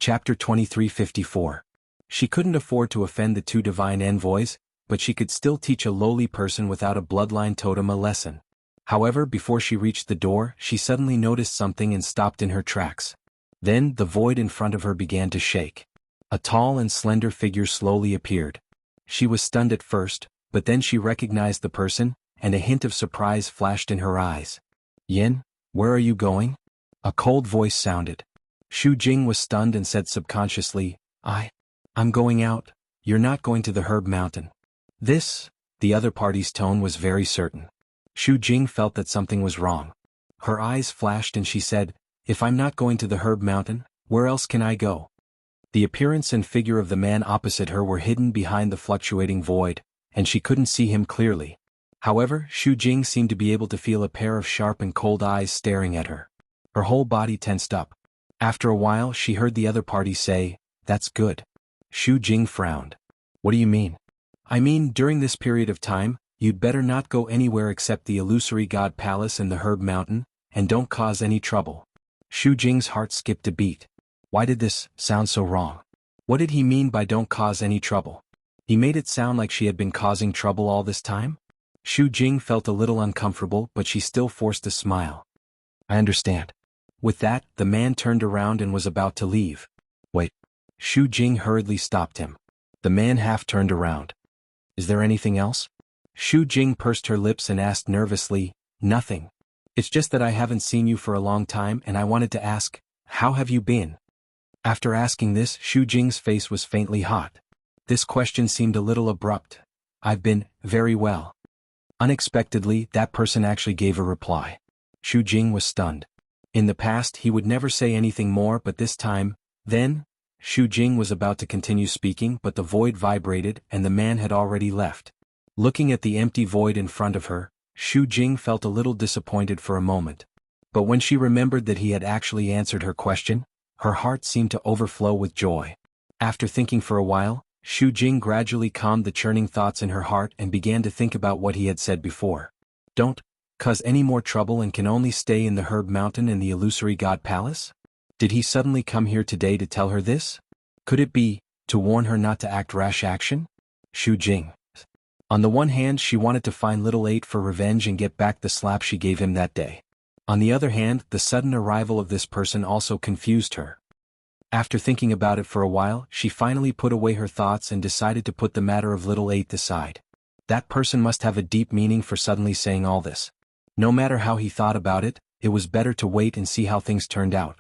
Chapter 2354. She couldn't afford to offend the two divine envoys, but she could still teach a lowly person without a bloodline totem a lesson. However, before she reached the door, she suddenly noticed something and stopped in her tracks. Then, the void in front of her began to shake. A tall and slender figure slowly appeared. She was stunned at first, but then she recognized the person, and a hint of surprise flashed in her eyes. "Yin, where are you going?" A cold voice sounded. Xu Jing was stunned and said subconsciously, I'm going out. You're not going to the Herb Mountain." The other party's tone was very certain. Xu Jing felt that something was wrong. Her eyes flashed and she said, "If I'm not going to the Herb Mountain, where else can I go?" The appearance and figure of the man opposite her were hidden behind the fluctuating void, and she couldn't see him clearly. However, Xu Jing seemed to be able to feel a pair of sharp and cold eyes staring at her. Her whole body tensed up. After a while she heard the other party say, "That's good." Xu Jing frowned. "What do you mean?" "I mean, during this period of time, you'd better not go anywhere except the illusory god palace and the Herb Mountain, and don't cause any trouble." Xu Jing's heart skipped a beat. Why did this sound so wrong? What did he mean by don't cause any trouble? He made it sound like she had been causing trouble all this time? Xu Jing felt a little uncomfortable, but she still forced a smile. "I understand." With that, the man turned around and was about to leave. "Wait." Xu Jing hurriedly stopped him. The man half turned around. "Is there anything else?" Xu Jing pursed her lips and asked nervously, "Nothing. It's just that I haven't seen you for a long time and I wanted to ask, how have you been?" After asking this, Xu Jing's face was faintly hot. This question seemed a little abrupt. "I've been very well." Unexpectedly, that person actually gave a reply. Xu Jing was stunned. In the past, he would never say anything more, but this time, then, Xu Jing was about to continue speaking, but the void vibrated and the man had already left. Looking at the empty void in front of her, Xu Jing felt a little disappointed for a moment. But when she remembered that he had actually answered her question, her heart seemed to overflow with joy. After thinking for a while, Xu Jing gradually calmed the churning thoughts in her heart and began to think about what he had said before. Don't cause any more trouble and can only stay in the Herb Mountain and the illusory god palace? Did he suddenly come here today to tell her this? Could it be to warn her not to act rash action? Xu Jing. On the one hand, she wanted to find Little Eight for revenge and get back the slap she gave him that day. On the other hand, the sudden arrival of this person also confused her. After thinking about it for a while, she finally put away her thoughts and decided to put the matter of Little Eight aside. That person must have a deep meaning for suddenly saying all this. No matter how he thought about it, it was better to wait and see how things turned out.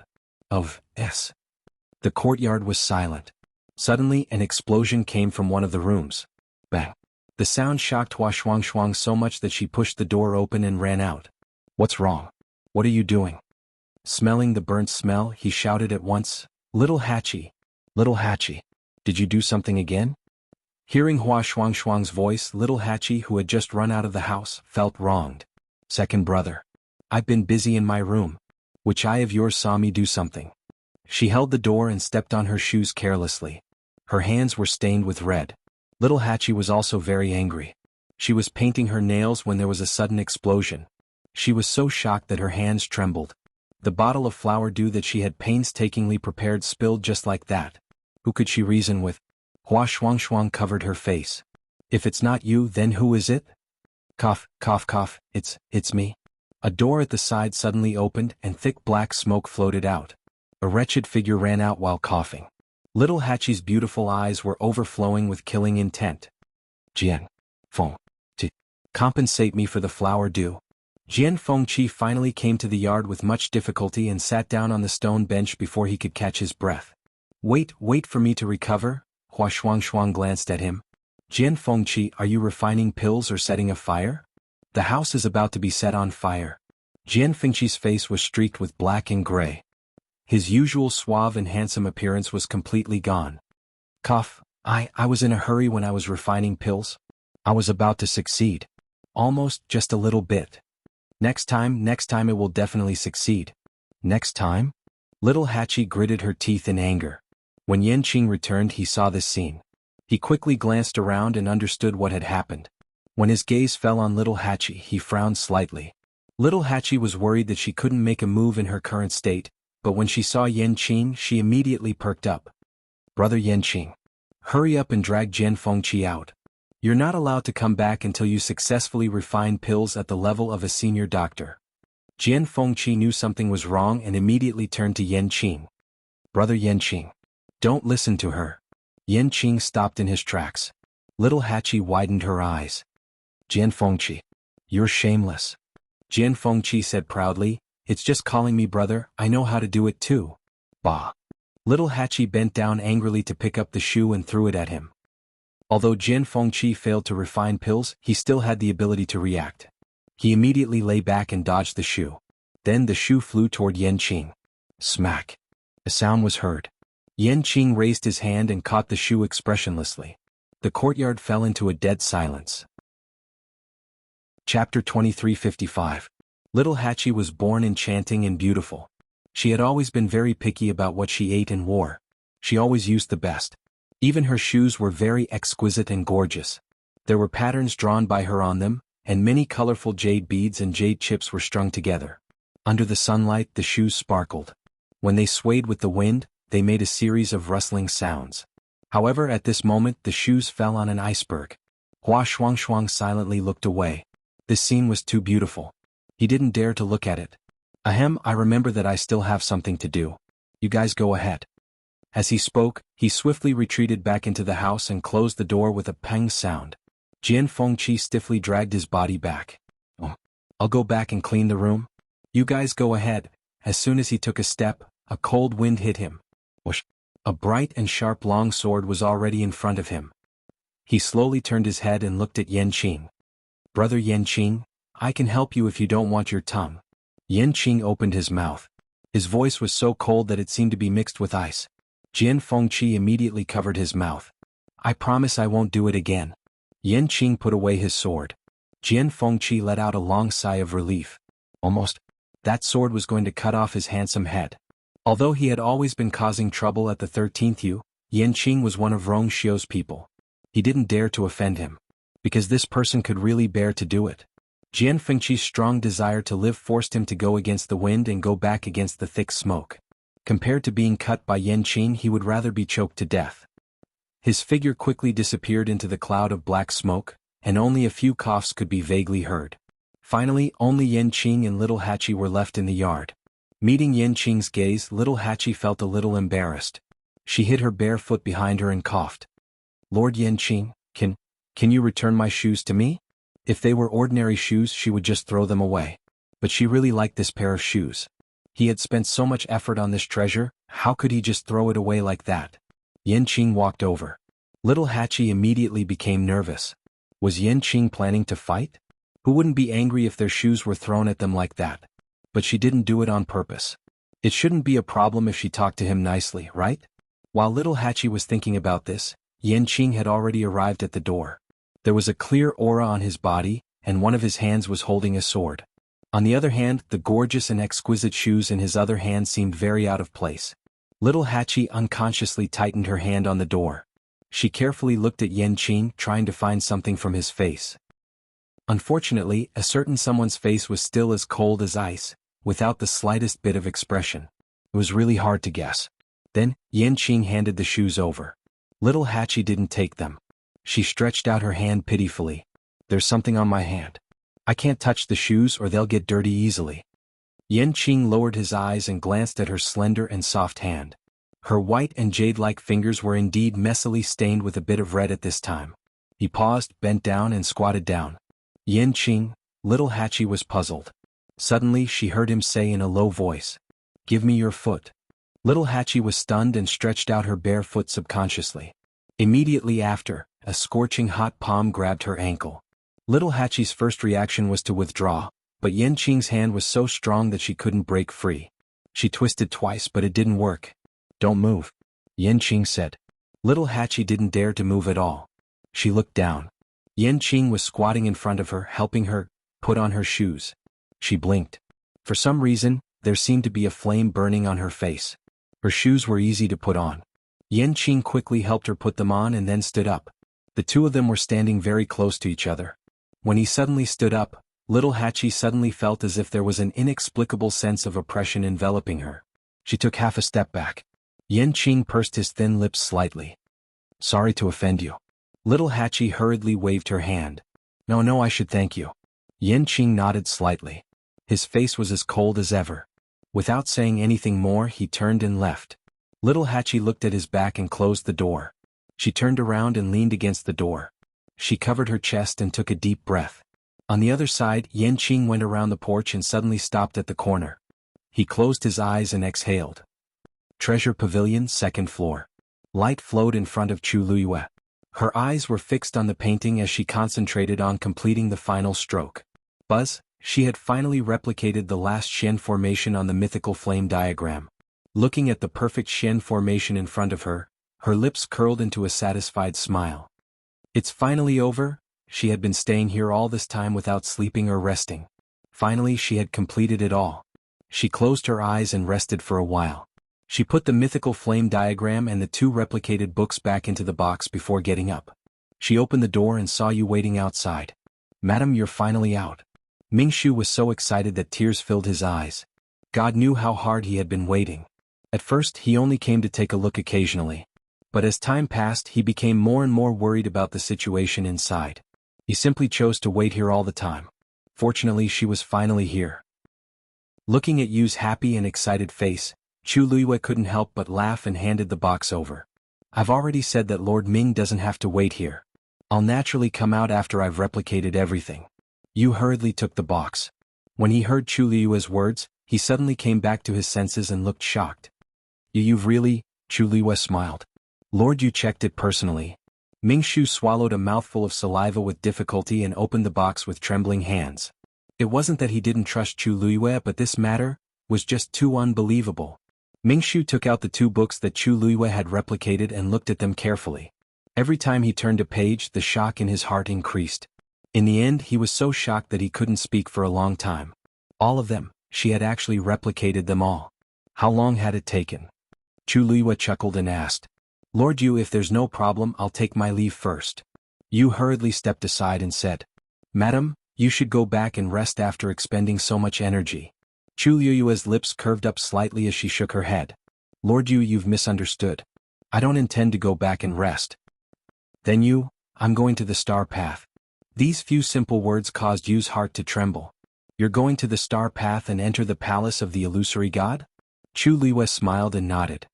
The courtyard was silent. Suddenly, an explosion came from one of the rooms. Bang. The sound shocked Hua Shuang so much that she pushed the door open and ran out. "What's wrong? What are you doing?" Smelling the burnt smell, he shouted at once, Little Hatchie, did you do something again?" Hearing Hua Shuang's voice, Little Hatchie, who had just run out of the house, felt wronged. "Second brother. I've been busy in my room. Which eye of yours saw me do something?" She held the door and stepped on her shoes carelessly. Her hands were stained with red. Little Hatchie was also very angry. She was painting her nails when there was a sudden explosion. She was so shocked that her hands trembled. The bottle of flower dew that she had painstakingly prepared spilled just like that. Who could she reason with? Hua Shuang covered her face. "If it's not you, then who is it?" Cough, cough, cough, it's me. A door at the side suddenly opened and thick black smoke floated out. A wretched figure ran out while coughing. Little Hatchie's beautiful eyes were overflowing with killing intent. "Jian Feng, to compensate me for the flower dew." Jian Fengqi finally came to the yard with much difficulty and sat down on the stone bench before he could catch his breath. Wait for me to recover?" Hua Shuang glanced at him. "Jian Fengqi, are you refining pills or setting a fire? The house is about to be set on fire." Jian Fengqi's face was streaked with black and gray. His usual suave and handsome appearance was completely gone. Cough, I was in a hurry when I was refining pills. I was about to succeed. Almost, just a little bit. Next time it will definitely succeed. Next time? Little Hatchie gritted her teeth in anger. When Yanqing returned, he saw this scene. He quickly glanced around and understood what had happened. When his gaze fell on Little Hatchie, he frowned slightly. Little Hatchie was worried that she couldn't make a move in her current state, but when she saw Yanqing she immediately perked up. "Brother Yanqing, hurry up and drag Jian Fengqi out. You're not allowed to come back until you successfully refine pills at the level of a senior doctor." Jian Fengqi knew something was wrong and immediately turned to Yanqing. "Brother Yanqing, don't listen to her." Yanqing stopped in his tracks. Little Hachi widened her eyes. "Jian Fengqi, you're shameless." Jian Fengqi said proudly, "It's just calling me brother, I know how to do it too." Bah. Little Hachi bent down angrily to pick up the shoe and threw it at him. Although Jian Fengqi failed to refine pills, he still had the ability to react. He immediately lay back and dodged the shoe. Then the shoe flew toward Yanqing. Smack. A sound was heard. Yanqing raised his hand and caught the shoe expressionlessly. The courtyard fell into a dead silence. Chapter 2355. Little Hachi was born enchanting and beautiful. She had always been very picky about what she ate and wore. She always used the best. Even her shoes were very exquisite and gorgeous. There were patterns drawn by her on them, and many colorful jade beads and jade chips were strung together. Under the sunlight the shoes sparkled. When they swayed with the wind, they made a series of rustling sounds. However, at this moment the shoes fell on an iceberg. Hua Shuangshuang silently looked away. This scene was too beautiful. He didn't dare to look at it. "Ahem, I remember that I still have something to do. You guys go ahead." As he spoke, he swiftly retreated back into the house and closed the door with a pang sound. Jian Fengqi stiffly dragged his body back. "Oh, I'll go back and clean the room. You guys go ahead." As soon as he took a step, a cold wind hit him. Whoosh! A bright and sharp long sword was already in front of him. He slowly turned his head and looked at Yanqing. "Brother Yanqing, I can help you if you don't want your tongue." Yanqing opened his mouth. His voice was so cold that it seemed to be mixed with ice. Jian Fengqi immediately covered his mouth. "I promise I won't do it again." Yanqing put away his sword. Jian Fengqi let out a long sigh of relief. Almost. That sword was going to cut off his handsome head. Although he had always been causing trouble at the 13th Yu, Yanqing was one of Rong Xiu's people. He didn't dare to offend him. Because this person could really bear to do it. Jian Fengqi's strong desire to live forced him to go against the wind and go back against the thick smoke. Compared to being cut by Yanqing, he would rather be choked to death. His figure quickly disappeared into the cloud of black smoke, and only a few coughs could be vaguely heard. Finally, only Yanqing and Little Hachi were left in the yard. Meeting Yanqing's gaze, Little Hachi felt a little embarrassed. She hid her bare foot behind her and coughed. "Lord Yanqing, can you return my shoes to me?" If they were ordinary shoes she would just throw them away. But she really liked this pair of shoes. He had spent so much effort on this treasure, how could he just throw it away like that? Yanqing walked over. Little Hachi immediately became nervous. Was Yanqing planning to fight? Who wouldn't be angry if their shoes were thrown at them like that? But she didn't do it on purpose. It shouldn't be a problem if she talked to him nicely, right? While Little Hachi was thinking about this, Yanqing had already arrived at the door. There was a clear aura on his body, and one of his hands was holding a sword. On the other hand, the gorgeous and exquisite shoes in his other hand seemed very out of place. Little Hachi unconsciously tightened her hand on the door. She carefully looked at Yanqing, trying to find something from his face. Unfortunately, a certain someone's face was still as cold as ice, without the slightest bit of expression. It was really hard to guess. Then, Yanqing handed the shoes over. Little Hachi didn't take them. She stretched out her hand pitifully. "There's something on my hand. I can't touch the shoes or they'll get dirty easily." Yanqing lowered his eyes and glanced at her slender and soft hand. Her white and jade-like fingers were indeed messily stained with a bit of red at this time. He paused, bent down and squatted down. "Yanqing," Little Hachi was puzzled. Suddenly she heard him say in a low voice, "Give me your foot." Little Hachi was stunned and stretched out her bare foot subconsciously. Immediately after, a scorching hot palm grabbed her ankle. Little Hachi's first reaction was to withdraw, but Yanqing's hand was so strong that she couldn't break free. She twisted twice but it didn't work. "Don't move," Yanqing said. Little Hachi didn't dare to move at all. She looked down. Yanqing was squatting in front of her, helping her put on her shoes. She blinked. For some reason, there seemed to be a flame burning on her face. Her shoes were easy to put on. Yanqing quickly helped her put them on and then stood up. The two of them were standing very close to each other. When he suddenly stood up, Little Hachi suddenly felt as if there was an inexplicable sense of oppression enveloping her. She took half a step back. Qing pursed his thin lips slightly. Sorry to offend you. Little Hachi hurriedly waved her hand. No, I should thank you. Qing nodded slightly. His face was as cold as ever. Without saying anything more, he turned and left. Little Hachi looked at his back and closed the door. She turned around and leaned against the door. She covered her chest and took a deep breath. On the other side, Qing went around the porch and suddenly stopped at the corner. He closed his eyes and exhaled. Treasure Pavilion, 2nd floor. Light flowed in front of Chu Luiyue. Her eyes were fixed on the painting as she concentrated on completing the final stroke. Buzz, she had finally replicated the last Shen formation on the mythical flame diagram. Looking at the perfect Shen formation in front of her, her lips curled into a satisfied smile. It's finally over. She had been staying here all this time without sleeping or resting. Finally she had completed it all. She closed her eyes and rested for a while. She put the mythical flame diagram and the 2 replicated books back into the box before getting up. She opened the door and saw you waiting outside. Madam, you're finally out. Mingshu was so excited that tears filled his eyes. God knew how hard he had been waiting. At first he only came to take a look occasionally. But as time passed he became more and more worried about the situation inside. He simply chose to wait here all the time. Fortunately she was finally here. Looking at Yu's happy and excited face, Chu Luiyue couldn't help but laugh and handed the box over. I've already said that Lord Ming doesn't have to wait here. I'll naturally come out after I've replicated everything. Yu hurriedly took the box. When he heard Chu Luiyue's words, he suddenly came back to his senses and looked shocked. You've really? Chu Luiyue smiled. Lord Yu checked it personally. Mingshu swallowed a mouthful of saliva with difficulty and opened the box with trembling hands. It wasn't that he didn't trust Chu Luiyue, but this matter was just too unbelievable. Mingshu took out the 2 books that Chu Luiyue had replicated and looked at them carefully. Every time he turned a page, the shock in his heart increased. In the end, he was so shocked that he couldn't speak for a long time. All of them, she had actually replicated them all. How long had it taken? Chu Luiyue chuckled and asked. Lord Yu, if there's no problem, I'll take my leave first. Yu hurriedly stepped aside and said, Madam, you should go back and rest after expending so much energy. Chu Luiyue's lips curved up slightly as she shook her head. Lord Yu, you've misunderstood. I don't intend to go back and rest. Then Yu, I'm going to the star path. These few simple words caused Yu's heart to tremble. You're going to the star path and enter the palace of the illusory god? Chu Luiyue smiled and nodded.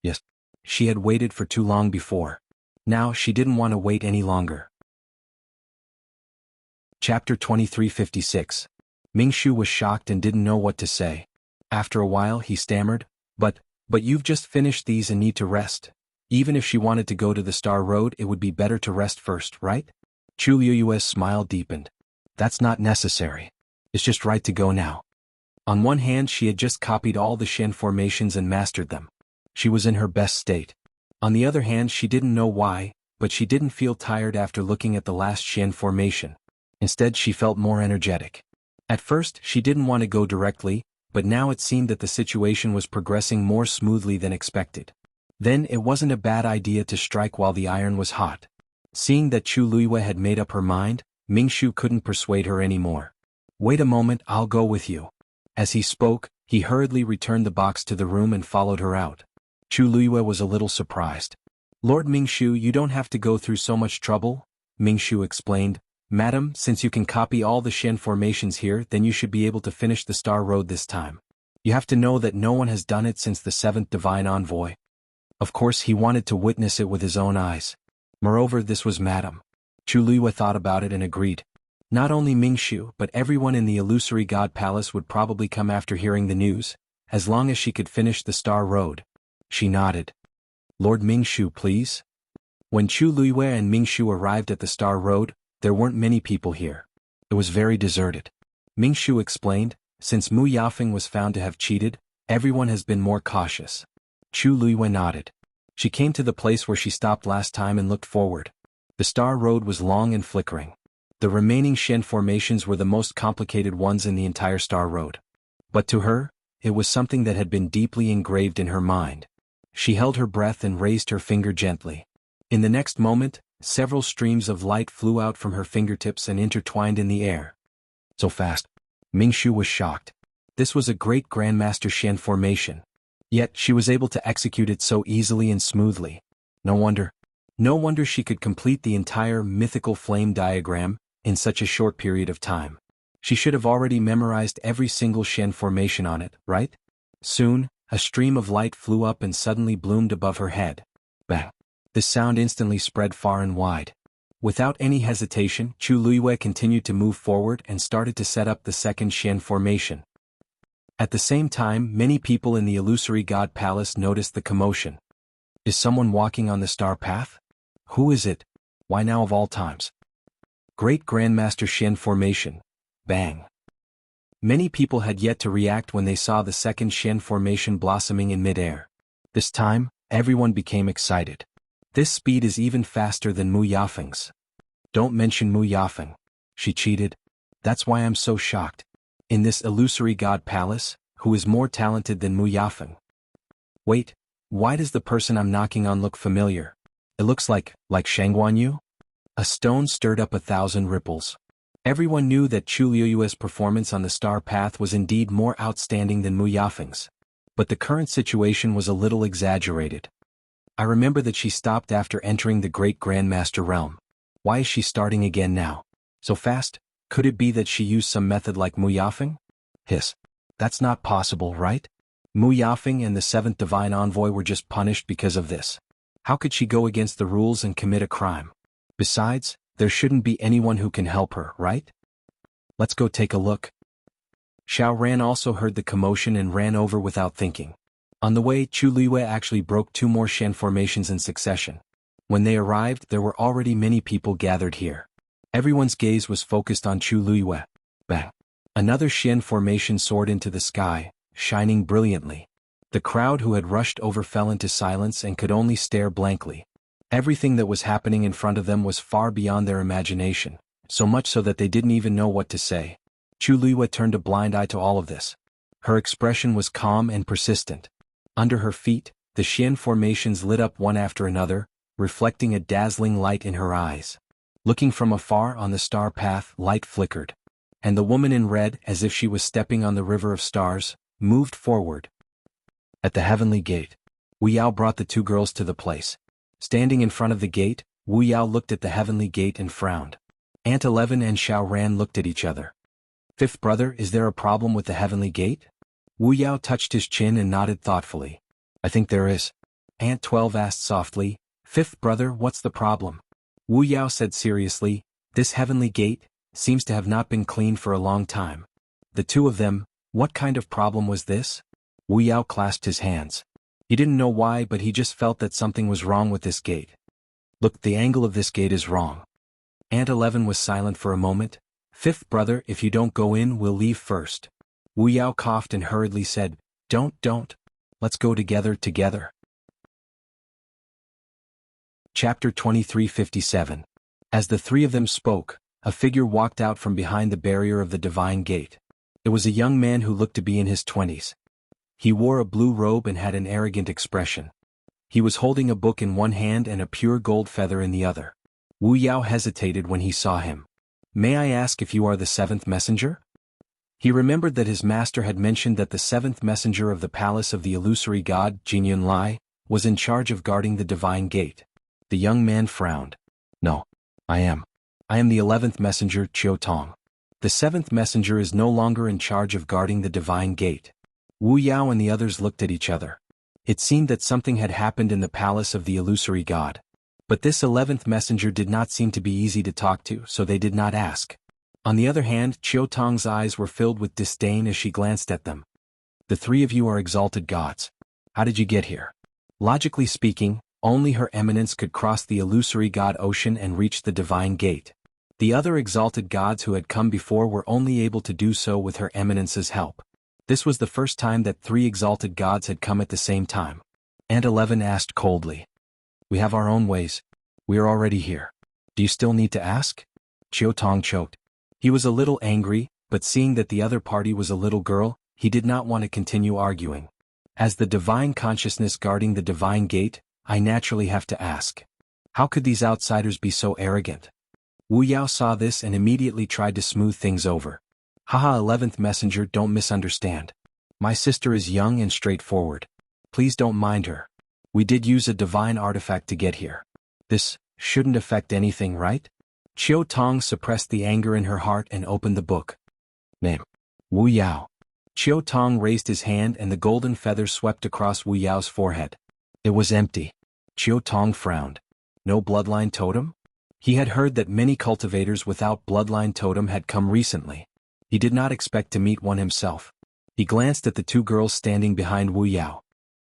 Yes. She had waited for too long before. Now she didn't want to wait any longer. Chapter 2356. Mingshu was shocked and didn't know what to say. After a while he stammered, But you've just finished these and need to rest. Even if she wanted to go to the Star Road, it would be better to rest first, right? Chu Liyue's smile deepened. That's not necessary. It's just right to go now. On one hand, she had just copied all the Shen formations and mastered them. She was in her best state. On the other hand, she didn't know why, but she didn't feel tired after looking at the last Shen formation. Instead, she felt more energetic. At first, she didn't want to go directly, but now it seemed that the situation was progressing more smoothly than expected. Then it wasn't a bad idea to strike while the iron was hot. Seeing that Chu Luiyue had made up her mind, Mingshu couldn't persuade her anymore. Wait a moment, I'll go with you. As he spoke, he hurriedly returned the box to the room and followed her out. Chu Luiyue was a little surprised. Lord Mingshu, you don't have to go through so much trouble, Mingshu explained. Madam, since you can copy all the Shen formations here, then you should be able to finish the Star Road this time. You have to know that no one has done it since the 7th Divine Envoy. Of course, he wanted to witness it with his own eyes. Moreover, this was Madam. Chu Luiyue thought about it and agreed. Not only Mingshu, but everyone in the Illusory God Palace would probably come after hearing the news, as long as she could finish the Star Road. She nodded. Lord Mingshu, please? When Chu Luiyue and Mingshu arrived at the Star Road, there weren't many people here. It was very deserted. Mingshu explained, since Mu Yaofeng was found to have cheated, everyone has been more cautious. Chu Luiyue nodded. She came to the place where she stopped last time and looked forward. The Star Road was long and flickering. The remaining Shen formations were the most complicated ones in the entire Star Road. But to her, it was something that had been deeply engraved in her mind. She held her breath and raised her finger gently. In the next moment, several streams of light flew out from her fingertips and intertwined in the air. So fast. Mingshu was shocked. This was a great Grandmaster Shen formation. Yet she was able to execute it so easily and smoothly. No wonder. No wonder she could complete the entire mythical flame diagram in such a short period of time. She should have already memorized every single Shen formation on it, right? Soon, a stream of light flew up and suddenly bloomed above her head. Bang! This sound instantly spread far and wide. Without any hesitation, Chu Luiyue continued to move forward and started to set up the second Shen formation. At the same time, many people in the illusory god palace noticed the commotion. Is someone walking on the star path? Who is it? Why now of all times? Great Grandmaster Shen formation. Bang! Many people had yet to react when they saw the second Shen formation blossoming in midair. This time, everyone became excited. This speed is even faster than Mu Yafeng's. Don't mention Mu Yafeng. She cheated. That's why I'm so shocked. In this illusory god palace, who is more talented than Mu Yafeng? Wait, why does the person I'm knocking on look familiar? It looks like Shangguanyu? A stone stirred up 1,000 ripples. Everyone knew that Chu Luiyue's performance on the star path was indeed more outstanding than Mu Yafeng's. But the current situation was a little exaggerated. I remember that she stopped after entering the Great Grandmaster realm. Why is she starting again now? So fast? Could it be that she used some method like Mu Yafeng? Hiss. That's not possible, right? Mu Yafeng and the 7th Divine Envoy were just punished because of this. How could she go against the rules and commit a crime? Besides, there shouldn't be anyone who can help her, right? Let's go take a look. Xiao Ran also heard the commotion and ran over without thinking. On the way, Chu Luiyue actually broke 2 more Shen formations in succession. When they arrived, there were already many people gathered here. Everyone's gaze was focused on Chu Luiyue. Bang! Another Shen formation soared into the sky, shining brilliantly. The crowd who had rushed over fell into silence and could only stare blankly. Everything that was happening in front of them was far beyond their imagination, so much so that they didn't even know what to say. Chu Luiyue turned a blind eye to all of this. Her expression was calm and persistent. Under her feet, the Shen formations lit up one after another, reflecting a dazzling light in her eyes. Looking from afar on the star path, light flickered. And the woman in red, as if she was stepping on the river of stars, moved forward. At the heavenly gate, Wu Yao brought the 2 girls to the place. Standing in front of the gate, Wu Yao looked at the heavenly gate and frowned. Aunt 11 and Xiao Ran looked at each other. 5th brother, is there a problem with the heavenly gate? Wu Yao touched his chin and nodded thoughtfully. I think there is. Aunt 12 asked softly, 5th brother, what's the problem? Wu Yao said seriously, this heavenly gate seems to have not been cleaned for a long time. The 2 of them, what kind of problem was this? Wu Yao clasped his hands. He didn't know why, but he just felt that something was wrong with this gate. Look, the angle of this gate is wrong. Aunt 11 was silent for a moment. 5th brother, if you don't go in, we'll leave first. Wu Yao coughed and hurriedly said, Don't. Let's go together. Chapter 2357. As the 3 of them spoke, a figure walked out from behind the barrier of the divine gate. It was a young man who looked to be in his 20s. He wore a blue robe and had an arrogant expression. He was holding a book in one hand and a pure gold feather in the other. Wu Yao hesitated when he saw him. May I ask if you are the 7th messenger? He remembered that his master had mentioned that the 7th messenger of the palace of the illusory god, Jinyun Lai, was in charge of guarding the divine gate. The young man frowned. No, I am the 11th messenger, Chiu Tong. The 7th messenger is no longer in charge of guarding the divine gate. Wu Yao and the others looked at each other. It seemed that something had happened in the palace of the illusory god. But this 11th messenger did not seem to be easy to talk to, so they did not ask. On the other hand, Chiu Tong's eyes were filled with disdain as she glanced at them. The 3 of you are exalted gods. How did you get here? Logically speaking, only Her Eminence could cross the illusory god ocean and reach the divine gate. The other exalted gods who had come before were only able to do so with Her Eminence's help. This was the first time that 3 exalted gods had come at the same time. Aunt 11 asked coldly. We have our own ways. We are already here. Do you still need to ask? Chiu Tong choked. He was a little angry, but seeing that the other party was a little girl, he did not want to continue arguing. As the divine consciousness guarding the divine gate, I naturally have to ask. How could these outsiders be so arrogant? Wu Yao saw this and immediately tried to smooth things over. Haha, 11th messenger, don't misunderstand. My sister is young and straightforward. Please don't mind her. We did use a divine artifact to get here. This shouldn't affect anything, right? Chiu Tong suppressed the anger in her heart and opened the book. Name. Wu Yao. Chiu Tong raised his hand and the golden feather swept across Wu Yao's forehead. It was empty. Chiu Tong frowned. No bloodline totem? He had heard that many cultivators without bloodline totem had come recently. He did not expect to meet one himself. He glanced at the two girls standing behind Wu Yao.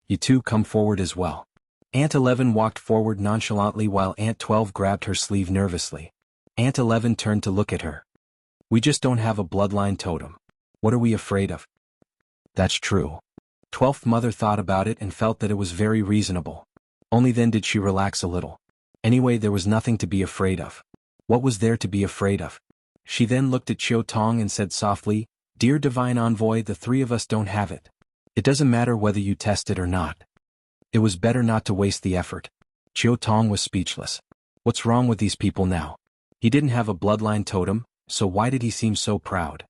You two come forward as well. Aunt 11 walked forward nonchalantly while Aunt 12 grabbed her sleeve nervously. Aunt 11 turned to look at her. We just don't have a bloodline totem. What are we afraid of? That's true. 12th mother thought about it and felt that it was very reasonable. Only then did she relax a little. Anyway, there was nothing to be afraid of. What was there to be afraid of? She then looked at Chiu Tong and said softly, Dear Divine Envoy, the three of us don't have it. It doesn't matter whether you test it or not. It was better not to waste the effort. Chiu Tong was speechless. What's wrong with these people now? He didn't have a bloodline totem, so why did he seem so proud?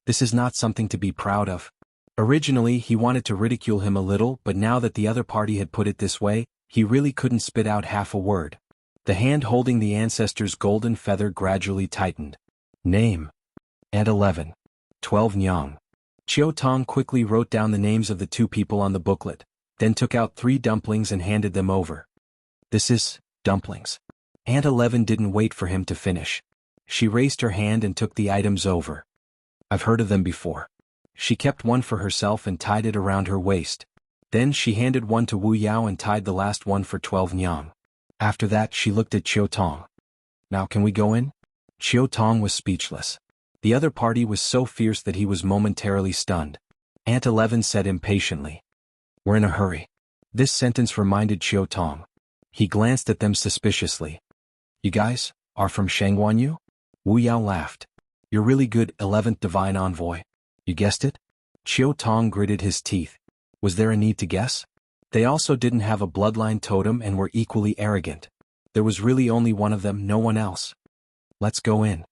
This is not something to be proud of. Originally, he wanted to ridicule him a little, but now that the other party had put it this way, he really couldn't spit out half a word. The hand holding the ancestor's golden feather gradually tightened. Name. Aunt 11. 12 Nyang. Chiu Tong quickly wrote down the names of the two people on the booklet, then took out 3 dumplings and handed them over. This is dumplings. Aunt 11 didn't wait for him to finish. She raised her hand and took the items over. I've heard of them before. She kept one for herself and tied it around her waist. Then she handed one to Wu Yao and tied the last one for 12 Nyang. After that she looked at Chiu Tong. Now can we go in? Chiu Tong was speechless. The other party was so fierce that he was momentarily stunned. Aunt 11 said impatiently. We're in a hurry. This sentence reminded Chiu Tong. He glanced at them suspiciously. You guys are from Shangguanyu? Wu Yao laughed. You're really good, 11th Divine Envoy. You guessed it? Chiu Tong gritted his teeth. Was there a need to guess? They also didn't have a bloodline totem and were equally arrogant. There was really only one of them, no one else. Let's go in.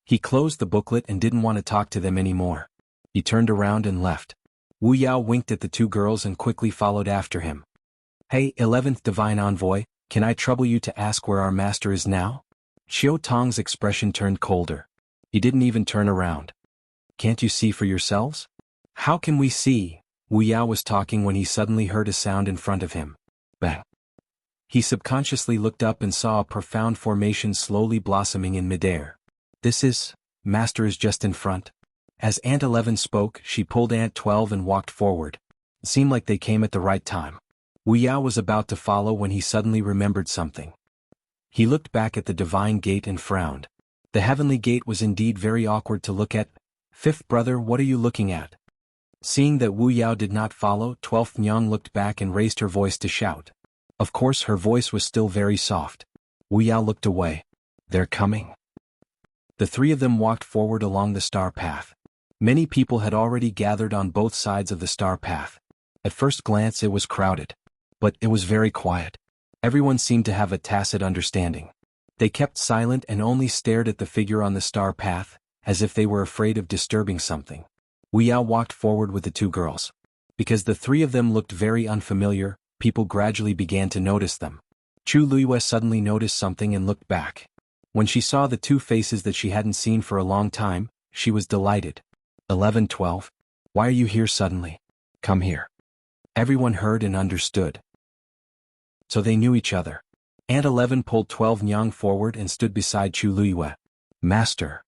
He closed the booklet and didn't want to talk to them anymore. He turned around and left. Wu Yao winked at the two girls and quickly followed after him. Hey, 11th Divine Envoy, can I trouble you to ask where our master is now? Chiu Tong's expression turned colder. He didn't even turn around. Can't you see for yourselves? How can we see? Wu Yao was talking when he suddenly heard a sound in front of him. Bang. He subconsciously looked up and saw a profound formation slowly blossoming in midair. Master is just in front. As Aunt 11 spoke, she pulled Aunt 12 and walked forward. It seemed like they came at the right time. Wu Yao was about to follow when he suddenly remembered something. He looked back at the divine gate and frowned. The heavenly gate was indeed very awkward to look at. Fifth brother, what are you looking at? Seeing that Wu Yao did not follow, 12th Nyang looked back and raised her voice to shout. Of course her voice was still very soft. Wu Yao looked away. They're coming. The three of them walked forward along the star path. Many people had already gathered on both sides of the star path. At first glance it was crowded. But it was very quiet. Everyone seemed to have a tacit understanding. They kept silent and only stared at the figure on the star path, as if they were afraid of disturbing something. Wu Yao walked forward with the two girls. Because the three of them looked very unfamiliar, people gradually began to notice them. Chu Luiyue suddenly noticed something and looked back. When she saw the two faces that she hadn't seen for a long time, she was delighted. 11-12. Why are you here suddenly? Come here. Everyone heard and understood. So they knew each other. Aunt 11 pulled 12 Nyang forward and stood beside Chu Luiyue. Master.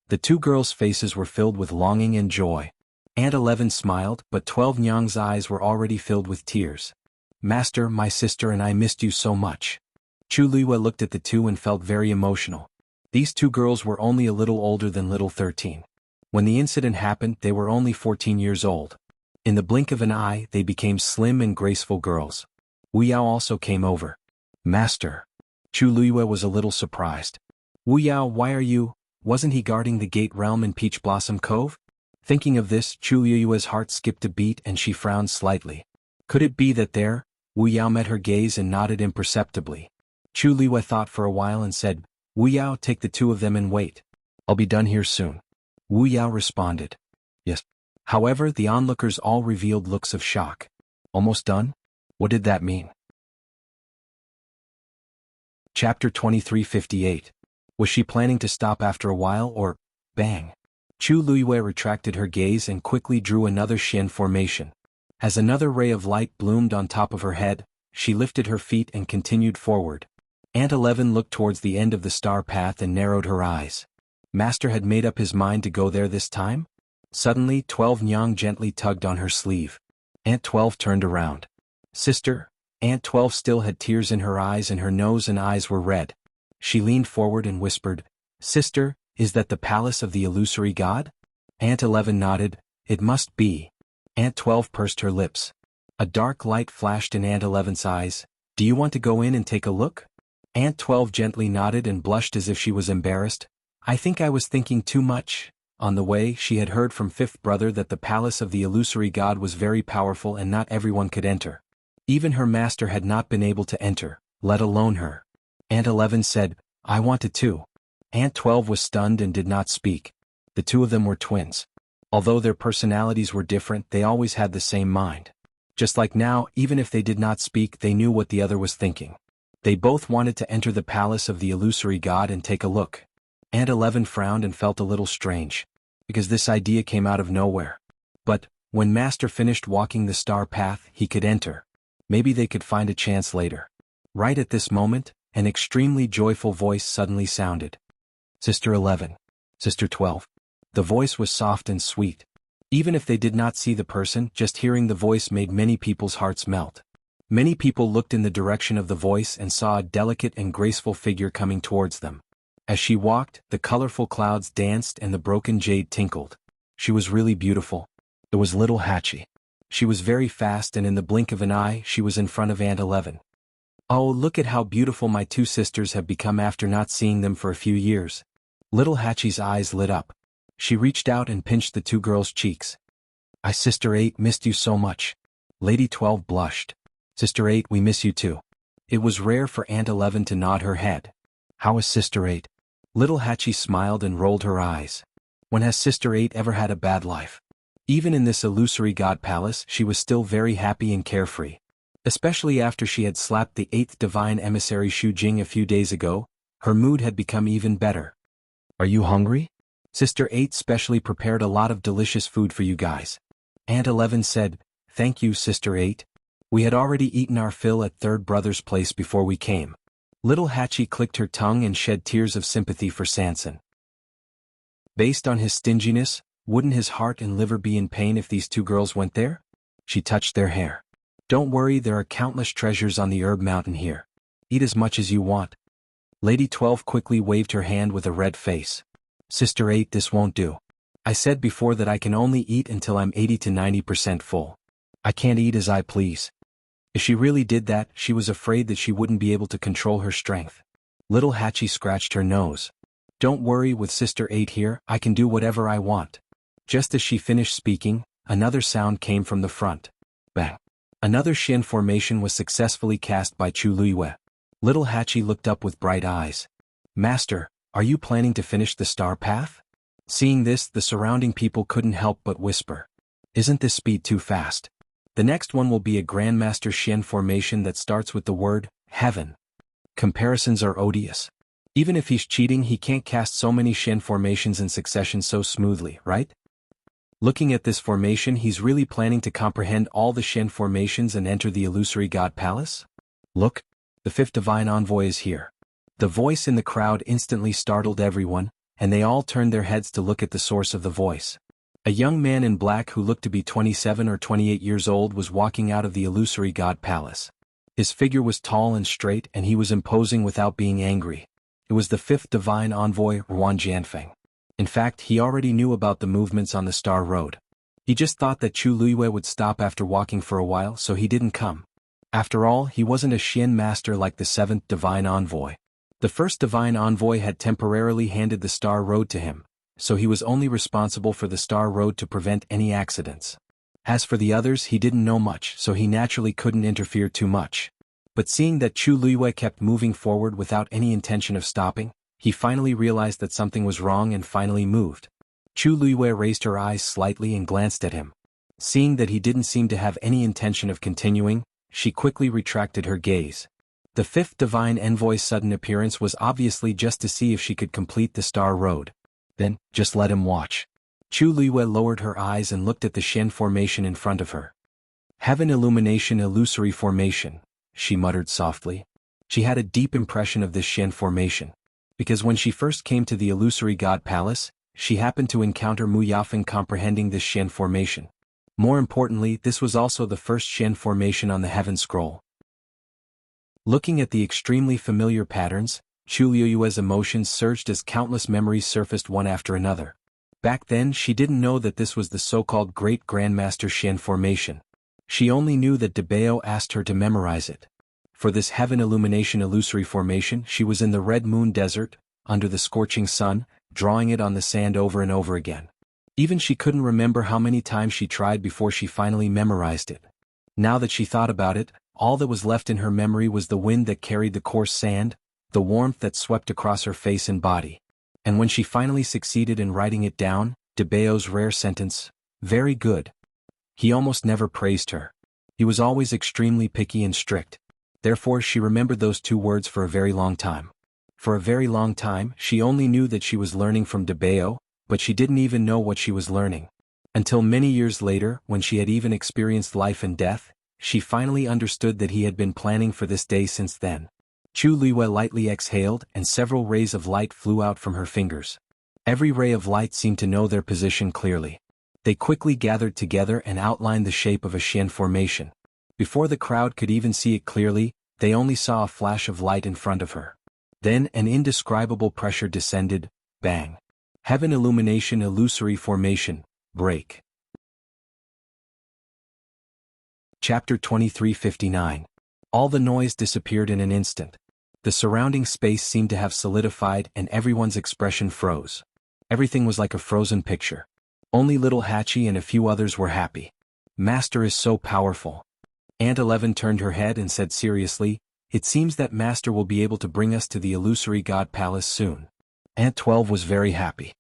The two girls' faces were filled with longing and joy. Aunt 11 smiled, but 12 Nyang's eyes were already filled with tears. Master, my sister and I missed you so much. Chu Luiyue looked at the two and felt very emotional. These two girls were only a little older than little 13. When the incident happened, they were only 14 years old. In the blink of an eye, they became slim and graceful girls. Wu Yao also came over. Master. Chu Luiyue was a little surprised. Wu Yao, why are you? Wasn't he guarding the gate realm in Peach Blossom Cove? Thinking of this, Chu Luiyue's heart skipped a beat and she frowned slightly. Could it be that there? Wu Yao met her gaze and nodded imperceptibly. Chu Luiyue thought for a while and said, Wu Yao, take the two of them and wait. I'll be done here soon. Wu Yao responded. Yes. However, the onlookers all revealed looks of shock. Almost done? What did that mean? Chapter 2358. Was she planning to stop after a while or, bang? Chu Luiyue retracted her gaze and quickly drew another Xian formation. As another ray of light bloomed on top of her head, she lifted her feet and continued forward. Aunt 11 looked towards the end of the star path and narrowed her eyes. Master had made up his mind to go there this time? Suddenly 12 Nyang gently tugged on her sleeve. Aunt 12 turned around. Sister? Aunt 12 still had tears in her eyes and her nose and eyes were red. She leaned forward and whispered, Sister, is that the palace of the illusory god? Aunt 11 nodded, it must be. Aunt 12 pursed her lips. A dark light flashed in Aunt 11's eyes. Do you want to go in and take a look? Aunt 12 gently nodded and blushed as if she was embarrassed. I think I was thinking too much. On the way, she had heard from Fifth Brother that the palace of the illusory god was very powerful and not everyone could enter. Even her master had not been able to enter, let alone her. Aunt 11 said, I wanted to. Aunt 12 was stunned and did not speak. The two of them were twins. Although their personalities were different, they always had the same mind. Just like now, even if they did not speak, they knew what the other was thinking. They both wanted to enter the palace of the illusory god and take a look. Aunt 11 frowned and felt a little strange, because this idea came out of nowhere. But, when Master finished walking the star path, he could enter. Maybe they could find a chance later. Right at this moment, an extremely joyful voice suddenly sounded. Sister 11. Sister 12. The voice was soft and sweet. Even if they did not see the person, just hearing the voice made many people's hearts melt. Many people looked in the direction of the voice and saw a delicate and graceful figure coming towards them. As she walked, the colorful clouds danced and the broken jade tinkled. She was really beautiful. It was little Hachi. She was very fast and in the blink of an eye she was in front of Aunt 11. Oh, look at how beautiful my two sisters have become after not seeing them for a few years. Little Hachi's eyes lit up. She reached out and pinched the two girls' cheeks. I, Sister 8, missed you so much. Lady 12 blushed. Sister 8, we miss you too. It was rare for Aunt 11 to nod her head. How is Sister 8? Little Hachi smiled and rolled her eyes. When has Sister 8 ever had a bad life? Even in this illusory god palace, she was still very happy and carefree. Especially after she had slapped the 8th divine emissary Shu Jing a few days ago, her mood had become even better. Are you hungry? Sister 8 specially prepared a lot of delicious food for you guys. Aunt 11 said, Thank you, Sister 8. We had already eaten our fill at Third Brother's place before we came. Little Hachi clicked her tongue and shed tears of sympathy for Sanson. Based on his stinginess, wouldn't his heart and liver be in pain if these two girls went there? She touched their hair. Don't worry, there are countless treasures on the herb mountain here. Eat as much as you want. Lady 12 quickly waved her hand with a red face. Sister 8, this won't do. I said before that I can only eat until I'm 80 to 90% full. I can't eat as I please. If she really did that, she was afraid that she wouldn't be able to control her strength. Little Hachi scratched her nose. Don't worry, with Sister 8 here, I can do whatever I want. Just as she finished speaking, another sound came from the front. Bang. Another Xian formation was successfully cast by Chu Luiyue. Little Hachi looked up with bright eyes. Master, are you planning to finish the star path? Seeing this, the surrounding people couldn't help but whisper. Isn't this speed too fast? The next one will be a Grandmaster Xian formation that starts with the word, heaven. Comparisons are odious. Even if he's cheating, he can't cast so many Xian formations in succession so smoothly, right? Looking at this formation, he's really planning to comprehend all the Xian formations and enter the illusory god palace? Look, the 5th divine envoy is here. The voice in the crowd instantly startled everyone, and they all turned their heads to look at the source of the voice. A young man in black who looked to be 27 or 28 years old was walking out of the illusory god palace. His figure was tall and straight and he was imposing without being angry. It was the 5th divine envoy, Ruan Jianfeng. In fact, he already knew about the movements on the Star Road. He just thought that Chu Luiyue would stop after walking for a while, so he didn't come. After all, he wasn't a Xian master like the 7th divine envoy. The 1st divine envoy had temporarily handed the Star Road to him, so he was only responsible for the Star Road to prevent any accidents. As for the others, he didn't know much, so he naturally couldn't interfere too much. But seeing that Chu Luiyue kept moving forward without any intention of stopping, he finally realized that something was wrong and finally moved. Chu Luiyue raised her eyes slightly and glanced at him. Seeing that he didn't seem to have any intention of continuing, she quickly retracted her gaze. The fifth divine envoy's sudden appearance was obviously just to see if she could complete the star road. Then, just let him watch. Chu Liyue lowered her eyes and looked at the Shen formation in front of her. Heaven illumination illusory formation, she muttered softly. She had a deep impression of this Shen formation. Because when she first came to the illusory god palace, she happened to encounter Mu Yafeng comprehending this Shen formation. More importantly, this was also the first Shen formation on the Heaven Scroll. Looking at the extremely familiar patterns, Chu Liyue's emotions surged as countless memories surfaced one after another. Back then she didn't know that this was the so-called Great Grandmaster Shen formation. She only knew that Debao asked her to memorize it. For this Heaven Illumination illusory formation she was in the Red Moon Desert, under the scorching sun, drawing it on the sand over and over again. Even she couldn't remember how many times she tried before she finally memorized it. Now that she thought about it, all that was left in her memory was the wind that carried the coarse sand, the warmth that swept across her face and body. And when she finally succeeded in writing it down, Debao's rare sentence, "Very good." He almost never praised her. He was always extremely picky and strict. Therefore she remembered those two words for a very long time. For a very long time she only knew that she was learning from Debao, but she didn't even know what she was learning. Until many years later, when she had even experienced life and death, she finally understood that he had been planning for this day since then. Chu Liyue lightly exhaled and several rays of light flew out from her fingers. Every ray of light seemed to know their position clearly. They quickly gathered together and outlined the shape of a Shen formation. Before the crowd could even see it clearly, they only saw a flash of light in front of her. Then an indescribable pressure descended, bang. Heaven illumination illusory formation, break. Chapter 2359. All the noise disappeared in an instant. The surrounding space seemed to have solidified and everyone's expression froze. Everything was like a frozen picture. Only little Hachi and a few others were happy. Master is so powerful. Aunt 11 turned her head and said seriously, "It seems that Master will be able to bring us to the illusory god palace soon." Aunt 12 was very happy.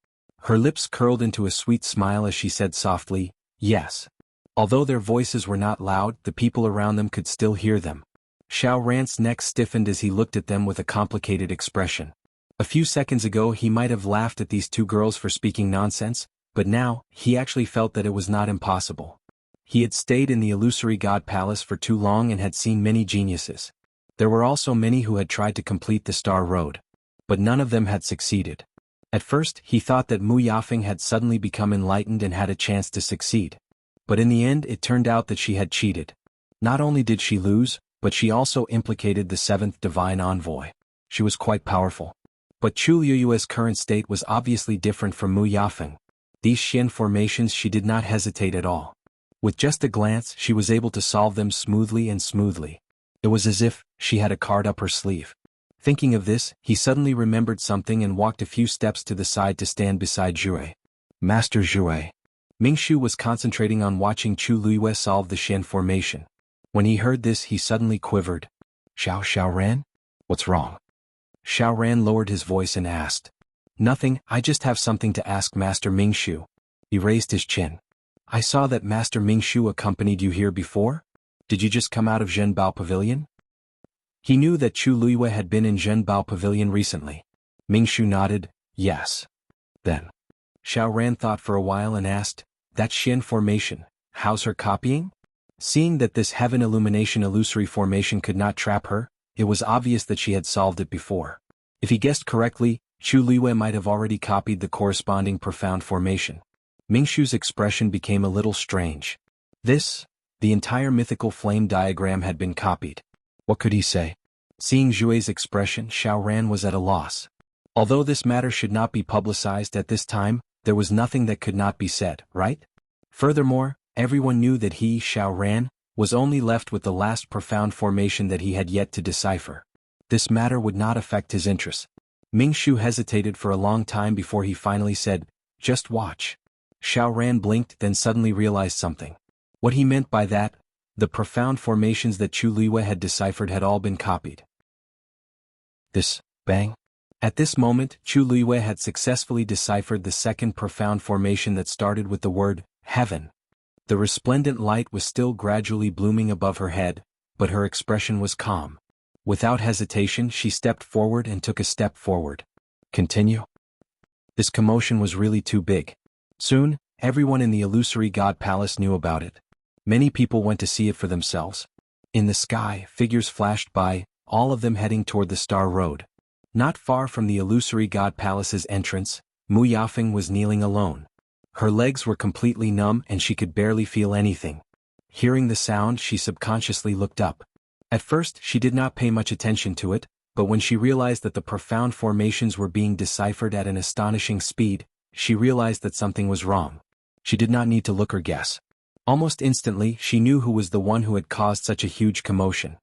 Her lips curled into a sweet smile as she said softly, "Yes." Although their voices were not loud, the people around them could still hear them. Xiao Ran's neck stiffened as he looked at them with a complicated expression. A few seconds ago he might have laughed at these two girls for speaking nonsense, but now, he actually felt that it was not impossible. He had stayed in the illusory god palace for too long and had seen many geniuses. There were also many who had tried to complete the Star Road. But none of them had succeeded. At first, he thought that Mu Yafeng had suddenly become enlightened and had a chance to succeed. But in the end it turned out that she had cheated. Not only did she lose, but she also implicated the seventh divine envoy. She was quite powerful. But Chu Liyue's current state was obviously different from Mu Yafeng. These Shen formations she did not hesitate at all. With just a glance she was able to solve them smoothly and smoothly. It was as if she had a card up her sleeve. Thinking of this, he suddenly remembered something and walked a few steps to the side to stand beside Jue. "Master Jue." Mingshu was concentrating on watching Chu Liyue solve the Shen formation. When he heard this he suddenly quivered. Xiao Ran? What's wrong?" Xiao Ran lowered his voice and asked. "Nothing, I just have something to ask Master Mingshu." He raised his chin. "I saw that Master Mingshu accompanied you here before? Did you just come out of Zhenbao Pavilion?" He knew that Chu Liyue had been in Zhenbao Pavilion recently. Mingshu nodded, "Yes." Then, Xiao Ran thought for a while and asked, "That Shen formation, how's her copying?" Seeing that this Heaven Illumination illusory formation could not trap her, it was obvious that she had solved it before. If he guessed correctly, Chu Liyue might have already copied the corresponding profound formation. Mingshu's expression became a little strange. The entire mythical flame diagram had been copied. What could he say? Seeing Jue's expression, Xiao Ran was at a loss. Although this matter should not be publicized at this time, there was nothing that could not be said, right? Furthermore, everyone knew that he, Xiao Ran, was only left with the last profound formation that he had yet to decipher. This matter would not affect his interests. Mingshu hesitated for a long time before he finally said, "Just watch." Xiao Ran blinked, then suddenly realized something. What he meant by that, the profound formations that Chu Liyue had deciphered had all been copied. Bang. At this moment, Chu Liyue had successfully deciphered the second profound formation that started with the word, heaven. The resplendent light was still gradually blooming above her head, but her expression was calm. Without hesitation she stepped forward and took a step forward. Continue. This commotion was really too big. Soon, everyone in the illusory god palace knew about it. Many people went to see it for themselves. In the sky, figures flashed by, all of them heading toward the Star Road. Not far from the illusory god palace's entrance, Mu Yafeng was kneeling alone. Her legs were completely numb and she could barely feel anything. Hearing the sound, she subconsciously looked up. At first, she did not pay much attention to it, but when she realized that the profound formations were being deciphered at an astonishing speed, she realized that something was wrong. She did not need to look or guess. Almost instantly, she knew who was the one who had caused such a huge commotion.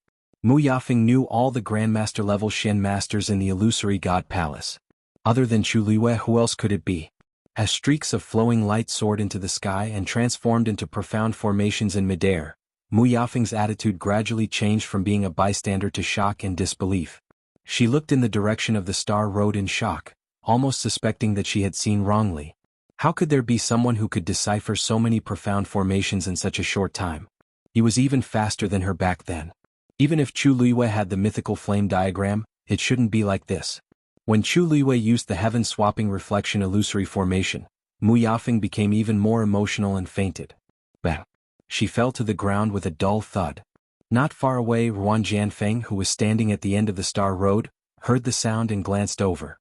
Mu Yafeng knew all the Grandmaster-level Shen masters in the illusory god palace. Other than Chu Luiyue, who else could it be? As streaks of flowing light soared into the sky and transformed into profound formations in midair, Mu Yafeng's attitude gradually changed from being a bystander to shock and disbelief. She looked in the direction of the Star Road in shock, almost suspecting that she had seen wrongly. How could there be someone who could decipher so many profound formations in such a short time? He was even faster than her back then. Even if Chu Luiyue had the mythical flame diagram, it shouldn't be like this. When Chu Luiyue used the heaven-swapping reflection illusory formation, Mu Yafeng became even more emotional and fainted. Bang! She fell to the ground with a dull thud. Not far away, Ruan Jianfeng, who was standing at the end of the Star Road, heard the sound and glanced over.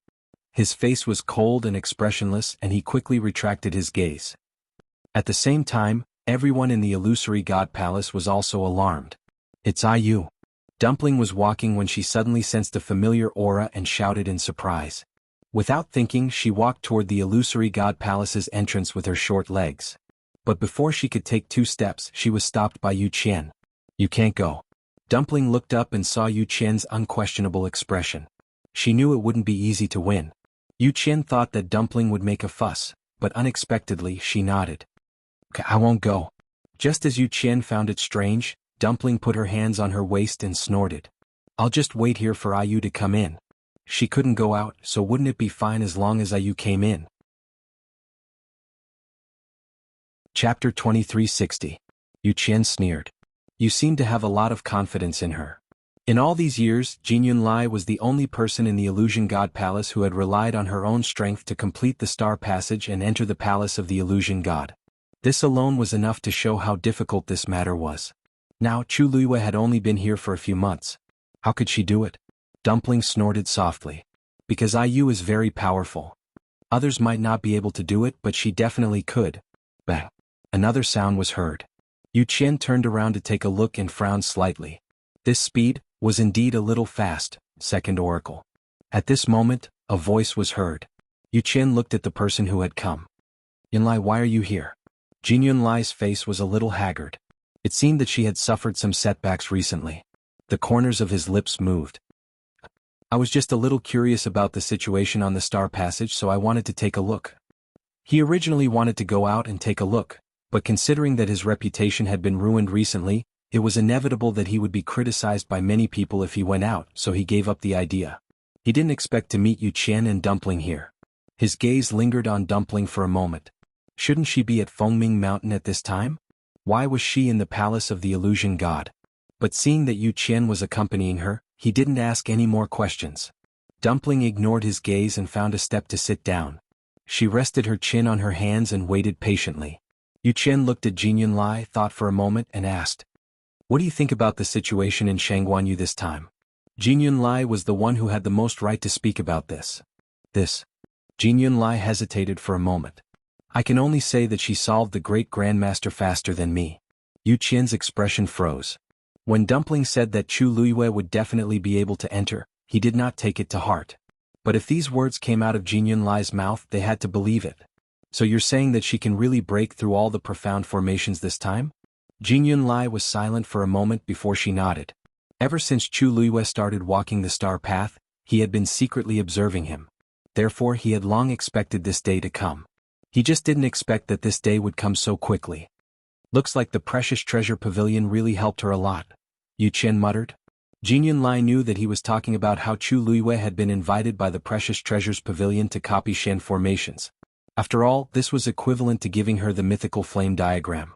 His face was cold and expressionless and he quickly retracted his gaze. At the same time, everyone in the illusory god palace was also alarmed. It's IU. Dumpling was walking when she suddenly sensed a familiar aura and shouted in surprise. Without thinking, she walked toward the illusory god palace's entrance with her short legs. But before she could take 2 steps, she was stopped by Yu Qian. You can't go. Dumpling looked up and saw Yu Qian's unquestionable expression. She knew it wouldn't be easy to win. Yu Qian thought that Dumpling would make a fuss, but unexpectedly she nodded. I won't go. Just as Yu Qian found it strange, Dumpling put her hands on her waist and snorted. I'll just wait here for IU to come in. She couldn't go out, so wouldn't it be fine as long as IU came in? Chapter 2360. Yu Qian sneered. You seem to have a lot of confidence in her. In all these years, Jin Yunlai was the only person in the Illusion God Palace who had relied on her own strength to complete the Star Passage and enter the Palace of the Illusion God. This alone was enough to show how difficult this matter was. Now Chu Luiyue had only been here for a few months. How could she do it? Dumpling snorted softly. Because IU is very powerful. Others might not be able to do it, but she definitely could. Bang. Another sound was heard. Yu Qian turned around to take a look and frowned slightly. This speed was indeed a little fast, Second Oracle. At this moment, a voice was heard. Yu Qian looked at the person who had come. Yunlai, why are you here? Jin Yunlai's face was a little haggard. It seemed that she had suffered some setbacks recently. The corners of his lips moved. I was just a little curious about the situation on the Star Passage, so I wanted to take a look. He originally wanted to go out and take a look, but considering that his reputation had been ruined recently, it was inevitable that he would be criticized by many people if he went out, so he gave up the idea. He didn't expect to meet Yu Qian and Dumpling here. His gaze lingered on Dumpling for a moment. Shouldn't she be at Fengming Mountain at this time? Why was she in the palace of the illusion god? But seeing that Yu Qian was accompanying her, he didn't ask any more questions. Dumpling ignored his gaze and found a step to sit down. She rested her chin on her hands and waited patiently. Yu Qian looked at Jin Yunlai, thought for a moment and asked, what do you think about the situation in Shangguanyu this time? Jin Yunlai was the one who had the most right to speak about this. Jin Yunlai hesitated for a moment. I can only say that she solved the great grandmaster faster than me. Yu Qian's expression froze. When Dumpling said that Chu Luiyue would definitely be able to enter, he did not take it to heart. But if these words came out of Jin Yunlai's mouth, they had to believe it. So you're saying that she can really break through all the profound formations this time? Jin Yunlai was silent for a moment before she nodded. Ever since Chu Luiyue started walking the star path, he had been secretly observing him. Therefore he had long expected this day to come. He just didn't expect that this day would come so quickly. Looks like the precious treasure pavilion really helped her a lot, Yu Qian muttered. Jin Yunlai knew that he was talking about how Chu Luiyue had been invited by the precious treasures pavilion to copy Shen formations. After all, this was equivalent to giving her the mythical flame diagram.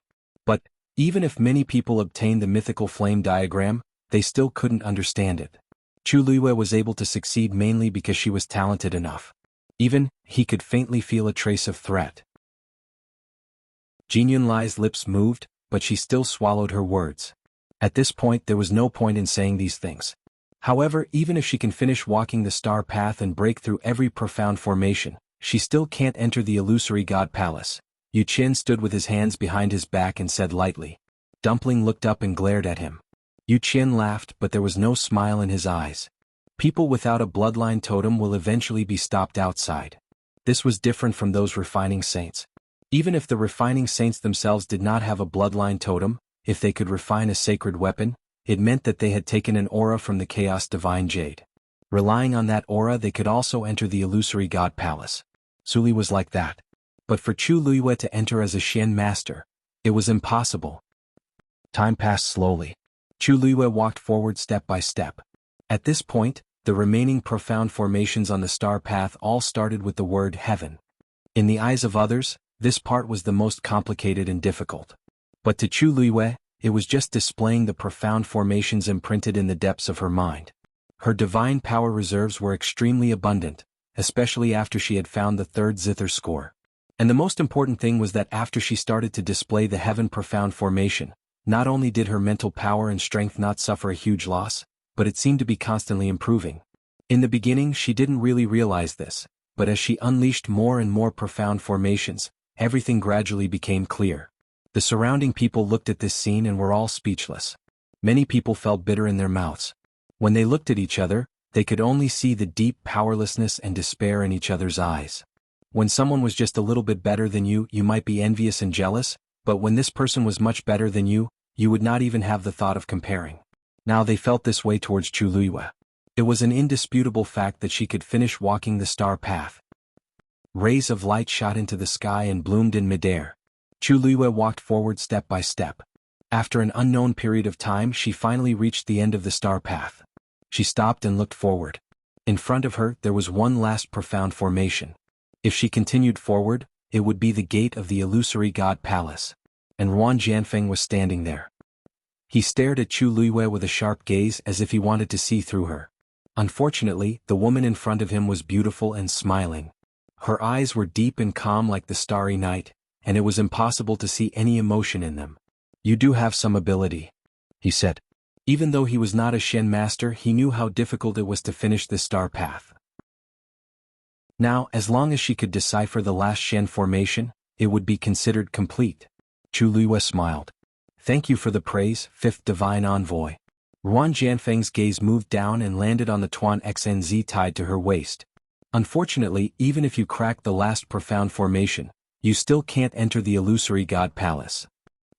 But, even if many people obtained the mythical flame diagram, they still couldn't understand it. Chu Luiyue was able to succeed mainly because she was talented enough. Even, he could faintly feel a trace of threat. Jin Yunlai's lips moved, but she still swallowed her words. At this point there was no point in saying these things. However, even if she can finish walking the star path and break through every profound formation, she still can't enter the illusory god palace. Yu Qin stood with his hands behind his back and said lightly. Dumpling looked up and glared at him. Yu Qin laughed, but there was no smile in his eyes. People without a bloodline totem will eventually be stopped outside. This was different from those refining saints. Even if the refining saints themselves did not have a bloodline totem, if they could refine a sacred weapon, it meant that they had taken an aura from the Chaos Divine Jade. Relying on that aura they could also enter the illusory god palace. Suli was like that. But for Chu Luiyue to enter as a Xian master, it was impossible. Time passed slowly. Chu Luiyue walked forward step by step. At this point, the remaining profound formations on the star path all started with the word heaven. In the eyes of others, this part was the most complicated and difficult. But to Chu Luiyue, it was just displaying the profound formations imprinted in the depths of her mind. Her divine power reserves were extremely abundant, especially after she had found the third zither score. And the most important thing was that after she started to display the heaven profound formation, not only did her mental power and strength not suffer a huge loss, but it seemed to be constantly improving. In the beginning she didn't really realize this, but as she unleashed more and more profound formations, everything gradually became clear. The surrounding people looked at this scene and were all speechless. Many people felt bitter in their mouths. When they looked at each other, they could only see the deep powerlessness and despair in each other's eyes. When someone was just a little bit better than you, you might be envious and jealous, but when this person was much better than you would not even have the thought of comparing. Now they felt this way towards Chu Luiyue. It was an indisputable fact that she could finish walking the star path. Rays of light shot into the sky and bloomed in midair. Chu Luiyue walked forward step by step. After an unknown period of time she finally reached the end of the star path. She stopped and looked forward. In front of her there was one last profound formation. If she continued forward, it would be the gate of the illusory god palace. And Ruan Jianfeng was standing there. He stared at Chu Luiyue with a sharp gaze as if he wanted to see through her. Unfortunately, the woman in front of him was beautiful and smiling. Her eyes were deep and calm like the starry night, and it was impossible to see any emotion in them. "You do have some ability," he said. Even though he was not a Xian master, he knew how difficult it was to finish this star path. Now, as long as she could decipher the last Xian formation, it would be considered complete. Chu Luiyue smiled. "Thank you for the praise, fifth divine envoy." Ruan Jianfeng's gaze moved down and landed on the Tuan Xnz tied to her waist. "Unfortunately, even if you crack the last profound formation, you still can't enter the illusory god palace."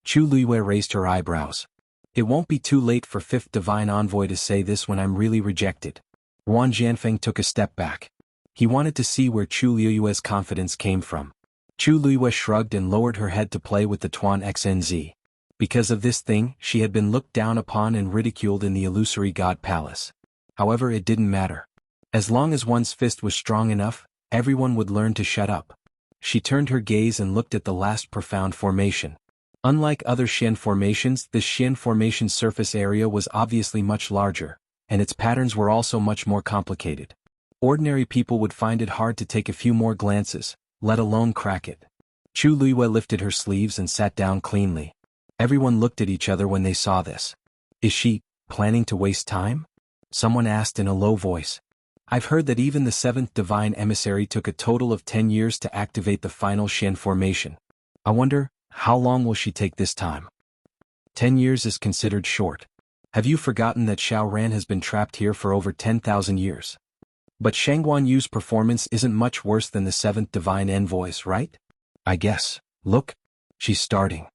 Chu Luiyue raised her eyebrows. "It won't be too late for fifth divine envoy to say this when I'm really rejected." Ruan Jianfeng took a step back. He wanted to see where Chu Luiyue's confidence came from. Chu Luiyue shrugged and lowered her head to play with the Tuan Xnz. Because of this thing, she had been looked down upon and ridiculed in the illusory god palace. However, it didn't matter. As long as one's fist was strong enough, everyone would learn to shut up. She turned her gaze and looked at the last profound formation. Unlike other Xian formations, this Xian formation surface area was obviously much larger, and its patterns were also much more complicated. Ordinary people would find it hard to take a few more glances, let alone crack it. Chu Luiyue lifted her sleeves and sat down cleanly. Everyone looked at each other when they saw this. "Is she planning to waste time?" someone asked in a low voice. "I've heard that even the seventh divine emissary took a total of 10 years to activate the final Xian formation. I wonder, how long will she take this time?" 10 years is considered short. Have you forgotten that Xiao Ran has been trapped here for over 10,000 years? But Shangguan Yu's performance isn't much worse than the seventh divine envoy's, right? I guess. Look, she's starting.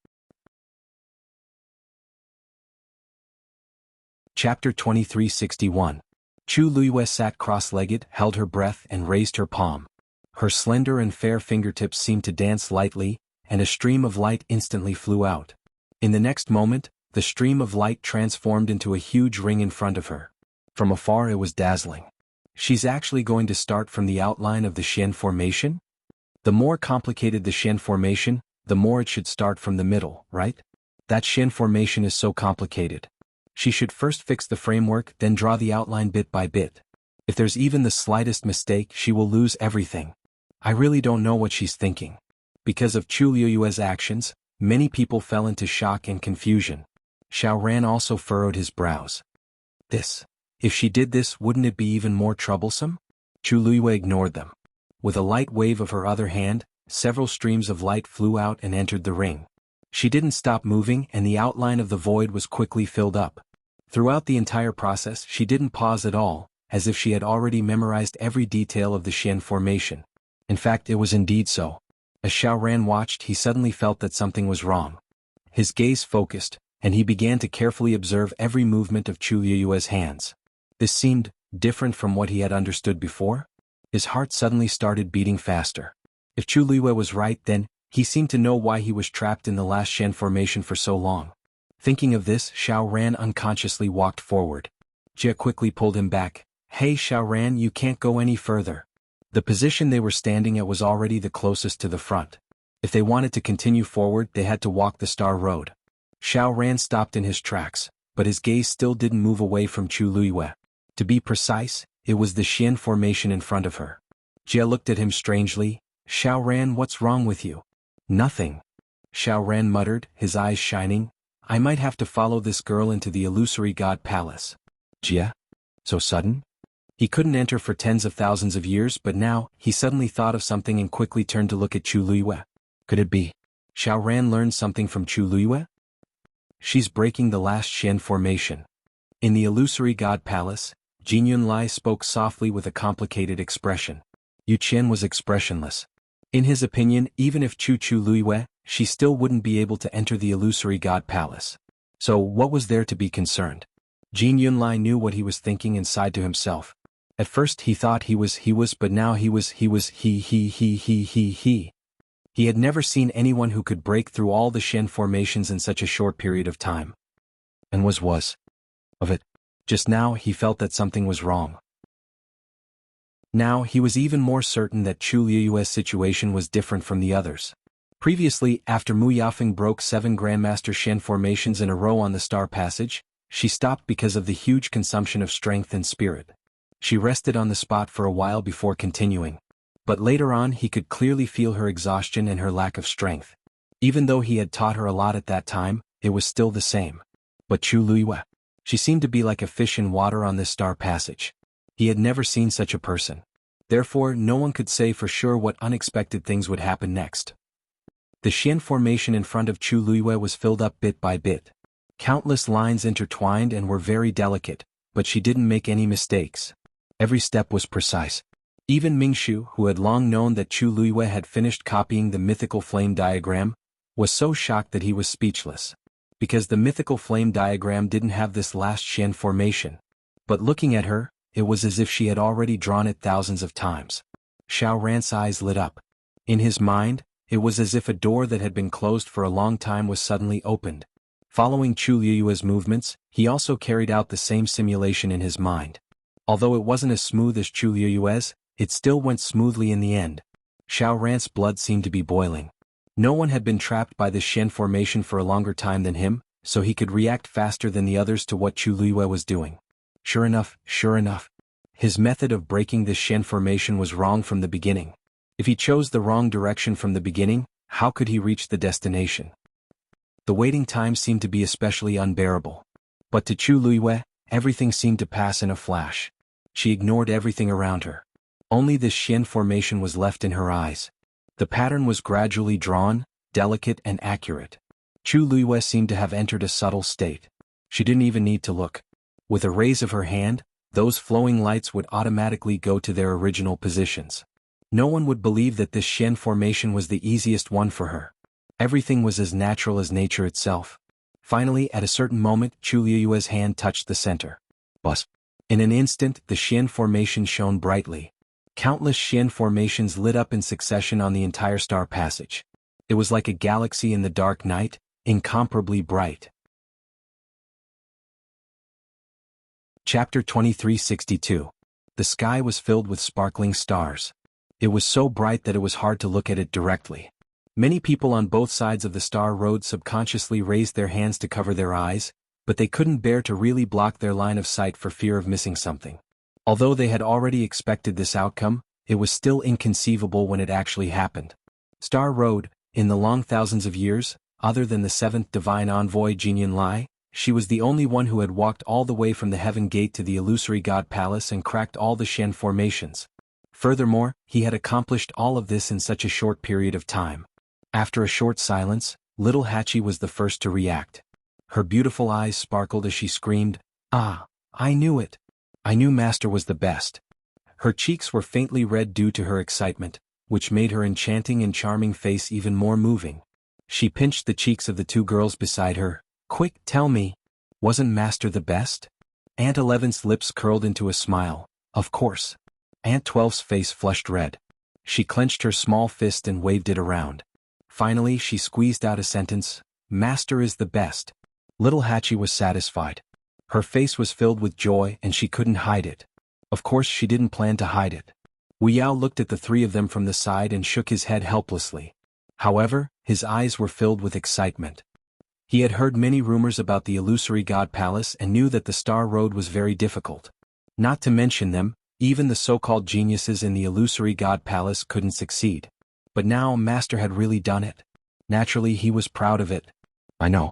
Chapter 2361. Chu Luiyue sat cross-legged, held her breath and raised her palm. Her slender and fair fingertips seemed to dance lightly, and a stream of light instantly flew out. In the next moment, the stream of light transformed into a huge ring in front of her. From afar it was dazzling. She's actually going to start from the outline of the Xian formation? The more complicated the Xian formation, the more it should start from the middle, right? That Xian formation is so complicated. She should first fix the framework, then draw the outline bit by bit. If there's even the slightest mistake, she will lose everything. I really don't know what she's thinking. Because of Chu Liyue's actions, many people fell into shock and confusion. Xiao Ran also furrowed his brows. If she did this, wouldn't it be even more troublesome? Chu Liyue ignored them. With a light wave of her other hand, several streams of light flew out and entered the ring. She didn't stop moving, and the outline of the void was quickly filled up. Throughout the entire process, she didn't pause at all, as if she had already memorized every detail of the Xian formation. In fact, it was indeed so. As Xiao Ran watched, he suddenly felt that something was wrong. His gaze focused, and he began to carefully observe every movement of Chu Liyue's hands. This seemed different from what he had understood before. His heart suddenly started beating faster. If Chu Liyue was right, then he seemed to know why he was trapped in the last Xian formation for so long. Thinking of this, Xiao Ran unconsciously walked forward. Jia quickly pulled him back. Hey Xiao Ran, you can't go any further. The position they were standing at was already the closest to the front. If they wanted to continue forward, they had to walk the star road. Xiao Ran stopped in his tracks, but his gaze still didn't move away from Chu Liyue. To be precise, it was the Xian formation in front of her. Jia looked at him strangely. Xiao Ran, what's wrong with you? Nothing. Xiao Ran muttered, his eyes shining. I might have to follow this girl into the illusory god palace. Jia? So sudden? He couldn't enter for tens of thousands of years, but now, he suddenly thought of something and quickly turned to look at Chu Liyue. Could it be? Xiao Ran learned something from Chu Liyue? She's breaking the last Xian formation. In the illusory god palace, Jin Yunlai spoke softly with a complicated expression. Yu Qian was expressionless. In his opinion, even if Chu Liyue, she still wouldn't be able to enter the illusory god palace. So what was there to be concerned? Jin Yunlai knew what he was thinking and sighed to himself. At first he thought he was, but now he was. He had never seen anyone who could break through all the Xian formations in such a short period of time. And was of it. Just now he felt that something was wrong. Now he was even more certain that Chu Liyue's situation was different from the others. Previously, after Mu Yafeng broke 7 Grandmaster Xian formations in a row on the Star Passage, she stopped because of the huge consumption of strength and spirit. She rested on the spot for a while before continuing. But later on he could clearly feel her exhaustion and her lack of strength. Even though he had taught her a lot at that time, it was still the same. But Chu Liyue, she seemed to be like a fish in water on this Star Passage. He had never seen such a person. Therefore, no one could say for sure what unexpected things would happen next. The Xian formation in front of Chu Liyue was filled up bit by bit. Countless lines intertwined and were very delicate, but she didn't make any mistakes. Every step was precise. Even Mingshu, who had long known that Chu Liyue had finished copying the mythical flame diagram, was so shocked that he was speechless. Because the mythical flame diagram didn't have this last Xian formation. But looking at her, it was as if she had already drawn it thousands of times. Xiao Ran's eyes lit up. In his mind, it was as if a door that had been closed for a long time was suddenly opened. Following Chu Liyue's movements, he also carried out the same simulation in his mind. Although it wasn't as smooth as Chu Liyue's, it still went smoothly in the end. Xiao Ran's blood seemed to be boiling. No one had been trapped by this Xian formation for a longer time than him, so he could react faster than the others to what Chu Liyue was doing. Sure enough, his method of breaking this Xian formation was wrong from the beginning. If he chose the wrong direction from the beginning, how could he reach the destination? The waiting time seemed to be especially unbearable. But to Chu Liyue, everything seemed to pass in a flash. She ignored everything around her. Only this Xian formation was left in her eyes. The pattern was gradually drawn, delicate and accurate. Chu Liyue seemed to have entered a subtle state. She didn't even need to look. With a raise of her hand, those flowing lights would automatically go to their original positions. No one would believe that this Xian formation was the easiest one for her. Everything was as natural as nature itself. Finally, at a certain moment, Chu Liyue's hand touched the center. Buzz. In an instant, the Xian formation shone brightly. Countless Xian formations lit up in succession on the entire Star Passage. It was like a galaxy in the dark night, incomparably bright. Chapter 2362. The sky was filled with sparkling stars. It was so bright that it was hard to look at it directly. Many people on both sides of the Star Road subconsciously raised their hands to cover their eyes, but they couldn't bear to really block their line of sight for fear of missing something. Although they had already expected this outcome, it was still inconceivable when it actually happened. Star Road, in the long thousands of years, other than the seventh divine envoy Jinyan Lai, she was the only one who had walked all the way from the Heaven Gate to the illusory God Palace and cracked all the Shen formations. Furthermore, he had accomplished all of this in such a short period of time. After a short silence, little Hachi was the first to react. Her beautiful eyes sparkled as she screamed, "Ah, I knew it! I knew Master was the best." Her cheeks were faintly red due to her excitement, which made her enchanting and charming face even more moving. She pinched the cheeks of the two girls beside her. "Quick, tell me, wasn't Master the best?" Aunt 11's lips curled into a smile. "Of course." Aunt 12's face flushed red. She clenched her small fist and waved it around. Finally she squeezed out a sentence, "Master is the best." Little Hachi was satisfied. Her face was filled with joy and she couldn't hide it. Of course she didn't plan to hide it. Wu Yao looked at the three of them from the side and shook his head helplessly. However, his eyes were filled with excitement. He had heard many rumors about the illusory God Palace and knew that the Star Road was very difficult. Not to mention them, even the so-called geniuses in the illusory God Palace couldn't succeed. But now Master had really done it. Naturally he was proud of it. I know.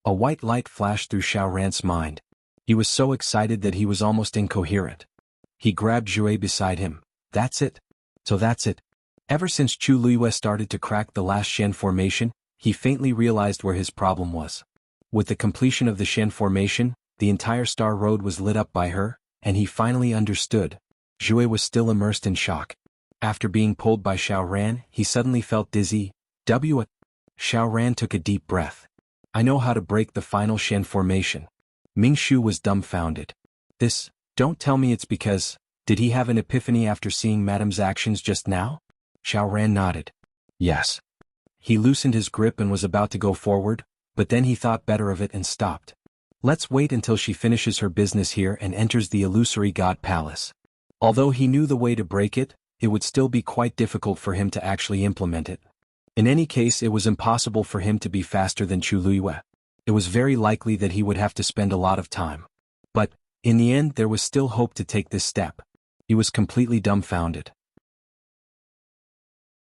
A white light flashed through Xiao Ran's mind. He was so excited that he was almost incoherent. He grabbed Jue beside him. "That's it. So that's it." Ever since Chu Luiyue started to crack the last Shen formation, he faintly realized where his problem was. With the completion of the Shen formation, the entire Star Road was lit up by her, and he finally understood. Jue was still immersed in shock. After being pulled by Xiao Ran, he suddenly felt dizzy. Xiao Ran took a deep breath. "I know how to break the final Shen formation." Ming Shu was dumbfounded. Don't tell me it's because, did he have an epiphany after seeing Madame's actions just now?" Xiao Ran nodded. "Yes." He loosened his grip and was about to go forward, but then he thought better of it and stopped. "Let's wait until she finishes her business here and enters the illusory God Palace." Although he knew the way to break it, it would still be quite difficult for him to actually implement it. In any case, it was impossible for him to be faster than Chu Luiyue. It was very likely that he would have to spend a lot of time. But, in the end, there was still hope to take this step. He was completely dumbfounded.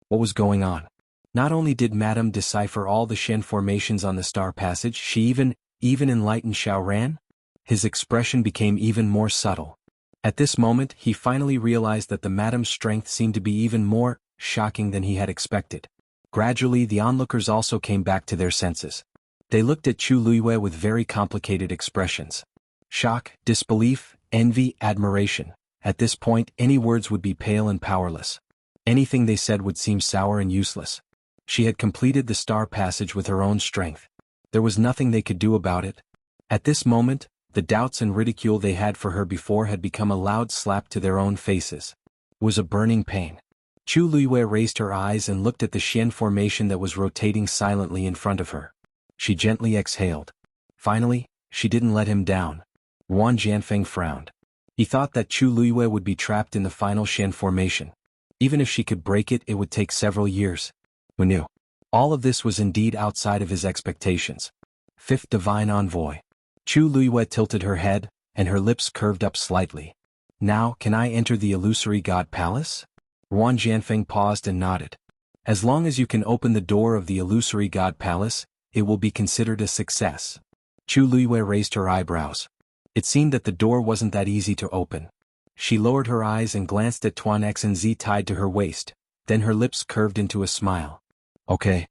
What was going on? Not only did Madame decipher all the Shen formations on the Star Passage, she even enlightened Xiao Ran? His expression became even more subtle. At this moment, he finally realized that the Madame's strength seemed to be even more shocking than he had expected. Gradually, the onlookers also came back to their senses. They looked at Chu Luiyue with very complicated expressions. Shock, disbelief, envy, admiration. At this point, any words would be pale and powerless. Anything they said would seem sour and useless. She had completed the Star Passage with her own strength. There was nothing they could do about it. At this moment, the doubts and ridicule they had for her before had become a loud slap to their own faces. It was a burning pain. Chu Luiyue raised her eyes and looked at the Shen formation that was rotating silently in front of her. She gently exhaled. Finally, she didn't let him down. Wan Jianfeng frowned. He thought that Chu Luiyue would be trapped in the final Shen formation. Even if she could break it, it would take several years. Who knew? All of this was indeed outside of his expectations. Fifth Divine Envoy. Chu Luiyue tilted her head, and her lips curved up slightly. "Now, can I enter the illusory God Palace?" Wan Jianfeng paused and nodded. "As long as you can open the door of the illusory God Palace, it will be considered a success." Chu Luiyue raised her eyebrows. It seemed that the door wasn't that easy to open. She lowered her eyes and glanced at Tuan Xnz tied to her waist, then her lips curved into a smile. "Okay."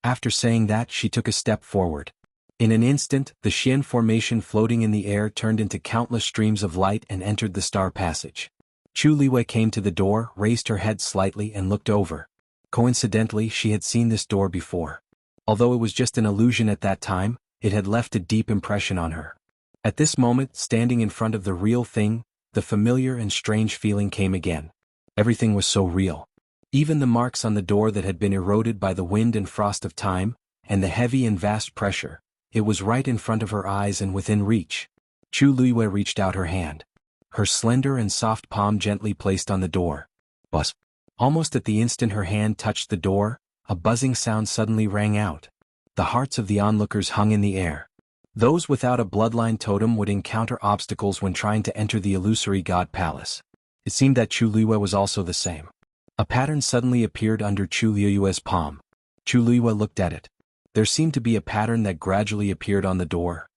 After saying that, she took a step forward. In an instant, the Shen formation floating in the air turned into countless streams of light and entered the Star Passage. Chu Luiyue came to the door, raised her head slightly and looked over. Coincidentally, she had seen this door before. Although it was just an illusion at that time, it had left a deep impression on her. At this moment, standing in front of the real thing, the familiar and strange feeling came again. Everything was so real. Even the marks on the door that had been eroded by the wind and frost of time, and the heavy and vast pressure, it was right in front of her eyes and within reach. Chu Luiyue reached out her hand. Her slender and soft palm gently placed on the door. Buzz. Almost at the instant her hand touched the door, a buzzing sound suddenly rang out. The hearts of the onlookers hung in the air. Those without a bloodline totem would encounter obstacles when trying to enter the illusory god palace. It seemed that Chu Luiyue was also the same. A pattern suddenly appeared under Chu Luiyue's palm. Chu Luiyue looked at it. There seemed to be a pattern that gradually appeared on the door.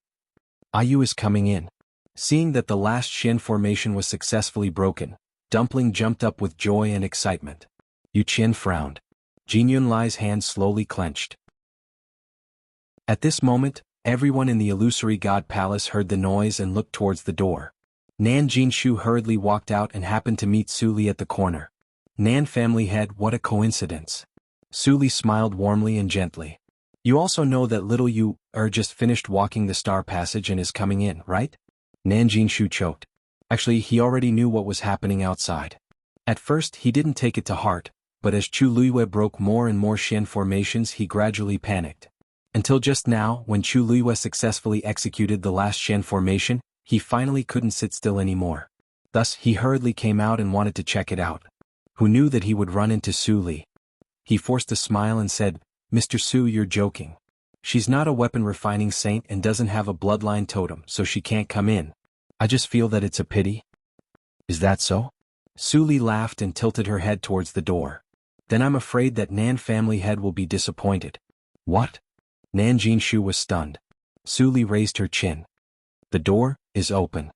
Ayu is coming in. Seeing that the last Shen formation was successfully broken, Dumpling jumped up with joy and excitement. Yu Qian frowned. Jin Yunlai's hand slowly clenched. At this moment, everyone in the illusory god palace heard the noise and looked towards the door. Nan Jinshu hurriedly walked out and happened to meet Su Li at the corner. Nan family head, what a coincidence. Su Li smiled warmly and gently. You also know that little Yu just finished walking the star passage and is coming in, right? Nan Jinshu choked. Actually, he already knew what was happening outside. At first, he didn't take it to heart, but as Chu Luiyue broke more and more Shen formations, he gradually panicked. Until just now, when Chu Luiyue successfully executed the last Shen formation, he finally couldn't sit still anymore. Thus, he hurriedly came out and wanted to check it out. Who knew that he would run into Su Li? He forced a smile and said, Mr. Su, you're joking. She's not a weapon-refining saint and doesn't have a bloodline totem, so she can't come in. I just feel that it's a pity. Is that so? Su Li laughed and tilted her head towards the door. Then I'm afraid that Nan family head will be disappointed. What? Nan Jinshu was stunned. Su Li raised her chin. The door is open.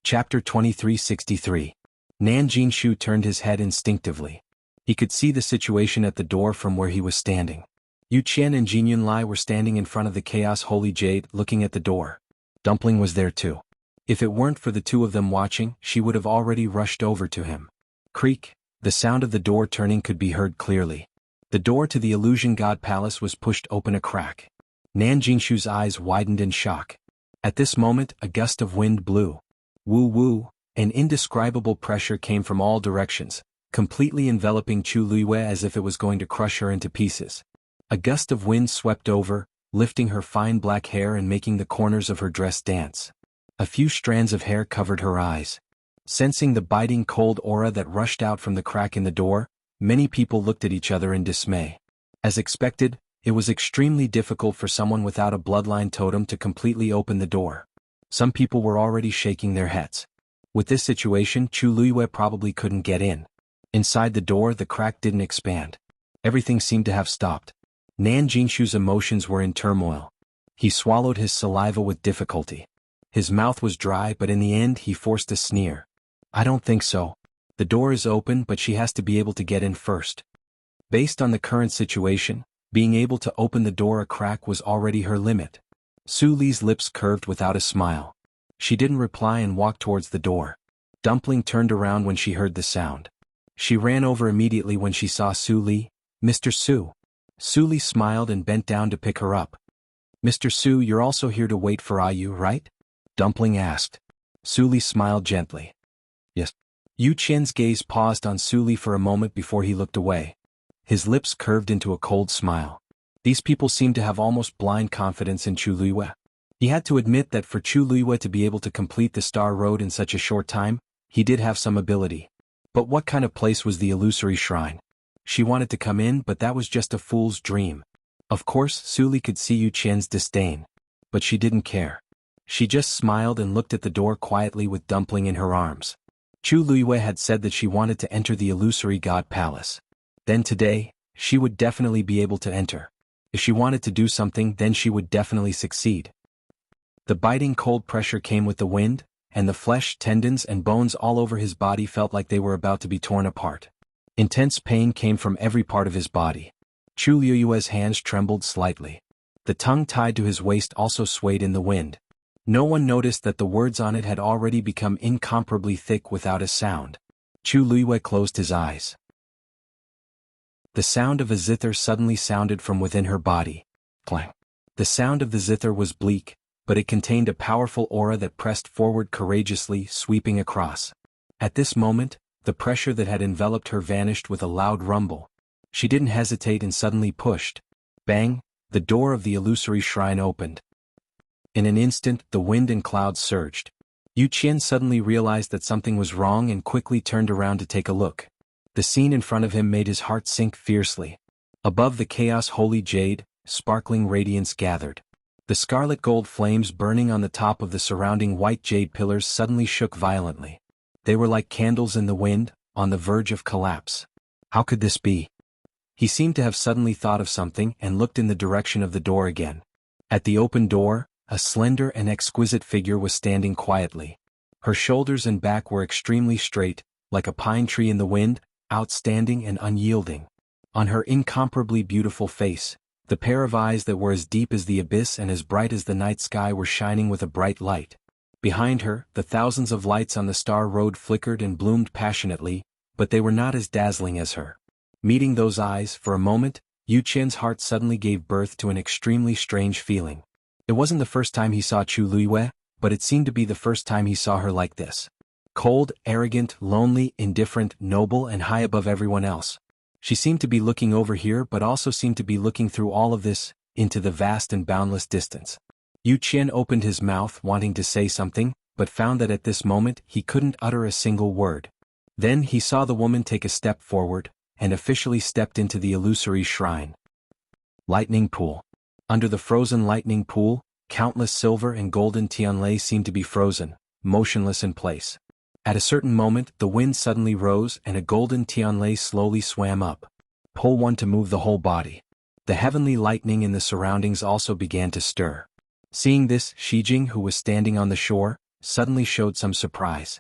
Chapter 2363. Nan Jinshu turned his head instinctively. He could see the situation at the door from where he was standing. Yu Qian and Jin Yunlai were standing in front of the Chaos Holy Jade looking at the door. Dumpling was there too. If it weren't for the two of them watching, she would have already rushed over to him. Creak, the sound of the door turning could be heard clearly. The door to the Illusion God Palace was pushed open a crack. Nan Jinshu's eyes widened in shock. At this moment, a gust of wind blew. Woo woo, an indescribable pressure came from all directions, completely enveloping Chu Luiyue as if it was going to crush her into pieces. A gust of wind swept over, lifting her fine black hair and making the corners of her dress dance. A few strands of hair covered her eyes. Sensing the biting cold aura that rushed out from the crack in the door, many people looked at each other in dismay. As expected, it was extremely difficult for someone without a bloodline totem to completely open the door. Some people were already shaking their heads. With this situation, Chu Luiyue probably couldn't get in. Inside the door, the crack didn't expand. Everything seemed to have stopped. Nan Jinshu's emotions were in turmoil. He swallowed his saliva with difficulty. His mouth was dry, but in the end he forced a sneer. I don't think so. The door is open, but she has to be able to get in first. Based on the current situation, being able to open the door a crack was already her limit. Su Li's lips curved without a smile. She didn't reply and walked towards the door. Dumpling turned around when she heard the sound. She ran over immediately when she saw Su Li. Mr. Su. Su Li smiled and bent down to pick her up. Mr. Su, you're also here to wait for Ayu, right? Dumpling asked. Su Li smiled gently. Yes. Yu Qian's gaze paused on Su Li for a moment before he looked away. His lips curved into a cold smile. These people seemed to have almost blind confidence in Chu Luiyue. He had to admit that for Chu Luiyue to be able to complete the Star Road in such a short time, he did have some ability. But what kind of place was the illusory shrine? She wanted to come in, but that was just a fool's dream. Of course, Su Li could see Yu Qian's disdain. But she didn't care. She just smiled and looked at the door quietly with Dumpling in her arms. Chu Luiyue had said that she wanted to enter the illusory god palace. Then today, she would definitely be able to enter. If she wanted to do something, then she would definitely succeed. The biting cold pressure came with the wind, and the flesh, tendons, and bones all over his body felt like they were about to be torn apart. Intense pain came from every part of his body. Chu Luiyue's hands trembled slightly. The tongue tied to his waist also swayed in the wind. No one noticed that the words on it had already become incomparably thick without a sound. Chu Luiyue closed his eyes. The sound of a zither suddenly sounded from within her body. Clang. The sound of the zither was bleak, but it contained a powerful aura that pressed forward courageously, sweeping across. At this moment, the pressure that had enveloped her vanished with a loud rumble. She didn't hesitate and suddenly pushed. Bang! The door of the illusory shrine opened. In an instant, the wind and clouds surged. Yu Qian suddenly realized that something was wrong and quickly turned around to take a look. The scene in front of him made his heart sink fiercely. Above the chaos holy jade, sparkling radiance gathered. The scarlet gold flames burning on the top of the surrounding white jade pillars suddenly shook violently. They were like candles in the wind, on the verge of collapse. How could this be? He seemed to have suddenly thought of something and looked in the direction of the door again. At the open door, a slender and exquisite figure was standing quietly. Her shoulders and back were extremely straight, like a pine tree in the wind, outstanding and unyielding. On her incomparably beautiful face, the pair of eyes that were as deep as the abyss and as bright as the night sky were shining with a bright light. Behind her, the thousands of lights on the star road flickered and bloomed passionately, but they were not as dazzling as her. Meeting those eyes, for a moment, Yu Qian's heart suddenly gave birth to an extremely strange feeling. It wasn't the first time he saw Chu Luiyue, but it seemed to be the first time he saw her like this. Cold, arrogant, lonely, indifferent, noble and high above everyone else. She seemed to be looking over here but also seemed to be looking through all of this, into the vast and boundless distance. Yu Qian opened his mouth wanting to say something, but found that at this moment he couldn't utter a single word. Then he saw the woman take a step forward, and officially stepped into the illusory shrine. Lightning pool. Under the frozen lightning pool, countless silver and golden tianlei seemed to be frozen, motionless in place. At a certain moment the wind suddenly rose and a golden tianlei slowly swam up. Pull one to move the whole body. The heavenly lightning in the surroundings also began to stir. Seeing this, Shijing, who was standing on the shore, suddenly showed some surprise.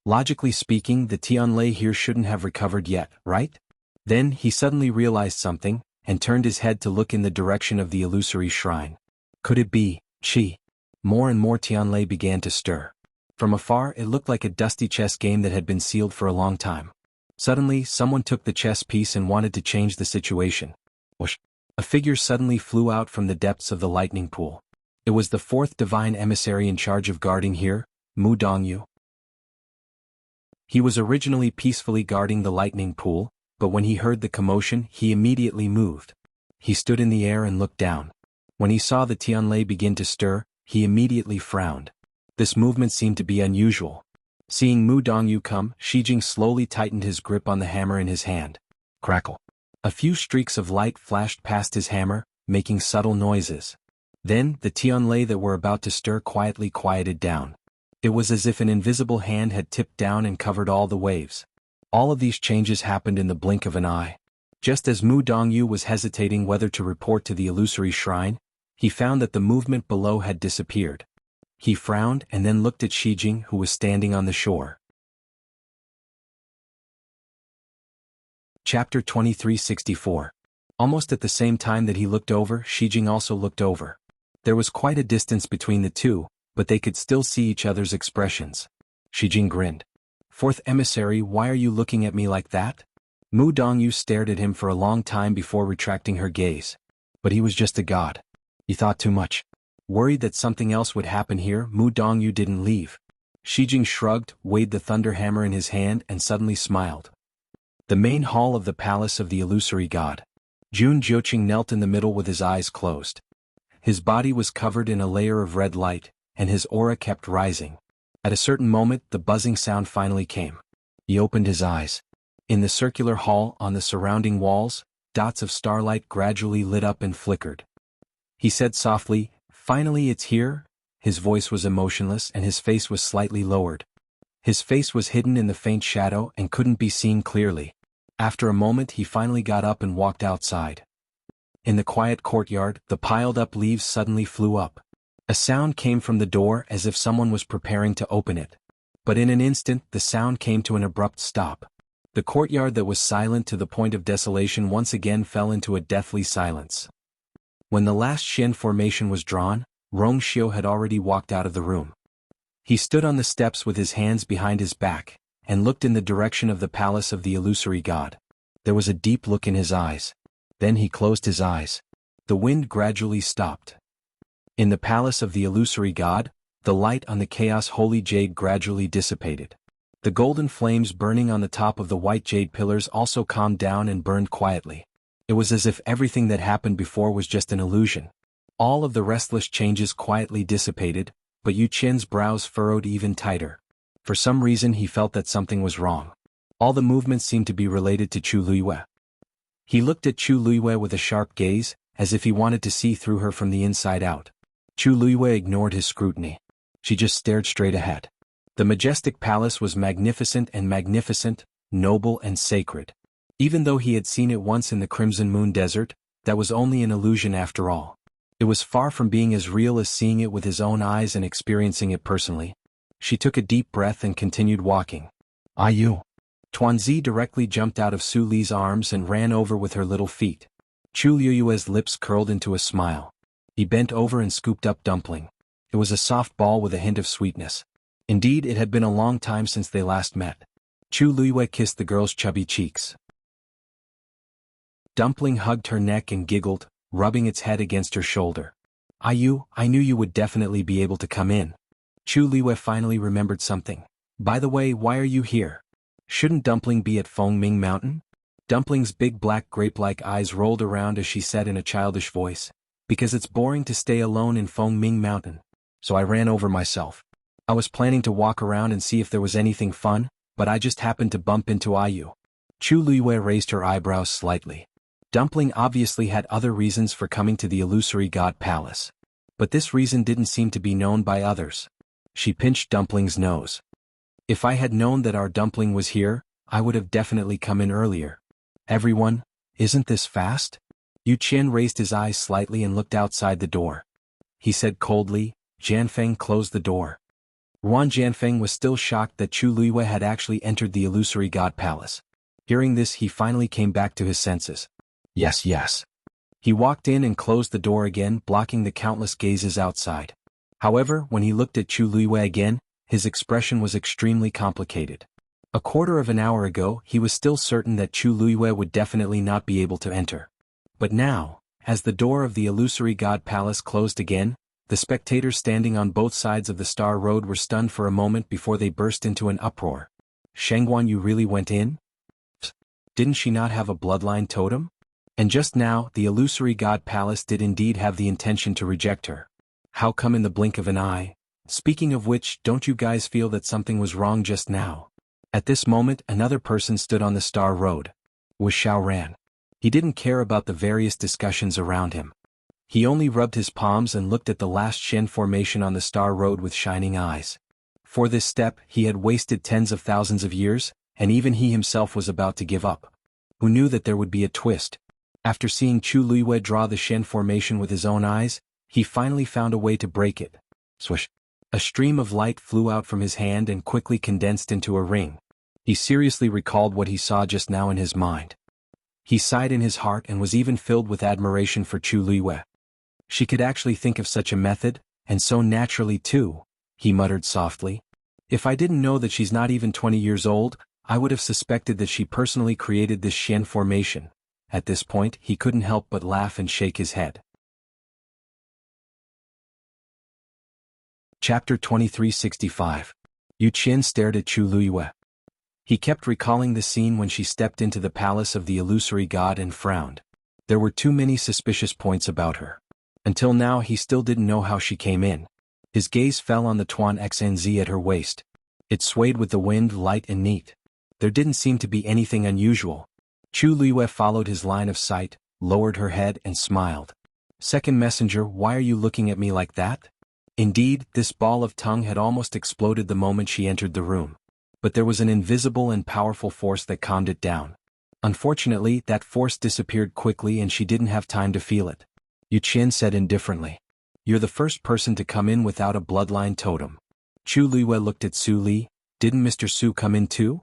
Logically speaking, the tianlei here shouldn't have recovered yet, right? Then he suddenly realized something, and turned his head to look in the direction of the illusory shrine. Could it be Qi? More and more tianlei began to stir. From afar it looked like a dusty chess game that had been sealed for a long time. Suddenly someone took the chess piece and wanted to change the situation. Whoosh! A figure suddenly flew out from the depths of the lightning pool. It was the fourth divine emissary in charge of guarding here, Mu Dongyu. He was originally peacefully guarding the lightning pool, but when he heard the commotion he immediately moved. He stood in the air and looked down. When he saw the tianlei begin to stir, he immediately frowned. This movement seemed to be unusual. Seeing Mu Dongyu come, Shijing slowly tightened his grip on the hammer in his hand. Crackle. A few streaks of light flashed past his hammer, making subtle noises. Then, the tianlei that were about to stir quietly quieted down. It was as if an invisible hand had tipped down and covered all the waves. All of these changes happened in the blink of an eye. Just as Mu Dongyu was hesitating whether to report to the illusory shrine, he found that the movement below had disappeared. He frowned and then looked at Shijing, who was standing on the shore. Chapter 2364. Almost at the same time that he looked over, Shijing also looked over. There was quite a distance between the two, but they could still see each other's expressions. Shijing grinned. Fourth emissary, why are you looking at me like that? Mu Dongyu stared at him for a long time before retracting her gaze. But he was just a god. He thought too much. Worried that something else would happen here, Mu Dongyu didn't leave. Shijing shrugged, weighed the thunder hammer in his hand and suddenly smiled. The main hall of the palace of the illusory god. Jun Jiuqing knelt in the middle with his eyes closed. His body was covered in a layer of red light, and his aura kept rising. At a certain moment the buzzing sound finally came. He opened his eyes. In the circular hall on the surrounding walls, dots of starlight gradually lit up and flickered. He said softly, "Finally it's here." His voice was emotionless and his face was slightly lowered. His face was hidden in the faint shadow and couldn't be seen clearly. After a moment he finally got up and walked outside. In the quiet courtyard, the piled-up leaves suddenly flew up. A sound came from the door as if someone was preparing to open it. But in an instant the sound came to an abrupt stop. The courtyard that was silent to the point of desolation once again fell into a deathly silence. When the last Shen formation was drawn, Rongxiu had already walked out of the room. He stood on the steps with his hands behind his back, and looked in the direction of the palace of the illusory god. There was a deep look in his eyes. Then he closed his eyes. The wind gradually stopped. In the palace of the illusory god, the light on the chaos holy jade gradually dissipated. The golden flames burning on the top of the white jade pillars also calmed down and burned quietly. It was as if everything that happened before was just an illusion. All of the restless changes quietly dissipated, but Yu Qian's brows furrowed even tighter. For some reason he felt that something was wrong. All the movements seemed to be related to Chu Luiyue. He looked at Chu Luiyue with a sharp gaze, as if he wanted to see through her from the inside out. Chu Luiyue ignored his scrutiny. She just stared straight ahead. The majestic palace was magnificent, noble and sacred. Even though he had seen it once in the Crimson Moon Desert, that was only an illusion after all. It was far from being as real as seeing it with his own eyes and experiencing it personally. She took a deep breath and continued walking. "You." Tuanzi directly jumped out of Su Li's arms and ran over with her little feet. Chu Luiyue's lips curled into a smile. He bent over and scooped up Dumpling. It was a soft ball with a hint of sweetness. Indeed, it had been a long time since they last met. Chu Luiyue kissed the girl's chubby cheeks. Dumpling hugged her neck and giggled, rubbing its head against her shoulder. I knew you would definitely be able to come in." Chu Luiyue finally remembered something. "By the way, why are you here? Shouldn't Dumpling be at Fengming Mountain?" Dumpling's big black grape-like eyes rolled around as she said in a childish voice, "Because it's boring to stay alone in Fengming Mountain. So I ran over myself. I was planning to walk around and see if there was anything fun, but I just happened to bump into Ayu." Chu Luiyue raised her eyebrows slightly. Dumpling obviously had other reasons for coming to the illusory god palace. But this reason didn't seem to be known by others. She pinched Dumpling's nose. "If I had known that our Dumpling was here, I would have definitely come in earlier." "Everyone, isn't this fast?" Yu Qian raised his eyes slightly and looked outside the door. He said coldly, "Jianfeng, closed the door." Ruan Jianfeng was still shocked that Chu Luiyue had actually entered the illusory god palace. Hearing this, he finally came back to his senses. Yes. He walked in and closed the door again, blocking the countless gazes outside. However, when he looked at Chu Luiyue again, his expression was extremely complicated. A quarter of an hour ago, he was still certain that Chu Luiyue would definitely not be able to enter. But now, as the door of the illusory god palace closed again, the spectators standing on both sides of the Star Road were stunned for a moment before they burst into an uproar. "Shengguan, you really went in? Didn't she not have a bloodline totem? And just now, the illusory god palace did indeed have the intention to reject her. How come in the blink of an eye? Speaking of which, don't you guys feel that something was wrong just now?" At this moment, another person stood on the Star Road. It was Xiaoran. He didn't care about the various discussions around him. He only rubbed his palms and looked at the last Shen formation on the Star Road with shining eyes. For this step, he had wasted tens of thousands of years, and even he himself was about to give up. Who knew that there would be a twist? After seeing Chu Luiyue draw the Shen formation with his own eyes, he finally found a way to break it. Swish! A stream of light flew out from his hand and quickly condensed into a ring. He seriously recalled what he saw just now in his mind. He sighed in his heart and was even filled with admiration for Chu Luiyue. She could actually think of such a method, and so naturally too, he muttered softly. If I didn't know that she's not even 20 years old, I would have suspected that she personally created this Shen formation. At this point, he couldn't help but laugh and shake his head. Chapter 2365. Yu Qian stared at Chu Luiyue. He kept recalling the scene when she stepped into the palace of the illusory god and frowned. There were too many suspicious points about her. Until now he still didn't know how she came in. His gaze fell on the Tuan Xnz at her waist. It swayed with the wind, light and neat. There didn't seem to be anything unusual. Chu Luiyue followed his line of sight, lowered her head and smiled. "Second messenger, why are you looking at me like that?" Indeed, this ball of tongue had almost exploded the moment she entered the room. But there was an invisible and powerful force that calmed it down. Unfortunately, that force disappeared quickly and she didn't have time to feel it. Yu Qian said indifferently, "You're the first person to come in without a bloodline totem." Chu Luiyue looked at Su Li. "Didn't Mr. Su come in too?"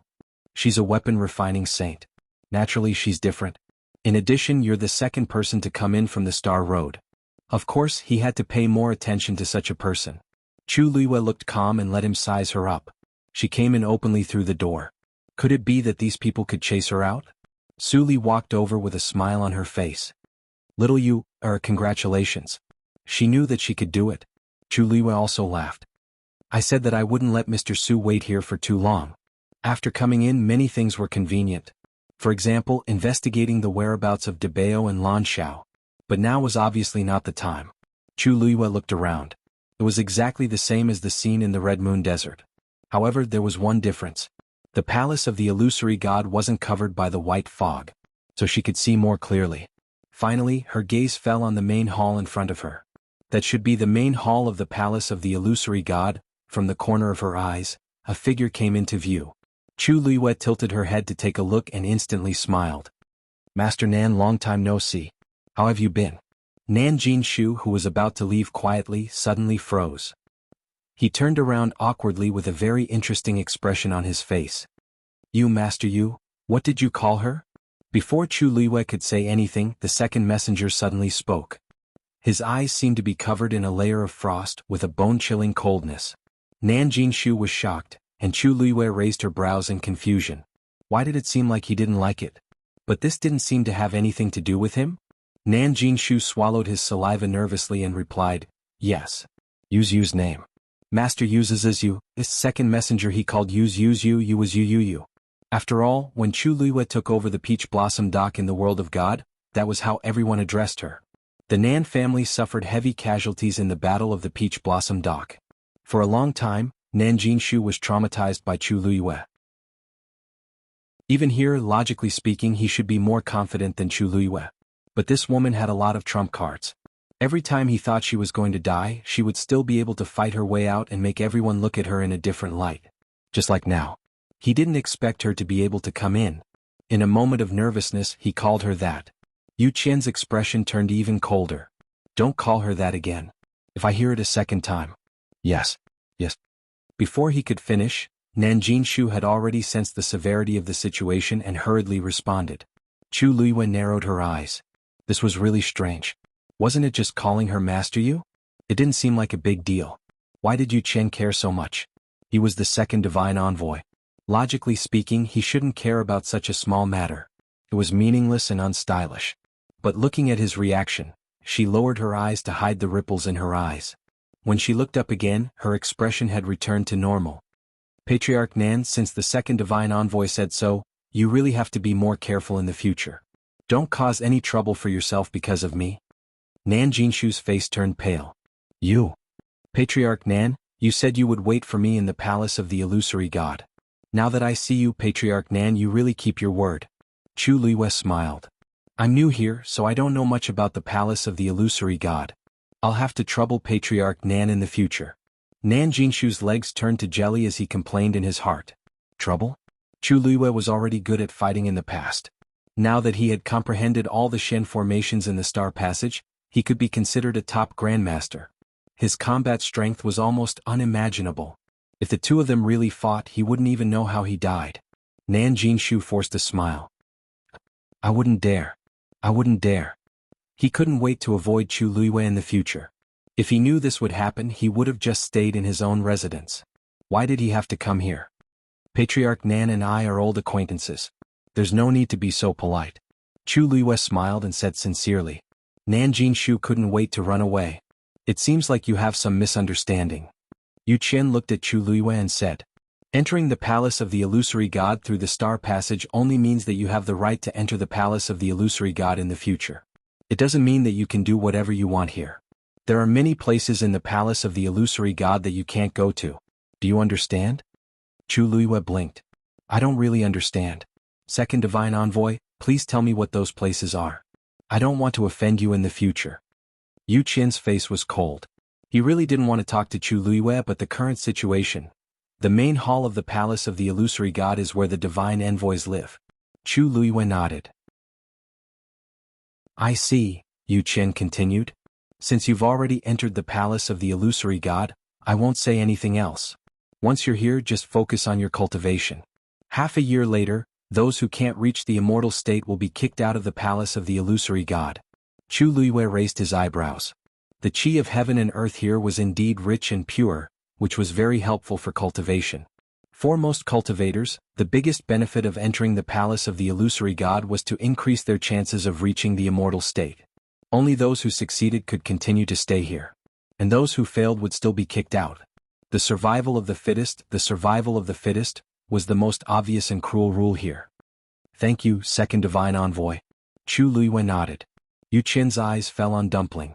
"She's a weapon refining saint. Naturally she's different. In addition, you're the second person to come in from the Star Road." Of course, he had to pay more attention to such a person. Chu Luiyue looked calm and let him size her up. She came in openly through the door. Could it be that these people could chase her out? Su Li walked over with a smile on her face. "Little you, congratulations." She knew that she could do it. Chu Luiyue also laughed. "I said that I wouldn't let Mr. Su wait here for too long. After coming in, many things were convenient. For example, investigating the whereabouts of Debao and Lan Xiao. But now was obviously not the time." Chu Luiyue looked around. It was exactly the same as the scene in the Red Moon Desert. However, there was one difference. The palace of the illusory god wasn't covered by the white fog, so she could see more clearly. Finally, her gaze fell on the main hall in front of her. That should be the main hall of the palace of the illusory god. From the corner of her eyes, a figure came into view. Chu Liyue tilted her head to take a look and instantly smiled. Master Nan, long time no see. How have you been? Nan Jinshu, who was about to leave quietly, suddenly froze. He turned around awkwardly with a very interesting expression on his face. You, Master Yu, what did you call her? Before Chu Liyue could say anything, the second messenger suddenly spoke. His eyes seemed to be covered in a layer of frost with a bone-chilling coldness. Nan Jinshu was shocked, and Chu Liyue raised her brows in confusion. Why did it seem like he didn't like it? But this didn't seem to have anything to do with him? Nan Jinshu swallowed his saliva nervously and replied, yes. Yu's name. Master uses you, this second messenger he called Yu's you was you. After all, when Chu Liyue took over the Peach Blossom Dock in the world of God, that was how everyone addressed her. The Nan family suffered heavy casualties in the Battle of the Peach Blossom Dock. For a long time, Nan Jinshu was traumatized by Chu Liyue. Even here, logically speaking, he should be more confident than Chu Liyue. But this woman had a lot of trump cards. Every time he thought she was going to die, she would still be able to fight her way out and make everyone look at her in a different light. Just like now. He didn't expect her to be able to come in. In a moment of nervousness, he called her that. Yu Qian's expression turned even colder. Don't call her that again. If I hear it a second time. Yes. Before he could finish, Nan Jinshu had already sensed the severity of the situation and hurriedly responded. Chu Liyue narrowed her eyes. This was really strange. Wasn't it just calling her Master Yu? It didn't seem like a big deal. Why did Yu Qian care so much? He was the second divine envoy. Logically speaking, he shouldn't care about such a small matter. It was meaningless and unstylish. But looking at his reaction, she lowered her eyes to hide the ripples in her eyes. When she looked up again, her expression had returned to normal. Patriarch Nan, since the second divine envoy said so, you really have to be more careful in the future. Don't cause any trouble for yourself because of me. Nan Jinshu's face turned pale. You. Patriarch Nan, you said you would wait for me in the palace of the illusory god. Now that I see you, Patriarch Nan, you really keep your word. Chu Liyue smiled. I'm new here, so I don't know much about the palace of the illusory god. I'll have to trouble Patriarch Nan in the future. Nan Jinshu's legs turned to jelly as he complained in his heart. Trouble? Chu Liyue was already good at fighting in the past. Now that he had comprehended all the Shen formations in the Star Passage, he could be considered a top grandmaster. His combat strength was almost unimaginable. If the two of them really fought, he wouldn't even know how he died. Nan Jinshu forced a smile. I wouldn't dare. He couldn't wait to avoid Chu Liyue in the future. If he knew this would happen, he would have just stayed in his own residence. Why did he have to come here? Patriarch Nan and I are old acquaintances. There's no need to be so polite. Chu Liyue smiled and said sincerely. Nan Jinshu couldn't wait to run away. It seems like you have some misunderstanding. Yu Qian looked at Chu Liyue and said, entering the palace of the illusory god through the Star Passage only means that you have the right to enter the palace of the illusory god in the future. It doesn't mean that you can do whatever you want here. There are many places in the palace of the illusory god that you can't go to. Do you understand? Chu Liyue blinked. I don't really understand. Second divine envoy, please tell me what those places are. I don't want to offend you in the future. Yu Qian's face was cold. He really didn't want to talk to Chu Liyue, but the current situation. The main hall of the palace of the illusory god is where the divine envoys live. Chu Liyue nodded. I see, Yu Qian continued. Since you've already entered the palace of the illusory god, I won't say anything else. Once you're here, just focus on your cultivation. Half a year later, those who can't reach the immortal state will be kicked out of the palace of the illusory god. Chu Liyue raised his eyebrows. The qi of heaven and earth here was indeed rich and pure, which was very helpful for cultivation. For most cultivators, the biggest benefit of entering the palace of the illusory god was to increase their chances of reaching the immortal state. Only those who succeeded could continue to stay here. And those who failed would still be kicked out. The survival of the fittest, was the most obvious and cruel rule here. Thank you, second divine envoy. Chu Liyue nodded. Yu Qian's eyes fell on Dumpling.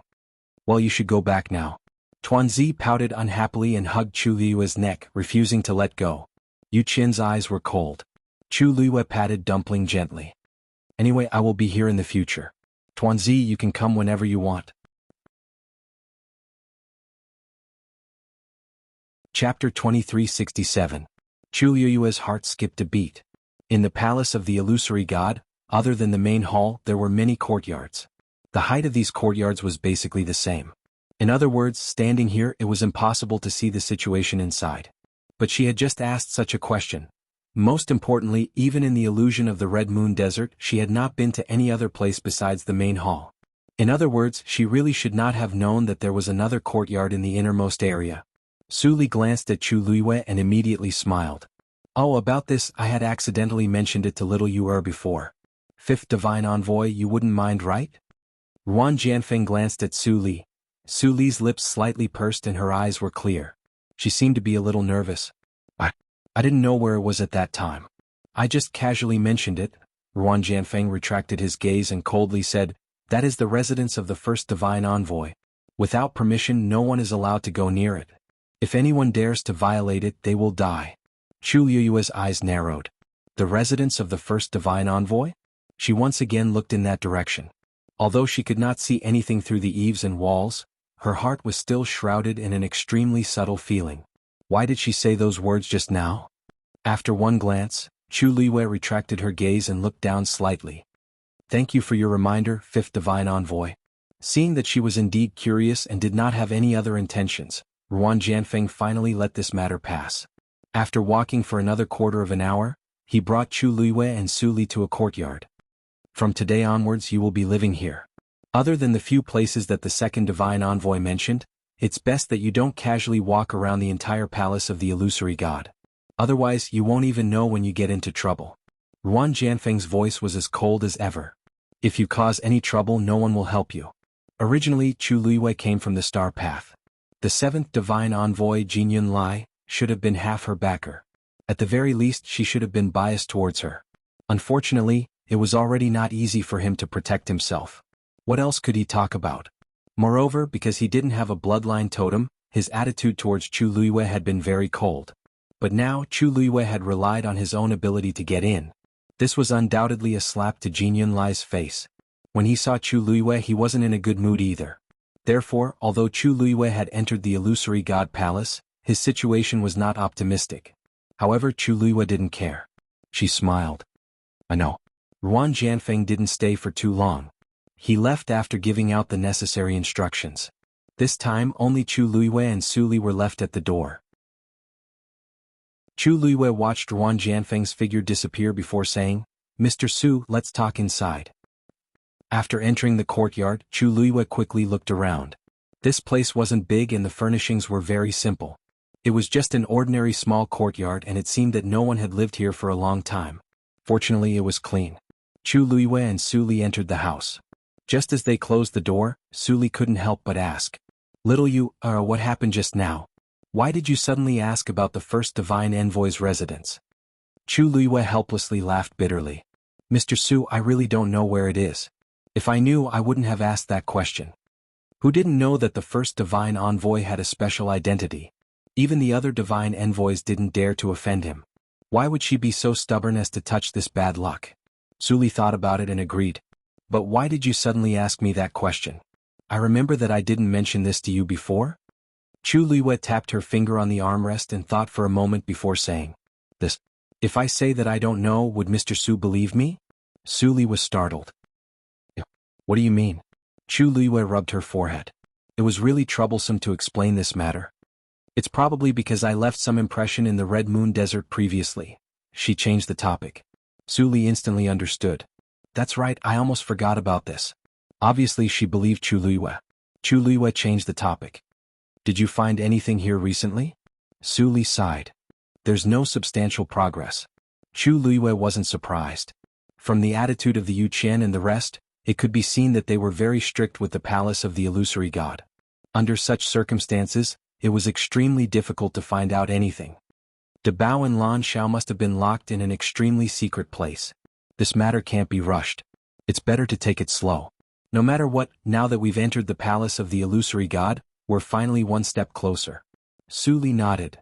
Well, you should go back now. Tuanzi pouted unhappily and hugged Chu Liyue's neck, refusing to let go. Yu Qian's eyes were cold. Chu Luiyue patted Dumpling gently. Anyway, I will be here in the future. Tuanzi, you can come whenever you want. Chapter 2367. Chu Luiyue's heart skipped a beat. In the palace of the illusory god, other than the main hall, there were many courtyards. The height of these courtyards was basically the same. In other words, standing here, it was impossible to see the situation inside. But she had just asked such a question. Most importantly, even in the illusion of the Red Moon Desert, she had not been to any other place besides the main hall. In other words, she really should not have known that there was another courtyard in the innermost area. Su Li glanced at Chu Luiyue and immediately smiled. Oh, about this, I had accidentally mentioned it to little Yu before. Fifth Divine Envoy, you wouldn't mind, right? Ruan Jianfeng glanced at Su Li. Su Li's lips slightly pursed and her eyes were clear. She seemed to be a little nervous. I didn't know where it was at that time. I just casually mentioned it. Ruan Jianfeng retracted his gaze and coldly said, that is the residence of the first Divine Envoy. Without permission, no one is allowed to go near it. If anyone dares to violate it, they will die. Chu Luiyue's eyes narrowed. The residence of the first Divine Envoy? She once again looked in that direction. Although she could not see anything through the eaves and walls, her heart was still shrouded in an extremely subtle feeling. Why did she say those words just now? After one glance, Chu Luiyue retracted her gaze and looked down slightly. Thank you for your reminder, fifth Divine Envoy. Seeing that she was indeed curious and did not have any other intentions, Ruan Jianfeng finally let this matter pass. After walking for another quarter of an hour, he brought Chu Luiyue and Su Li to a courtyard. From today onwards you will be living here. Other than the few places that the second Divine Envoy mentioned, it's best that you don't casually walk around the entire palace of the illusory god. Otherwise you won't even know when you get into trouble. Ruan Jianfeng's voice was as cold as ever. If you cause any trouble, no one will help you. Originally, Chu Luiyue came from the Star Path. The seventh Divine Envoy Jinyun Lai should have been half her backer. At the very least, she should have been biased towards her. Unfortunately, it was already not easy for him to protect himself. What else could he talk about? Moreover, because he didn't have a bloodline totem, his attitude towards Chu Luiyue had been very cold. But now Chu Luiyue had relied on his own ability to get in. This was undoubtedly a slap to Jinyun Lai's face. When he saw Chu Luiyue, he wasn't in a good mood either. Therefore, although Chu Luiyue had entered the illusory god palace, his situation was not optimistic. However, Chu Luiyue didn't care. She smiled. I know. Ruan Jianfeng didn't stay for too long. He left after giving out the necessary instructions. This time, only Chu Luiyue and Su Li were left at the door. Chu Luiyue watched Ruan Jianfeng's figure disappear before saying, Mr. Su, let's talk inside. After entering the courtyard, Chu Luiyue quickly looked around. This place wasn't big and the furnishings were very simple. It was just an ordinary small courtyard and it seemed that no one had lived here for a long time. Fortunately, it was clean. Chu Luiyue and Su Li entered the house. Just as they closed the door, Su Li couldn't help but ask. Little Yu, what happened just now? Why did you suddenly ask about the first Divine Envoy's residence? Chu Luiyue helplessly laughed bitterly. Mr. Su, I really don't know where it is. If I knew, I wouldn't have asked that question. Who didn't know that the first Divine Envoy had a special identity? Even the other Divine Envoys didn't dare to offend him. Why would she be so stubborn as to touch this bad luck? Su Li thought about it and agreed. But why did you suddenly ask me that question? I remember that I didn't mention this to you before? Chu Luiyue tapped her finger on the armrest and thought for a moment before saying, this. If I say that I don't know, would Mr. Su believe me? Su Li was startled. What do you mean? Chu Luiyue rubbed her forehead. It was really troublesome to explain this matter. It's probably because I left some impression in the Red Moon Desert previously. She changed the topic. Su Li instantly understood. That's right, I almost forgot about this. Obviously she believed Chu Luiyue. Chu Luiyue changed the topic. Did you find anything here recently? Su Li sighed. There's no substantial progress. Chu Luiyue wasn't surprised. From the attitude of the Yu Qian and the rest, it could be seen that they were very strict with the palace of the illusory god. Under such circumstances, it was extremely difficult to find out anything. De Bao and Lan Xiao must have been locked in an extremely secret place. This matter can't be rushed. It's better to take it slow. No matter what, now that we've entered the palace of the illusory god, we're finally one step closer. Su Li nodded.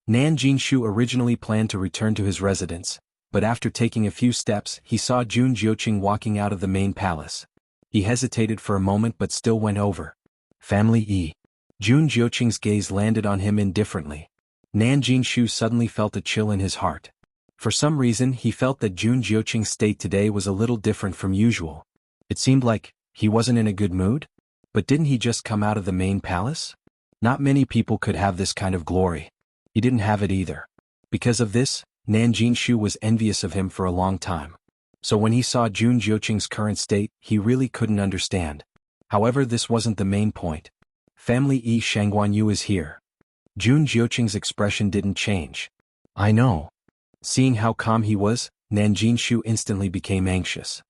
Nan Jinshu originally planned to return to his residence, but after taking a few steps he saw Jun Jiuqing walking out of the main palace. He hesitated for a moment but still went over. Family E. Jun Jiuqing's gaze landed on him indifferently. Nan Jinshu suddenly felt a chill in his heart. For some reason he felt that Jun Jiuqing's state today was a little different from usual. It seemed like he wasn't in a good mood? But didn't he just come out of the main palace? Not many people could have this kind of glory. He didn't have it either. Because of this, Nan Jinshu was envious of him for a long time. So when he saw Jun Jiuqing's current state, he really couldn't understand. However, this wasn't the main point. Family E Shangguanyu is here. Jun Jiuqing's expression didn't change. I know. Seeing how calm he was, Nan Jinshu instantly became anxious.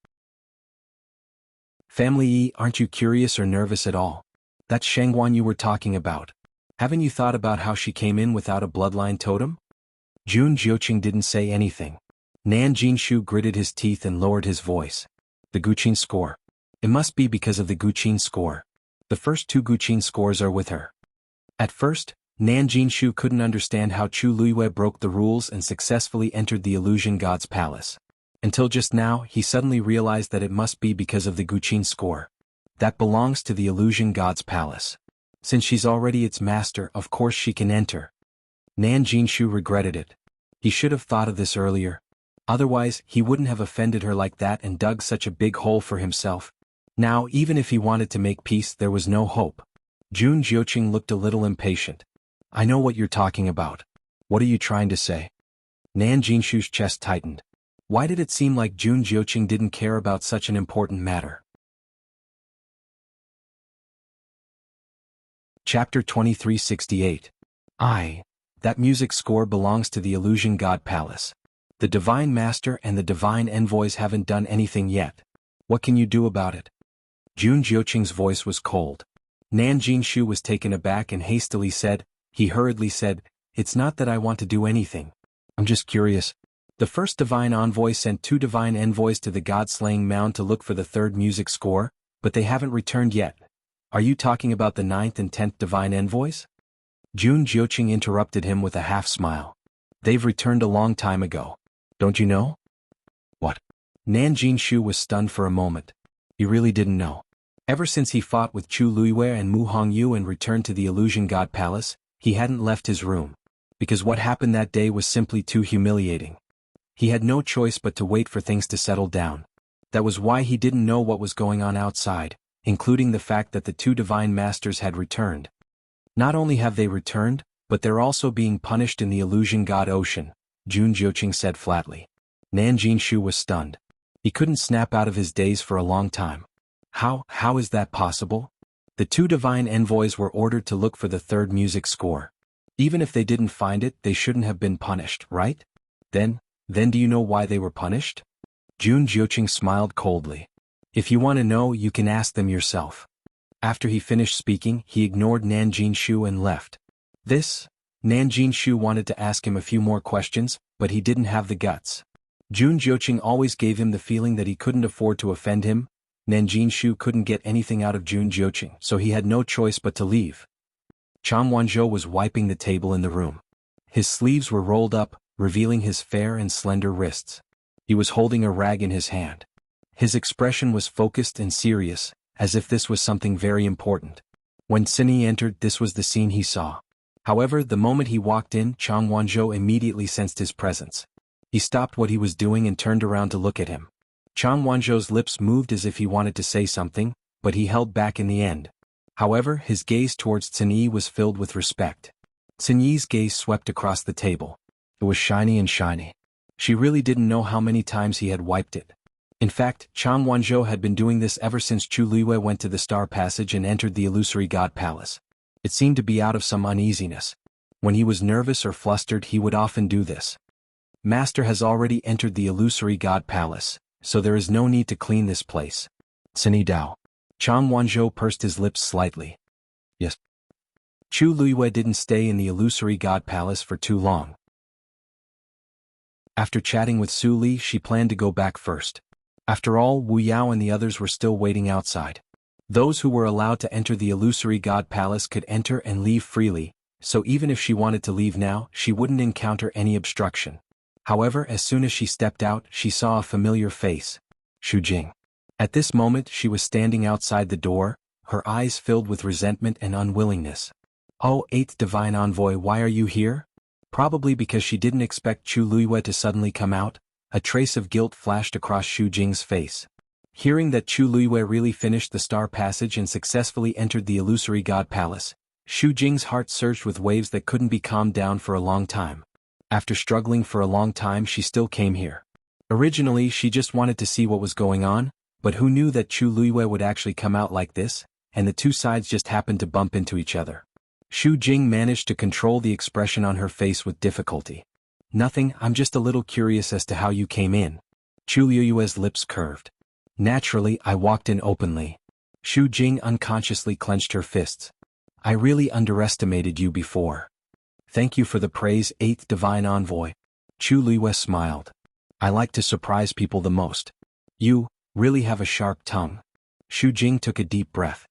Family E, aren't you curious or nervous at all? That's Shangguan you were talking about. Haven't you thought about how she came in without a bloodline totem? Jun Jiuqing didn't say anything. Nan Jinshu gritted his teeth and lowered his voice. The Guqin score. It must be because of the Guqin score. The first 2 Guqin scores are with her. At first, Nan Jinshu couldn't understand how Chu Luiyue broke the rules and successfully entered the illusion god's palace. Until just now, he suddenly realized that it must be because of the Guqin score. That belongs to the illusion god's palace. Since she's already its master, of course she can enter. Nan Jinshu regretted it. He should have thought of this earlier. Otherwise, he wouldn't have offended her like that and dug such a big hole for himself. Now, even if he wanted to make peace, there was no hope. Jun Jiuqing looked a little impatient. I know what you're talking about. What are you trying to say? Nan Jinshu's chest tightened. Why did it seem like Jun Jiuqing didn't care about such an important matter? Chapter 2368. That music score belongs to the illusion god palace. The divine master and the divine envoys haven't done anything yet. What can you do about it? Jun Jiuqing's voice was cold. Nan Jinshu was taken aback and hastily said, he hurriedly said, it's not that I want to do anything. I'm just curious. The first divine envoy sent 2 divine envoys to the god-slaying mound to look for the 3rd music score, but they haven't returned yet. Are you talking about the 9th and 10th divine envoys? Jun Jiuqing interrupted him with a half-smile. They've returned a long time ago. Don't you know? What? Nan Jinshu was stunned for a moment. He really didn't know. Ever since he fought with Chu Luiyue and Mu Hongyu and returned to the illusion god palace, he hadn't left his room. Because what happened that day was simply too humiliating. He had no choice but to wait for things to settle down. That was why he didn't know what was going on outside, including the fact that the 2 divine masters had returned. Not only have they returned, but they're also being punished in the illusion god ocean, Jun Jiuqing said flatly. Nan Jinshu was stunned. He couldn't snap out of his daze for a long time. How is that possible? The 2 divine envoys were ordered to look for the 3rd music score. Even if they didn't find it, they shouldn't have been punished, right? Then do you know why they were punished? Jun Jiuqing smiled coldly. If you want to know, you can ask them yourself. After he finished speaking, he ignored Nan Jinshu and left. Nan Jinshu wanted to ask him a few more questions, but he didn't have the guts. Jun Jiuqing always gave him the feeling that he couldn't afford to offend him. Nan Jinshu couldn't get anything out of Jun Jiuqing, so he had no choice but to leave. Chang Wanzhou was wiping the table in the room. His sleeves were rolled up, revealing his fair and slender wrists. He was holding a rag in his hand. His expression was focused and serious, as if this was something very important. When Cindy entered, this was the scene he saw. However, the moment he walked in, Chang Wanzhou immediately sensed his presence. He stopped what he was doing and turned around to look at him. Chang Wanzhou's lips moved as if he wanted to say something, but he held back in the end. However, his gaze towards Cindy was filled with respect. Cindy's gaze swept across the table. It was shiny and shiny. She really didn't know how many times he had wiped it. In fact, Chang Wanzhou had been doing this ever since Chu Luiyue went to the Star Passage and entered the illusory god palace. It seemed to be out of some uneasiness. When he was nervous or flustered, he would often do this. Master has already entered the illusory god palace, so there is no need to clean this place. Cindy Dao. Chang Wanzhou pursed his lips slightly. Yes. Chu Luiyue didn't stay in the illusory god palace for too long. After chatting with Su Li, she planned to go back first. After all, Wu Yao and the others were still waiting outside. Those who were allowed to enter the illusory god palace could enter and leave freely, so even if she wanted to leave now, she wouldn't encounter any obstruction. However, as soon as she stepped out, she saw a familiar face. Xu Jing. At this moment she was standing outside the door, her eyes filled with resentment and unwillingness. "Oh, 8th Divine Envoy, why are you here?" Probably because she didn't expect Chu Luiyue to suddenly come out, a trace of guilt flashed across Xu Jing's face. Hearing that Chu Luiyue really finished the Star Passage and successfully entered the illusory God Palace, Xu Jing's heart surged with waves that couldn't be calmed down for a long time. After struggling for a long time, she still came here. Originally, she just wanted to see what was going on, but who knew that Chu Luiyue would actually come out like this, and the two sides just happened to bump into each other. Xu Jing managed to control the expression on her face with difficulty. "Nothing, I'm just a little curious as to how you came in." Chu Luiyue's lips curved. "Naturally, I walked in openly." Xu Jing unconsciously clenched her fists. "I really underestimated you before. Thank you for the praise, 8th Divine Envoy." Chu Luiyue smiled. "I like to surprise people the most. You really have a sharp tongue." Xu Jing took a deep breath.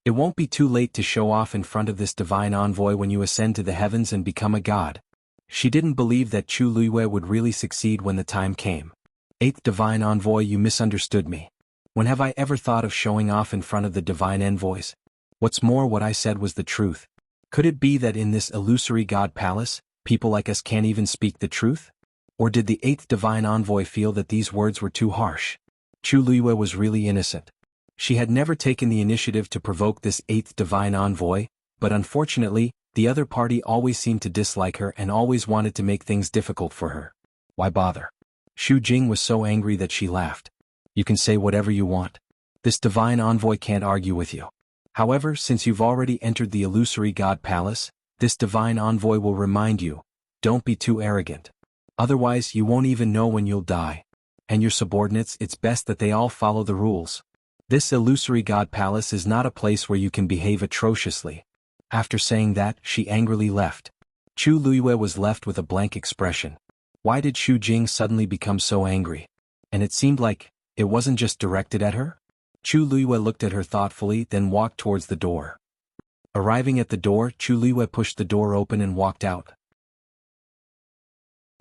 "It won't be too late to show off in front of this Divine Envoy when you ascend to the heavens and become a god." She didn't believe that Chu Luiyue would really succeed when the time came. "8th Divine Envoy, you misunderstood me. When have I ever thought of showing off in front of the Divine Envoys? What's more, what I said was the truth. Could it be that in this illusory God Palace, people like us can't even speak the truth? Or did the 8th Divine Envoy feel that these words were too harsh?" Chu Luiyue was really innocent. She had never taken the initiative to provoke this 8th Divine Envoy, but unfortunately, the other party always seemed to dislike her and always wanted to make things difficult for her. Why bother? Xu Jing was so angry that she laughed. "You can say whatever you want. This Divine Envoy can't argue with you. However, since you've already entered the illusory God Palace, this Divine Envoy will remind you, don't be too arrogant. Otherwise you won't even know when you'll die. And your subordinates, it's best that they all follow the rules. This illusory God Palace is not a place where you can behave atrociously." After saying that, she angrily left. Chu Luiyue was left with a blank expression. Why did Xu Jing suddenly become so angry? And it seemed like it wasn't just directed at her? Chu Luiyue looked at her thoughtfully, then walked towards the door. Arriving at the door, Chu Luiyue pushed the door open and walked out.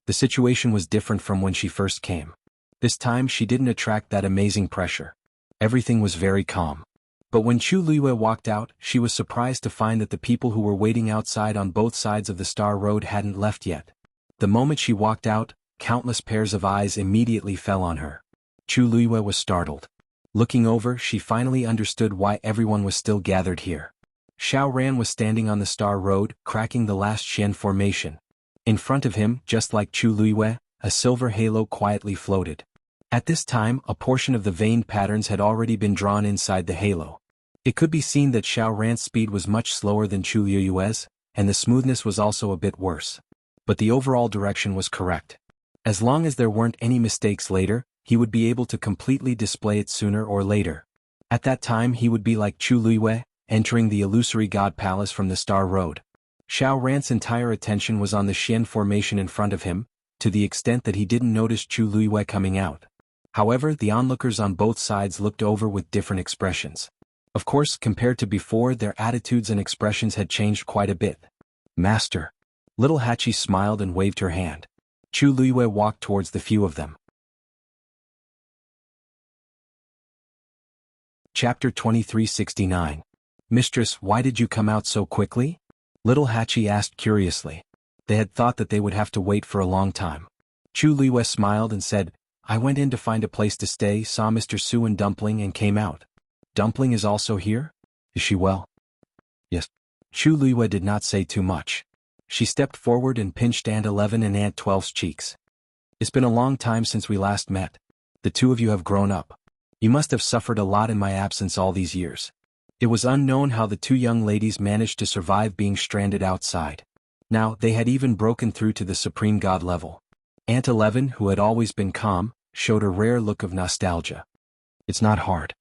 The situation was different from when she first came. This time she didn't attract that amazing pressure. Everything was very calm. But when Chu Luiyue walked out, she was surprised to find that the people who were waiting outside on both sides of the Star Road hadn't left yet. The moment she walked out, countless pairs of eyes immediately fell on her. Chu Luiyue was startled. Looking over, she finally understood why everyone was still gathered here. Xiao Ran was standing on the Star Road, cracking the last Xian formation. In front of him, just like Chu Luiyue, a silver halo quietly floated. At this time, a portion of the vein patterns had already been drawn inside the halo. It could be seen that Xiao Ran's speed was much slower than Chu Luiyue's, and the smoothness was also a bit worse. But the overall direction was correct. As long as there weren't any mistakes later, he would be able to completely display it sooner or later. At that time he would be like Chu Luiyue, entering the illusory God Palace from the Star Road. Xiao Ran's entire attention was on the Xian formation in front of him, to the extent that he didn't notice Chu Luiyue coming out. However, the onlookers on both sides looked over with different expressions. Of course, compared to before, their attitudes and expressions had changed quite a bit. "Master." Little Hachi smiled and waved her hand. Chu Luiyue walked towards the few of them. Chapter 2369. "Mistress, why did you come out so quickly?" Little Hachi asked curiously. They had thought that they would have to wait for a long time. Chu Luiyue smiled and said, "I went in to find a place to stay, saw Mr. Su and Dumpling and came out." "Dumpling is also here? Is she well?" "Yes." Chu Luiyue did not say too much. She stepped forward and pinched Aunt 11 and Aunt 12's cheeks. "It's been a long time since we last met. The two of you have grown up. You must have suffered a lot in my absence all these years." It was unknown how the two young ladies managed to survive being stranded outside. Now, they had even broken through to the Supreme God level. Aunt 11, who had always been calm, showed a rare look of nostalgia. "It's not hard."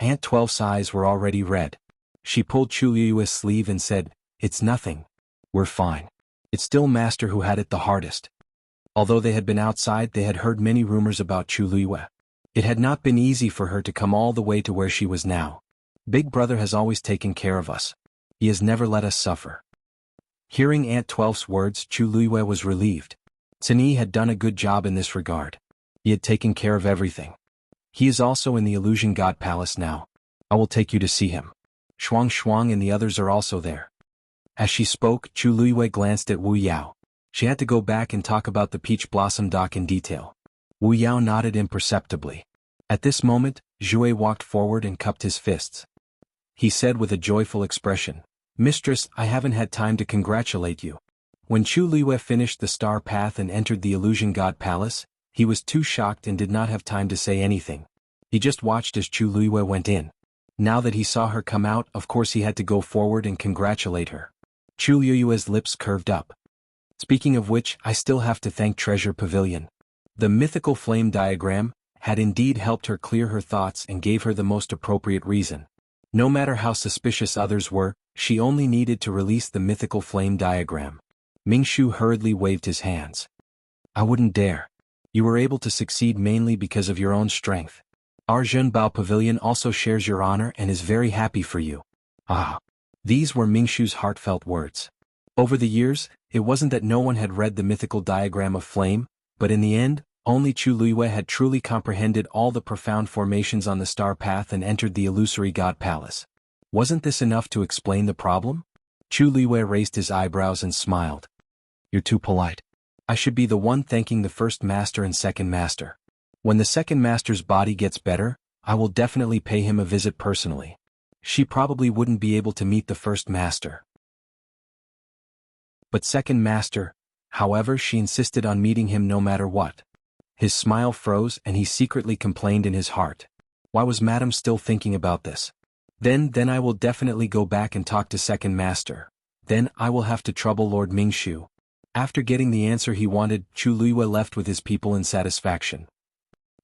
Aunt 12's eyes were already red. She pulled Chu Luiyue's sleeve and said, "It's nothing. We're fine. It's still Master who had it the hardest." Although they had been outside, they had heard many rumors about Chu Luiyue. It had not been easy for her to come all the way to where she was now. "Big Brother has always taken care of us. He has never let us suffer." Hearing Aunt 12's words, Chu Luiyue was relieved. Tini had done a good job in this regard. He had taken care of everything. He is also in the Illusion God Palace now. I will take you to see him. Shuang Shuang and the others are also there. As she spoke, Chu Luiyue glanced at Wu Yao. She had to go back and talk about the Peach Blossom dock in detail. Wu Yao nodded imperceptibly. At this moment, Zhui walked forward and cupped his fists. He said with a joyful expression, "Mistress, I haven't had time to congratulate you." When Chu Luiyue finished the star path and entered the Illusion God Palace, he was too shocked and did not have time to say anything. He just watched as Chu Luiyue went in. Now that he saw her come out, of course he had to go forward and congratulate her. Chu Luiyue's lips curved up. Speaking of which, I still have to thank Treasure Pavilion. The mythical flame diagram had indeed helped her clear her thoughts and gave her the most appropriate reason. No matter how suspicious others were, she only needed to release the mythical flame diagram. Mingshu hurriedly waved his hands. I wouldn't dare. You were able to succeed mainly because of your own strength. Our Zhenbao Pavilion also shares your honor and is very happy for you. Ah. These were Mingshu's heartfelt words. Over the years, it wasn't that no one had read the mythical diagram of flame, but in the end, only Chu Luiyue had truly comprehended all the profound formations on the star path and entered the illusory God Palace. Wasn't this enough to explain the problem? Chu Luiyue raised his eyebrows and smiled. You're too polite. I should be the one thanking the first master and second master. When the second master's body gets better, I will definitely pay him a visit personally. She probably wouldn't be able to meet the first master. But second master, however, she insisted on meeting him no matter what. His smile froze and he secretly complained in his heart. Why was Madame still thinking about this? Then I will definitely go back and talk to second master. Then I will have to trouble Lord Mingshu. After getting the answer he wanted, Chu Luiyue left with his people in satisfaction.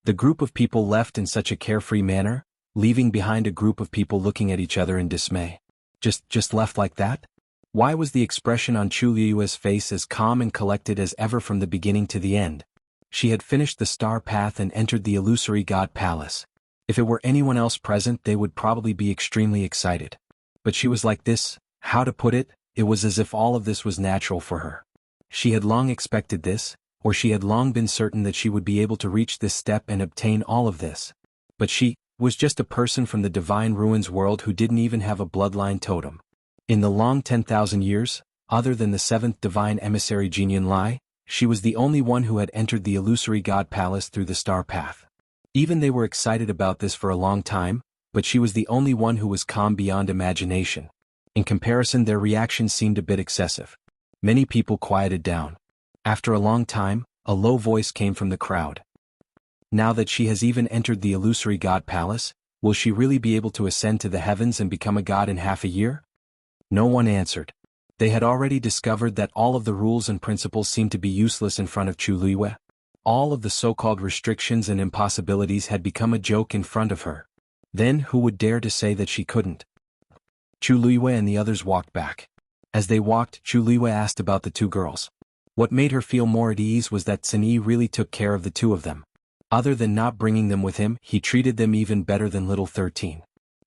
The group of people left in such a carefree manner, leaving behind a group of people looking at each other in dismay. Just left like that? Why was the expression on Chu Luiyue's face as calm and collected as ever from the beginning to the end? She had finished the star path and entered the illusory God Palace. If it were anyone else present, they would probably be extremely excited. But she was like this, how to put it, it was as if all of this was natural for her. She had long expected this, or she had long been certain that she would be able to reach this step and obtain all of this. But she was just a person from the Divine Ruins world who didn't even have a bloodline totem. In the long 10,000 years, other than the seventh divine emissary Jinyan Lai, she was the only one who had entered the illusory God Palace through the star path. Even they were excited about this for a long time, but she was the only one who was calm beyond imagination. In comparison, their reaction seemed a bit excessive. Many people quieted down. After a long time, a low voice came from the crowd. Now that she has even entered the illusory God Palace, will she really be able to ascend to the heavens and become a god in half a year? No one answered. They had already discovered that all of the rules and principles seemed to be useless in front of Chu Luiyue. All of the so-called restrictions and impossibilities had become a joke in front of her. Then who would dare to say that she couldn't? Chu Luiyue and the others walked back. As they walked, Chu Luiyue asked about the two girls. What made her feel more at ease was that Cini really took care of the two of them. Other than not bringing them with him, he treated them even better than Little 13.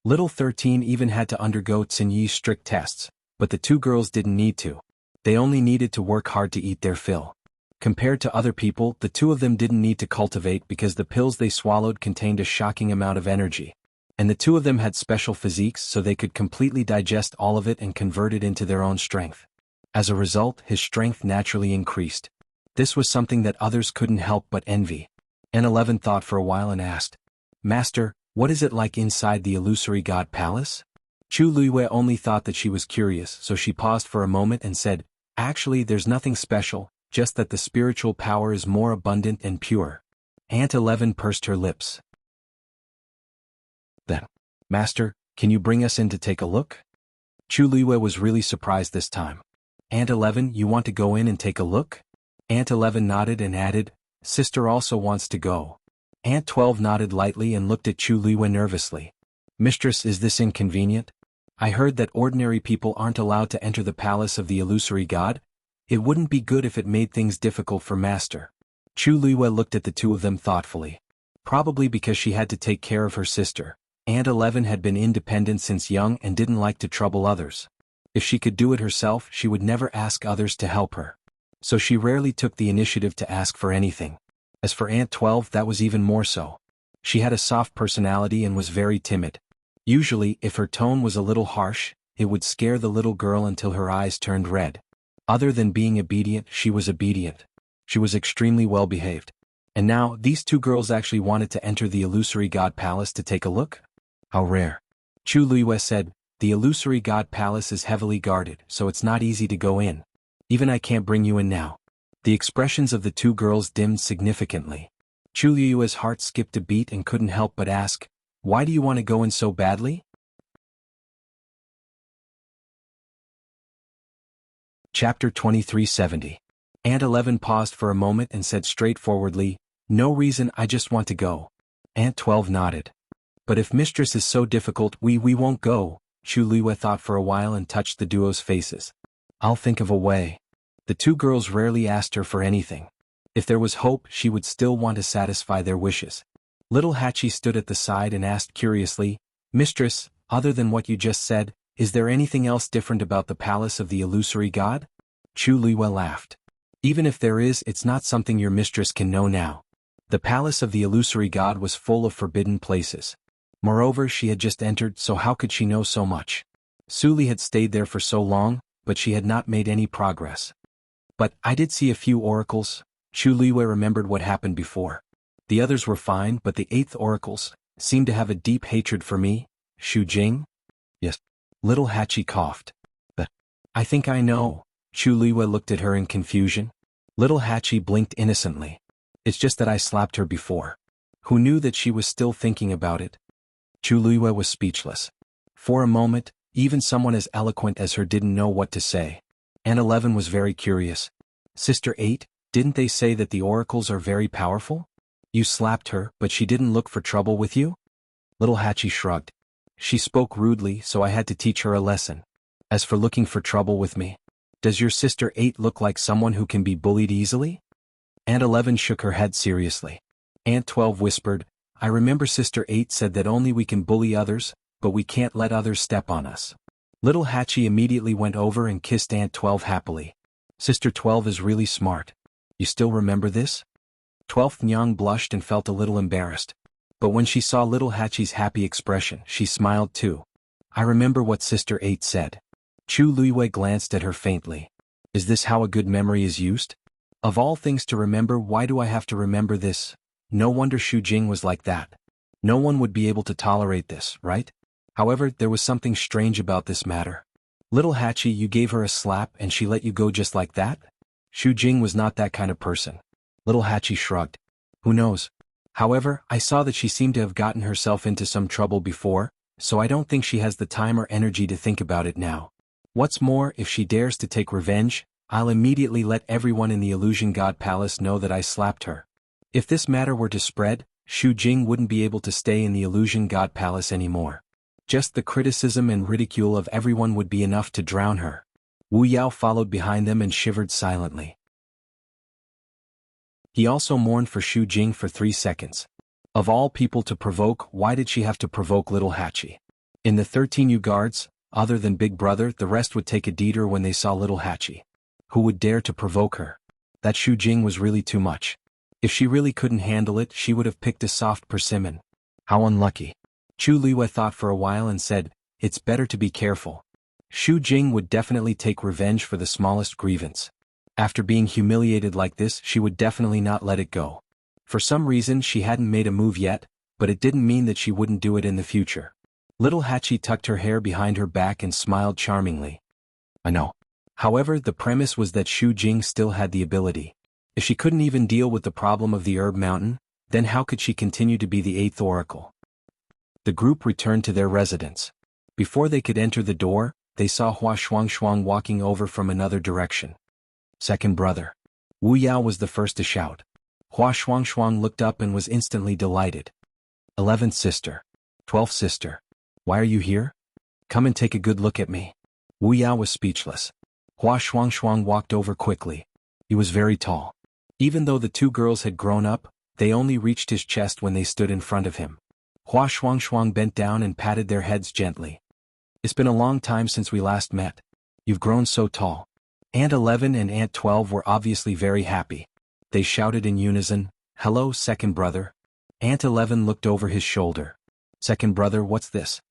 Little 13 even had to undergo Cini's strict tests, but the two girls didn't need to. They only needed to work hard to eat their fill. Compared to other people, the two of them didn't need to cultivate because the pills they swallowed contained a shocking amount of energy. And the two of them had special physiques so they could completely digest all of it and convert it into their own strength. As a result, his strength naturally increased. This was something that others couldn't help but envy. N11 thought for a while and asked, Master, what is it like inside the illusory God Palace? Chu Luiyue only thought that she was curious, so she paused for a moment and said, Actually, there's nothing special, just that the spiritual power is more abundant and pure. Aunt 11 pursed her lips. Then, Master, can you bring us in to take a look? Chu Luiyue was really surprised this time. Aunt 11, you want to go in and take a look? Aunt 11 nodded and added, Sister also wants to go. Aunt 12 nodded lightly and looked at Chu Luiyue nervously. Mistress, is this inconvenient? I heard that ordinary people aren't allowed to enter the palace of the illusory god. It wouldn't be good if it made things difficult for Master. Chu Luiyue looked at the two of them thoughtfully. Probably because she had to take care of her sister. Aunt 11 had been independent since young and didn't like to trouble others. If she could do it herself, she would never ask others to help her. So she rarely took the initiative to ask for anything. As for Aunt 12, that was even more so. She had a soft personality and was very timid. Usually, if her tone was a little harsh, it would scare the little girl until her eyes turned red. Other than being obedient, she was obedient. She was extremely well behaved. And now, these two girls actually wanted to enter the illusory god palace to take a look? How rare. Chu Luiyue said, "The illusory god palace is heavily guarded, so it's not easy to go in. Even I can't bring you in now." The expressions of the two girls dimmed significantly. Chu Luiyue's heart skipped a beat and couldn't help but ask, "Why do you want to go in so badly?" Chapter 2370. Aunt 11 paused for a moment and said straightforwardly, "No reason, I just want to go." Aunt 12 nodded. "But if Mistress is so difficult, we won't go." Chu Luiyue thought for a while and touched the duo's faces. "I'll think of a way." The two girls rarely asked her for anything. If there was hope, she would still want to satisfy their wishes. Little Hachi stood at the side and asked curiously, "Mistress, other than what you just said, is there anything else different about the palace of the illusory god?" Chu Luiyue laughed. "Even if there is, it's not something your mistress can know now." The palace of the illusory god was full of forbidden places. Moreover, she had just entered, so how could she know so much? Suli had stayed there for so long, but she had not made any progress. "But I did see a few oracles." Chu Luiyue remembered what happened before. "The others were fine, but the 8th oracles seemed to have a deep hatred for me." Xu Jing? "Yes." Little Hachi coughed. "But I think I know." Chu Luiyue looked at her in confusion. Little Hachi blinked innocently. "It's just that I slapped her before." Who knew that she was still thinking about it? Chu Luiyue was speechless. For a moment, even someone as eloquent as her didn't know what to say. Aunt 11 was very curious. "Sister 8, didn't they say that the oracles are very powerful? You slapped her, but she didn't look for trouble with you?" Little Hachi shrugged. "She spoke rudely, so I had to teach her a lesson. As for looking for trouble with me, does your sister 8 look like someone who can be bullied easily?" Aunt 11 shook her head seriously. Aunt 12 whispered, "I remember Sister 8 said that only we can bully others, but we can't let others step on us." Little Hachi immediately went over and kissed Aunt 12 happily. "Sister 12 is really smart. You still remember this?" 12th Nyang blushed and felt a little embarrassed. But when she saw Little Hachi's happy expression, she smiled too. "I remember what Sister 8 said." Chu Luiyue glanced at her faintly. "Is this how a good memory is used? Of all things to remember, why do I have to remember this?" No wonder Xu Jing was like that. No one would be able to tolerate this, right? However, there was something strange about this matter. "Little Hachi, you gave her a slap and she let you go just like that?" Xu Jing was not that kind of person. Little Hachi shrugged. "Who knows? However, I saw that she seemed to have gotten herself into some trouble before, so I don't think she has the time or energy to think about it now. What's more, if she dares to take revenge, I'll immediately let everyone in the Illusion God Palace know that I slapped her." If this matter were to spread, Xu Jing wouldn't be able to stay in the Illusion God Palace anymore. Just the criticism and ridicule of everyone would be enough to drown her. Wu Yao followed behind them and shivered silently. He also mourned for Xu Jing for 3 seconds. Of all people to provoke, why did she have to provoke Little Hachi? In the 13 guards, other than Big Brother, the rest would take a deeder when they saw Little Hachi. Who would dare to provoke her? That Xu Jing was really too much. If she really couldn't handle it, she would have picked a soft persimmon. How unlucky. Chu Luiyue thought for a while and said, "It's better to be careful." Xu Jing would definitely take revenge for the smallest grievance. After being humiliated like this, she would definitely not let it go. For some reason she hadn't made a move yet, but it didn't mean that she wouldn't do it in the future. Little Hachi tucked her hair behind her back and smiled charmingly. "I know." However, the premise was that Xu Jing still had the ability. If she couldn't even deal with the problem of the Herb Mountain, then how could she continue to be the 8th Oracle? The group returned to their residence. Before they could enter the door, they saw Hua Shuangshuang walking over from another direction. "Second brother." Wu Yao was the first to shout. Hua Shuangshuang looked up and was instantly delighted. 11th sister. 12th sister. Why are you here? Come and take a good look at me." Wu Yao was speechless. Hua Shuangshuang walked over quickly. He was very tall. Even though the two girls had grown up, they only reached his chest when they stood in front of him. Hua Shuangshuang bent down and patted their heads gently. "It's been a long time since we last met. You've grown so tall. Aunt 11 and Aunt 12 were obviously very happy. They shouted in unison, "Hello, second brother." Aunt 11 looked over his shoulder. "Second brother, what's this?"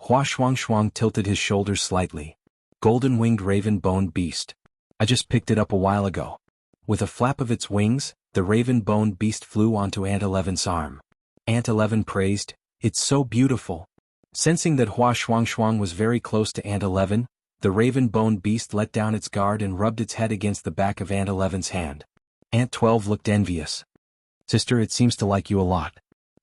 Hua Shuang Shuang tilted his shoulders slightly. "Golden-winged raven-boned beast. I just picked it up a while ago." With a flap of its wings, the raven-boned beast flew onto Aunt 11's arm. Aunt 11 praised, "It's so beautiful." Sensing that Hua Shuang Shuang was very close to Aunt 11, the raven-boned beast let down its guard and rubbed its head against the back of Aunt 11's hand. Aunt 12 looked envious. "Sister, it seems to like you a lot."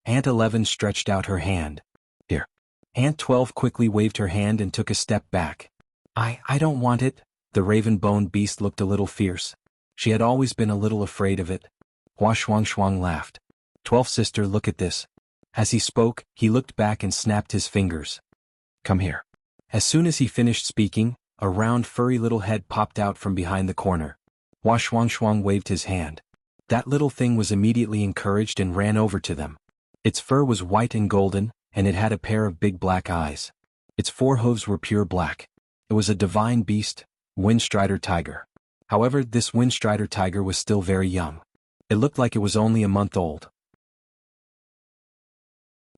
Aunt 11 stretched out her hand. "Here." Aunt 12 quickly waved her hand and took a step back. I don't want it." The raven-boned beast looked a little fierce. She had always been a little afraid of it. Hua Shuang Shuang laughed. "12 sister, look at this." As he spoke, he looked back and snapped his fingers. "Come here." As soon as he finished speaking, a round furry little head popped out from behind the corner. Hua Shuang Shuang waved his hand. That little thing was immediately encouraged and ran over to them. Its fur was white and golden, and it had a pair of big black eyes. Its 4 hooves were pure black. It was a divine beast, Windstrider tiger. However, this Windstrider tiger was still very young. It looked like it was only a month old.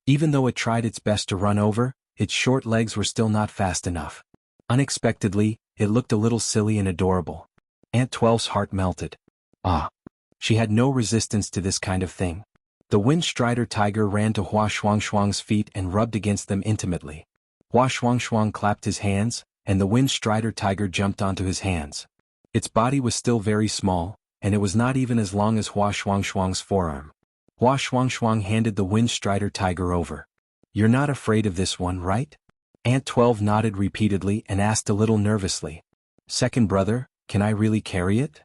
Even though it tried its best to run over, its short legs were still not fast enough. Unexpectedly, it looked a little silly and adorable. Aunt 12's heart melted. Ah! She had no resistance to this kind of thing. The Windstrider tiger ran to Hua Shuang Shuang's feet and rubbed against them intimately. Hua Shuang Shuang clapped his hands, and the Windstrider tiger jumped onto his hands. Its body was still very small, and it was not even as long as Hua Shuang Shuang's forearm. Hua Shuang Shuang handed the Windstrider tiger over. "You're not afraid of this one, right?" Aunt 12 nodded repeatedly and asked a little nervously. "Second brother, can I really carry it?"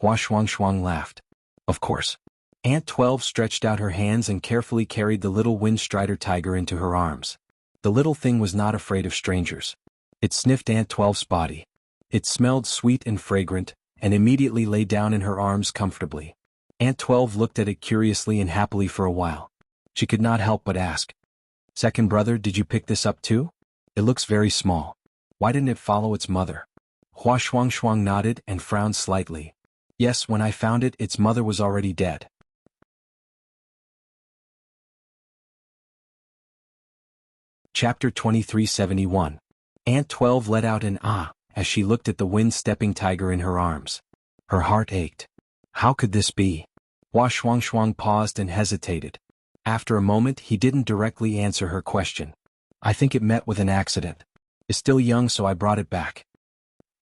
Hua Shuang Shuang laughed. "Of course." Aunt 12 stretched out her hands and carefully carried the little Windstrider tiger into her arms. The little thing was not afraid of strangers. It sniffed Aunt 12's body. It smelled sweet and fragrant, and immediately lay down in her arms comfortably. Aunt 12 looked at it curiously and happily for a while. She could not help but ask, "Second brother, did you pick this up too? It looks very small. Why didn't it follow its mother?" Hua Shuang Shuang nodded and frowned slightly. "Yes, when I found it, its mother was already dead." Chapter 2371. Aunt 12 let out an "ah" as she looked at the wind-stepping tiger in her arms. Her heart ached. How could this be? Hua Shuang Shuang paused and hesitated. After a moment, he didn't directly answer her question. "I think it met with an accident. It's still young, so I brought it back."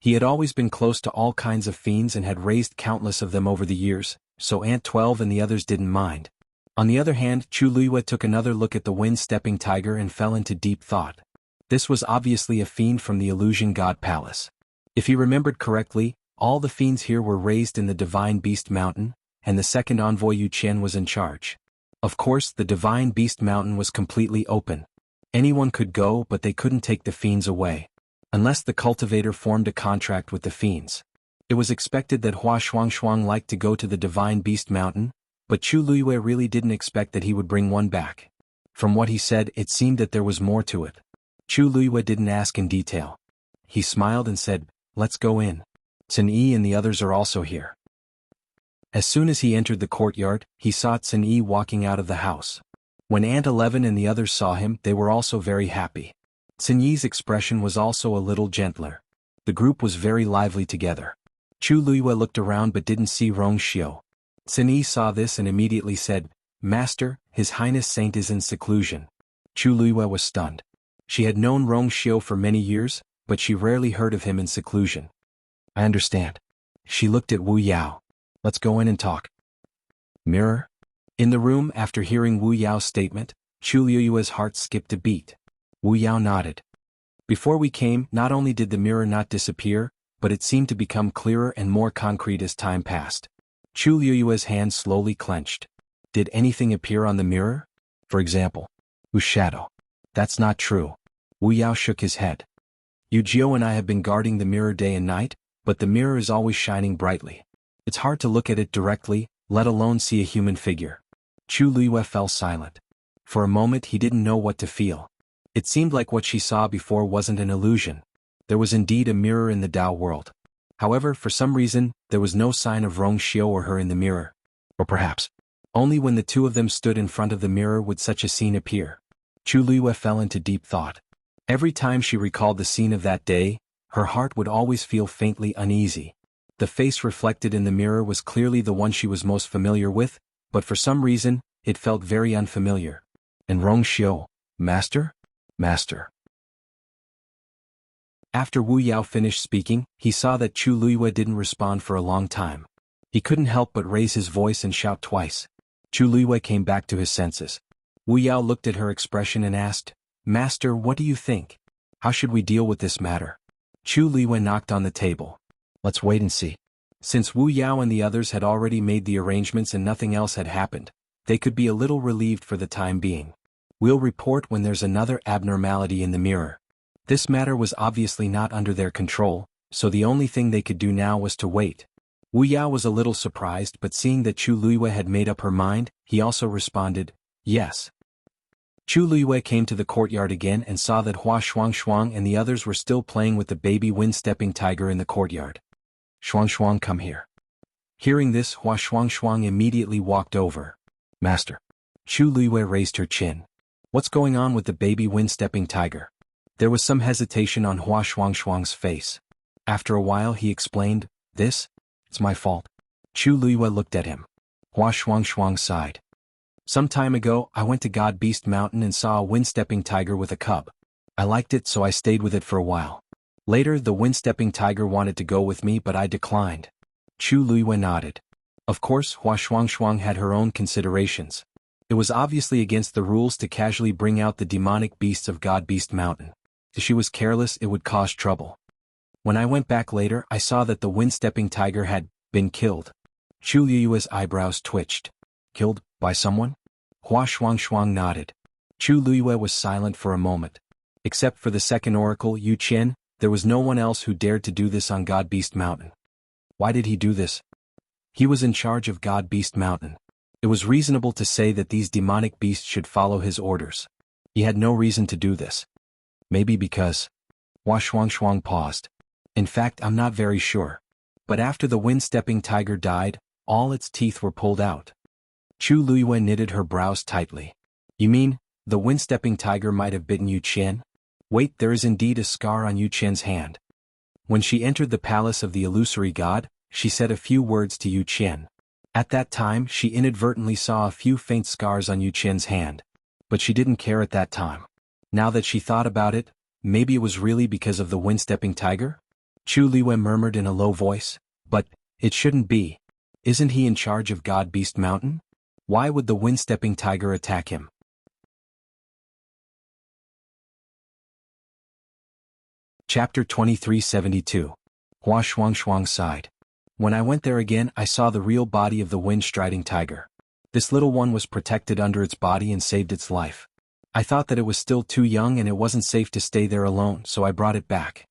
He had always been close to all kinds of fiends and had raised countless of them over the years, so Aunt 12 and the others didn't mind. On the other hand, Chu Luiyue took another look at the wind-stepping tiger and fell into deep thought. This was obviously a fiend from the Illusion God Palace. If he remembered correctly, all the fiends here were raised in the Divine Beast Mountain, and the second envoy Yu Qian was in charge. Of course, the Divine Beast Mountain was completely open. Anyone could go, but they couldn't take the fiends away. Unless the cultivator formed a contract with the fiends. It was expected that Hua Shuang Shuang liked to go to the Divine Beast Mountain, but Chu Luiyue really didn't expect that he would bring one back. From what he said, it seemed that there was more to it. Chu Luiyue didn't ask in detail. He smiled and said, "Let's go in. Sun Yi and the others are also here." As soon as he entered the courtyard, he saw Sun Yi walking out of the house. When Aunt 11 and the others saw him, they were also very happy. Sun Yi's expression was also a little gentler. The group was very lively together. Chu Luiyue looked around but didn't see Rong Xiu. Sun Yi saw this and immediately said, "Master, His Highness Saint is in seclusion." Chu Luiyue was stunned. She had known Rong Xiu for many years, but she rarely heard of him in seclusion. "I understand." She looked at Wu Yao. "Let's go in and talk." Mirror? In the room, after hearing Wu Yao's statement, Chu Luiyue's heart skipped a beat. Wu Yao nodded. Before we came, not only did the mirror not disappear, but it seemed to become clearer and more concrete as time passed. Chu Luiyue's hand slowly clenched. Did anything appear on the mirror? For example, Wu's shadow. That's not true. Wu Yao shook his head. Yu Jiu and I have been guarding the mirror day and night, but the mirror is always shining brightly. It's hard to look at it directly, let alone see a human figure. Chu Luiyue fell silent. For a moment he didn't know what to feel. It seemed like what she saw before wasn't an illusion. There was indeed a mirror in the Tao world. However, for some reason, there was no sign of Rong Xiao or her in the mirror. Or perhaps, only when the two of them stood in front of the mirror would such a scene appear. Chu Luiyue fell into deep thought. Every time she recalled the scene of that day, her heart would always feel faintly uneasy. The face reflected in the mirror was clearly the one she was most familiar with, but for some reason, it felt very unfamiliar. And Rong Xiao, Master? Master. After Wu Yao finished speaking, he saw that Chu Luiyue didn't respond for a long time. He couldn't help but raise his voice and shout twice. Chu Luiyue came back to his senses. Wu Yao looked at her expression and asked, Master, what do you think? How should we deal with this matter? Chu Luiyue knocked on the table. Let's wait and see. Since Wu Yao and the others had already made the arrangements and nothing else had happened, they could be a little relieved for the time being. We'll report when there's another abnormality in the mirror. This matter was obviously not under their control, so the only thing they could do now was to wait. Wu Yao was a little surprised, but seeing that Chu Luiyue had made up her mind, he also responded, yes. Chu Luiyue came to the courtyard again and saw that Hua Shuang and the others were still playing with the baby wind-stepping tiger in the courtyard. Shuang, come here. Hearing this, Hua Shuang immediately walked over. Master. Chu Luiyue raised her chin. What's going on with the baby wind-stepping tiger? There was some hesitation on Hua Shuang's face. After a while he explained, it's my fault. Chu Luiyue looked at him. Hua Shuang sighed. Some time ago, I went to God Beast Mountain and saw a wind-stepping tiger with a cub. I liked it, so I stayed with it for a while. Later, the wind-stepping tiger wanted to go with me, but I declined. Chu Luiyue nodded. Of course, Hua Shuang had her own considerations. It was obviously against the rules to casually bring out the demonic beasts of God Beast Mountain. If she was careless, it would cause trouble. When I went back later, I saw that the wind-stepping tiger had been killed. Chu Luiyue's eyebrows twitched. Killed by someone? Hua Shuang nodded. Chu Luiyue was silent for a moment. Except for the second oracle, Yu Qian, there was no one else who dared to do this on God Beast Mountain. Why did he do this? He was in charge of God Beast Mountain. It was reasonable to say that these demonic beasts should follow his orders. He had no reason to do this. Maybe because... Hua Shuang paused. In fact, I'm not very sure. But after the wind-stepping tiger died, all its teeth were pulled out. Chu Luiyue knitted her brows tightly. You mean, the wind-stepping tiger might have bitten Yu Qian? Wait, there is indeed a scar on Yu Qian's hand. When she entered the palace of the illusory god, she said a few words to Yu Qian. At that time, she inadvertently saw a few faint scars on Yu Qian's hand. But she didn't care at that time. Now that she thought about it, maybe it was really because of the wind-stepping tiger? Chu Luiyue murmured in a low voice, but it shouldn't be. Isn't he in charge of God Beast Mountain? Why would the wind-stepping tiger attack him? Chapter 2372. Hua Shuang sighed. When I went there again, I saw the real body of the wind-striding tiger. This little one was protected under its body and saved its life. I thought that it was still too young and it wasn't safe to stay there alone, so I brought it back.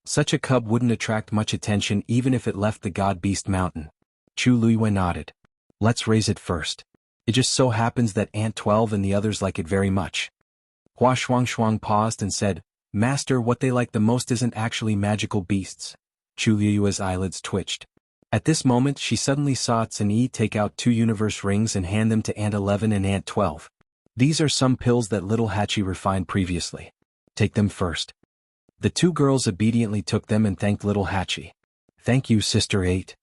Such a cub wouldn't attract much attention even if it left the God Beast Mountain. Chu Luiyue nodded. Let's raise it first. It just so happens that Ant 12 and the others like it very much. Hua Shuang paused and said, Master, what they like the most isn't actually magical beasts. Chu Luiyue's eyelids twitched. At this moment she suddenly saw Sun Yi take out 2 universe rings and hand them to Ant 11 and Ant 12. These are some pills that little Hachi refined previously. Take them first. The 2 girls obediently took them and thanked little Hachi. Thank you, Sister 8.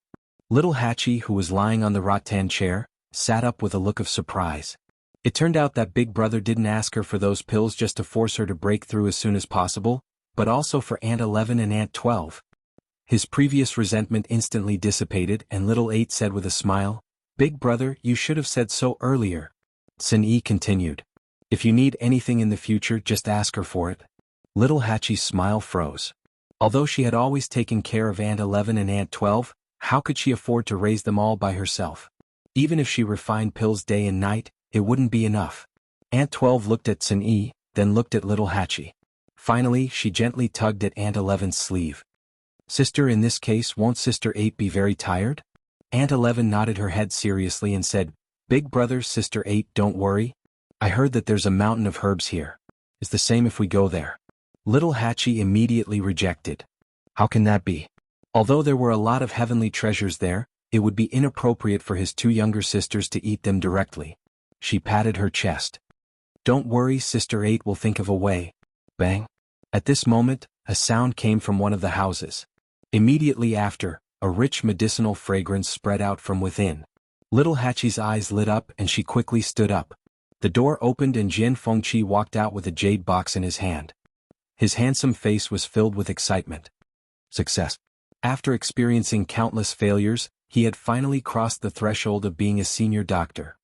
Little Hachi, who was lying on the rattan chair, sat up with a look of surprise. It turned out that Big Brother didn't ask her for those pills just to force her to break through as soon as possible, but also for Ant 11 and Ant 12. His previous resentment instantly dissipated and little 8 said with a smile, Big Brother, you should have said so earlier. Sun Yi continued. If you need anything in the future, just ask her for it. Little Hachi's smile froze. Although she had always taken care of Ant 11 and Ant 12, how could she afford to raise them all by herself? Even if she refined pills day and night, it wouldn't be enough. Ant 12 looked at Sun Yi, then looked at little Hachi. Finally, she gently tugged at Ant 11's sleeve. Sister, in this case, won't Sister 8 be very tired? Ant 11 nodded her head seriously and said, Big Brother, Sister 8, don't worry. I heard that there's a mountain of herbs here. Is the same if we go there. Little Hachi immediately rejected. How can that be? Although there were a lot of heavenly treasures there, it would be inappropriate for his two younger sisters to eat them directly. She patted her chest. Don't worry, Sister 8 will think of a way. Bang. At this moment, a sound came from one of the houses. Immediately after, a rich medicinal fragrance spread out from within. Little Hachi's eyes lit up and she quickly stood up. The door opened and Jian Fengqi walked out with a jade box in his hand. His handsome face was filled with excitement. Success. After experiencing countless failures, he had finally crossed the threshold of being a senior doctor.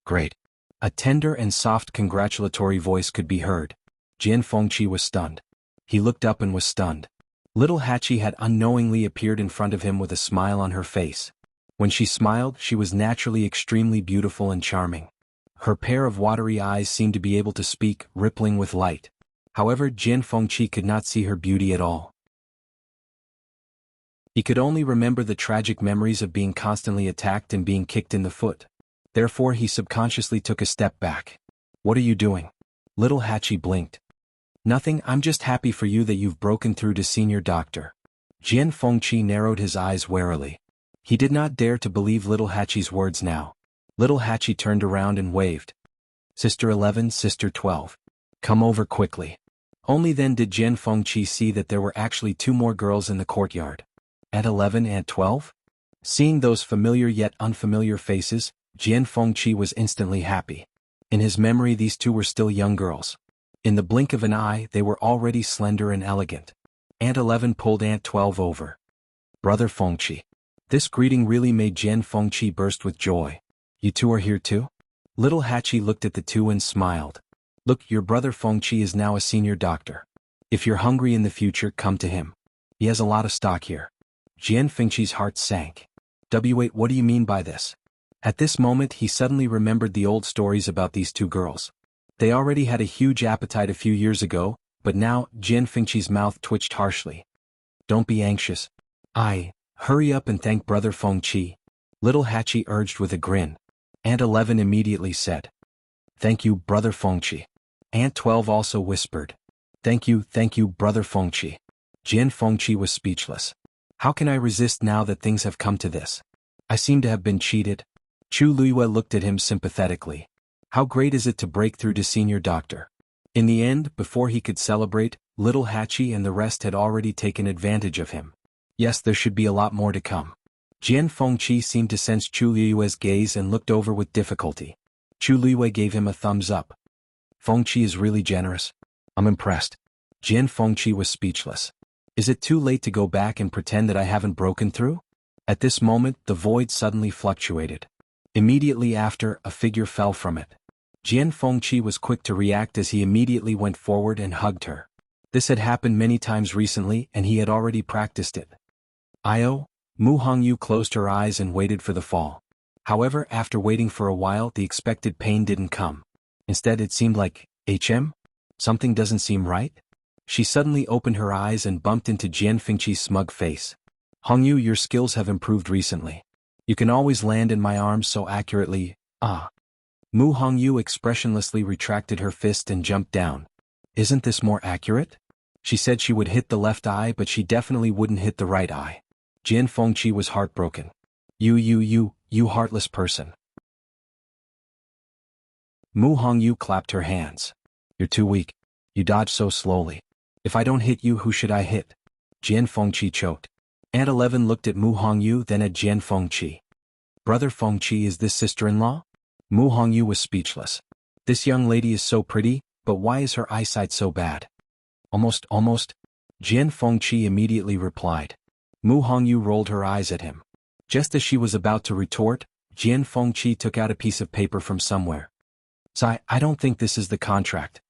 Great. A tender and soft congratulatory voice could be heard. Jian Fengqi was stunned. He looked up and was stunned. Little Hachi had unknowingly appeared in front of him with a smile on her face. When she smiled, she was naturally extremely beautiful and charming. Her pair of watery eyes seemed to be able to speak, rippling with light. However, Jian Fengqi could not see her beauty at all. He could only remember the tragic memories of being constantly attacked and being kicked in the foot. Therefore, he subconsciously took a step back. What are you doing? Little Hachi blinked. Nothing, I'm just happy for you that you've broken through to senior doctor. Jian Fengqi narrowed his eyes warily. He did not dare to believe Little Hachi's words now. Little Hachi turned around and waved. Sister 11, Sister 12. Come over quickly. Only then did Jian Fengqi see that there were actually two more girls in the courtyard. Aunt 11 and 12? Seeing those familiar yet unfamiliar faces, Jian Fengqi was instantly happy. In his memory, these two were still young girls. In the blink of an eye, they were already slender and elegant. Aunt 11 pulled Aunt 12 over. Brother Fengqi. This greeting really made Jian Fengqi burst with joy. You two are here too? Little Hachi looked at the two and smiled. Look, your brother Fengqi is now a senior doctor. If you're hungry in the future, come to him. He has a lot of stock here. Jian Fengqi's heart sank. Wait, what do you mean by this? At this moment he suddenly remembered the old stories about these two girls. They already had a huge appetite a few years ago, but now, Jian Fengqi's mouth twitched harshly. Don't be anxious. Hurry up and thank Brother Fengqi. Little Hachi urged with a grin. Aunt 11 immediately said. Thank you, Brother Fengqi. Aunt 12 also whispered. Thank you, Brother Fengqi. Jian Fengqi was speechless. How can I resist now that things have come to this? I seem to have been cheated. Chu Luiyue looked at him sympathetically. How great is it to break through to senior doctor? In the end, before he could celebrate, Little Hachi and the rest had already taken advantage of him. Yes, there should be a lot more to come. Jian Fengqi seemed to sense Chu Luiyue's gaze and looked over with difficulty. Chu Luiyue gave him a thumbs up. Fengqi is really generous. I'm impressed. Jian Fengqi was speechless. Is it too late to go back and pretend that I haven't broken through? At this moment, the void suddenly fluctuated. Immediately after, a figure fell from it. Jian Fengqi was quick to react as he immediately went forward and hugged her. This had happened many times recently and he had already practiced it. Mu Hongyu closed her eyes and waited for the fall. However, after waiting for a while, the expected pain didn't come. Instead, it seemed like, something doesn't seem right? She suddenly opened her eyes and bumped into Jian Fengqi's smug face. Hongyu, your skills have improved recently. You can always land in my arms so accurately. Mu Hongyu expressionlessly retracted her fist and jumped down. Isn't this more accurate? She said she would hit the left eye, but she definitely wouldn't hit the right eye. Jian Fengqi was heartbroken. You heartless person. Mu Hongyu clapped her hands. You're too weak. You dodge so slowly. If I don't hit you, who should I hit? Jian Fengqi choked. Aunt 11 looked at Mu Hongyu, then at Jian Fengqi. Brother Fengqi, is this sister-in-law? Mu Hongyu was speechless. This young lady is so pretty, but why is her eyesight so bad? Almost. Jian Fengqi immediately replied. Mu Hongyu rolled her eyes at him. Just as she was about to retort, Jian Fengqi took out a piece of paper from somewhere. I don't think this is the contract.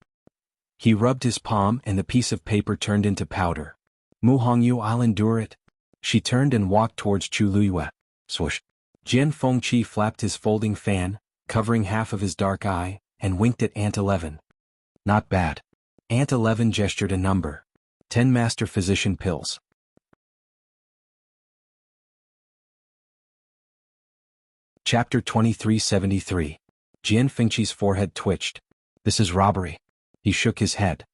He rubbed his palm and the piece of paper turned into powder. Mu Hongyu, I'll endure it. She turned and walked towards Chu Luiyue. Swoosh. Jian Fengqi flapped his folding fan, covering half of his dark eye, and winked at Aunt 11. Not bad. Aunt 11 gestured a number. 10 Master Physician pills. Chapter 2373. Jian Fengqi's forehead twitched. This is robbery. He shook his head.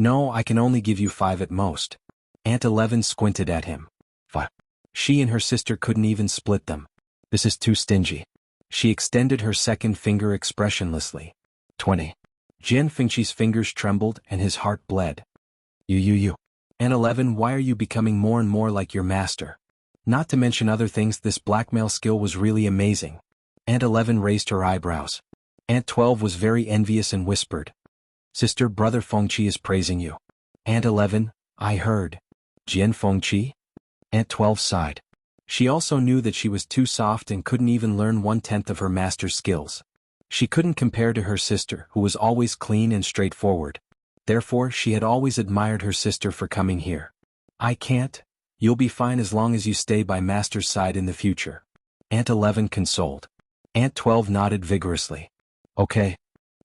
No, I can only give you 5 at most. Aunt 11 squinted at him. 5. She and her sister couldn't even split them. This is too stingy. She extended her second finger expressionlessly. 20. Jian Fengqi's fingers trembled and his heart bled. You. Aunt 11, why are you becoming more and more like your master? Not to mention other things, this blackmail skill was really amazing. Aunt 11 raised her eyebrows. Aunt 12 was very envious and whispered. Sister, Brother Fengqi is praising you. Aunt 11, I heard. Jian Fengqi? Aunt 12 sighed. She also knew that she was too soft and couldn't even learn 1/10 of her master's skills. She couldn't compare to her sister, who was always clean and straightforward. Therefore, she had always admired her sister for coming here. I can't. You'll be fine as long as you stay by master's side in the future. Aunt 11 consoled. Aunt 12 nodded vigorously. Okay.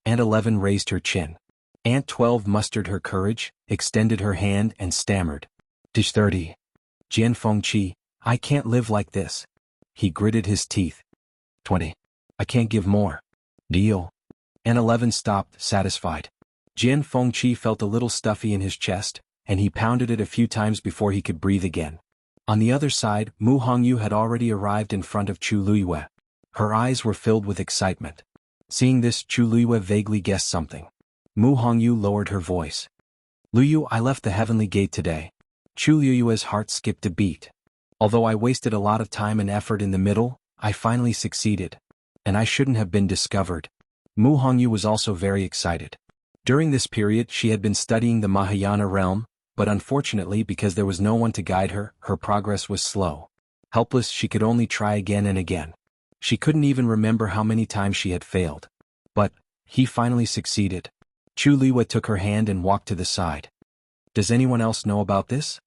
Aunt 11 raised her chin. Aunt 12 mustered her courage, extended her hand and stammered. Dish 30. Jian Fengqi, I can't live like this. He gritted his teeth. 20. I can't give more. Deal. Aunt 11 stopped, satisfied. Jian Fengqi felt a little stuffy in his chest, and he pounded it a few times before he could breathe again. On the other side, Mu Hongyu had already arrived in front of Chu Luiyue. Her eyes were filled with excitement. Seeing this, Chu Luiyue vaguely guessed something. Mu Hongyu lowered her voice. Luyu, I left the heavenly gate today. Chu Luiyue's heart skipped a beat. Although I wasted a lot of time and effort in the middle, I finally succeeded. And I shouldn't have been discovered. Mu Hongyu was also very excited. During this period, she had been studying the Mahayana realm, but unfortunately because there was no one to guide her, her progress was slow. Helpless, she could only try again and again. She couldn't even remember how many times she had failed. But he finally succeeded. Chu Luiyue took her hand and walked to the side. Does anyone else know about this?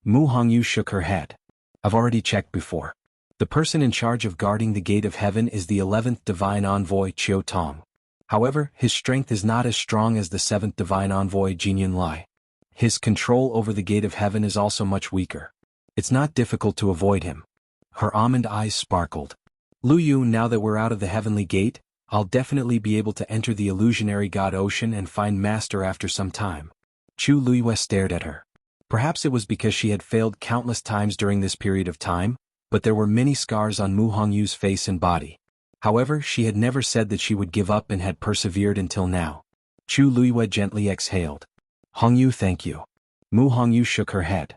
Mu Hongyu shook her head. I've already checked before. The person in charge of guarding the gate of heaven is the 11th divine envoy Qiu Tong. However, his strength is not as strong as the 7th divine envoy Jinyan Lai. His control over the gate of heaven is also much weaker. It's not difficult to avoid him. Her almond eyes sparkled. Luyu, now that we're out of the heavenly gate, I'll definitely be able to enter the illusionary god ocean and find master after some time. Chu Luiyue stared at her. Perhaps it was because she had failed countless times during this period of time, but there were many scars on Mu Hongyu's face and body. However, she had never said that she would give up and had persevered until now. Chu Luiyue gently exhaled. Hongyu, thank you. Mu Hongyu shook her head.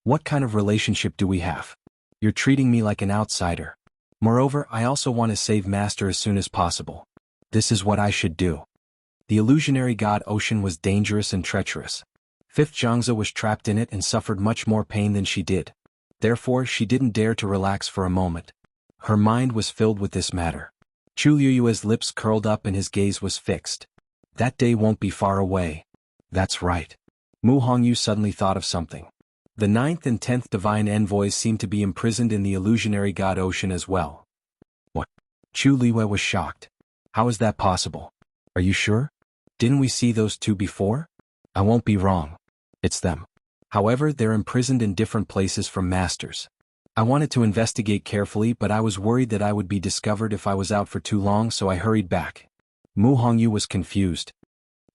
What kind of relationship do we have? You're treating me like an outsider. Moreover, I also want to save Master as soon as possible. This is what I should do. The illusionary god ocean was dangerous and treacherous. Fifth Zhangzi was trapped in it and suffered much more pain than she did. Therefore, she didn't dare to relax for a moment. Her mind was filled with this matter. Chu Liyue's lips curled up and his gaze was fixed. That day won't be far away. That's right. Mu Hongyu suddenly thought of something. The 9th and 10th divine envoys seemed to be imprisoned in the illusionary god ocean as well. What? Chu Liyue was shocked. How is that possible? Are you sure? Didn't we see those two before? I won't be wrong. It's them. However, they're imprisoned in different places from masters. I wanted to investigate carefully, but I was worried that I would be discovered if I was out for too long, so I hurried back. Mu Hongyu was confused.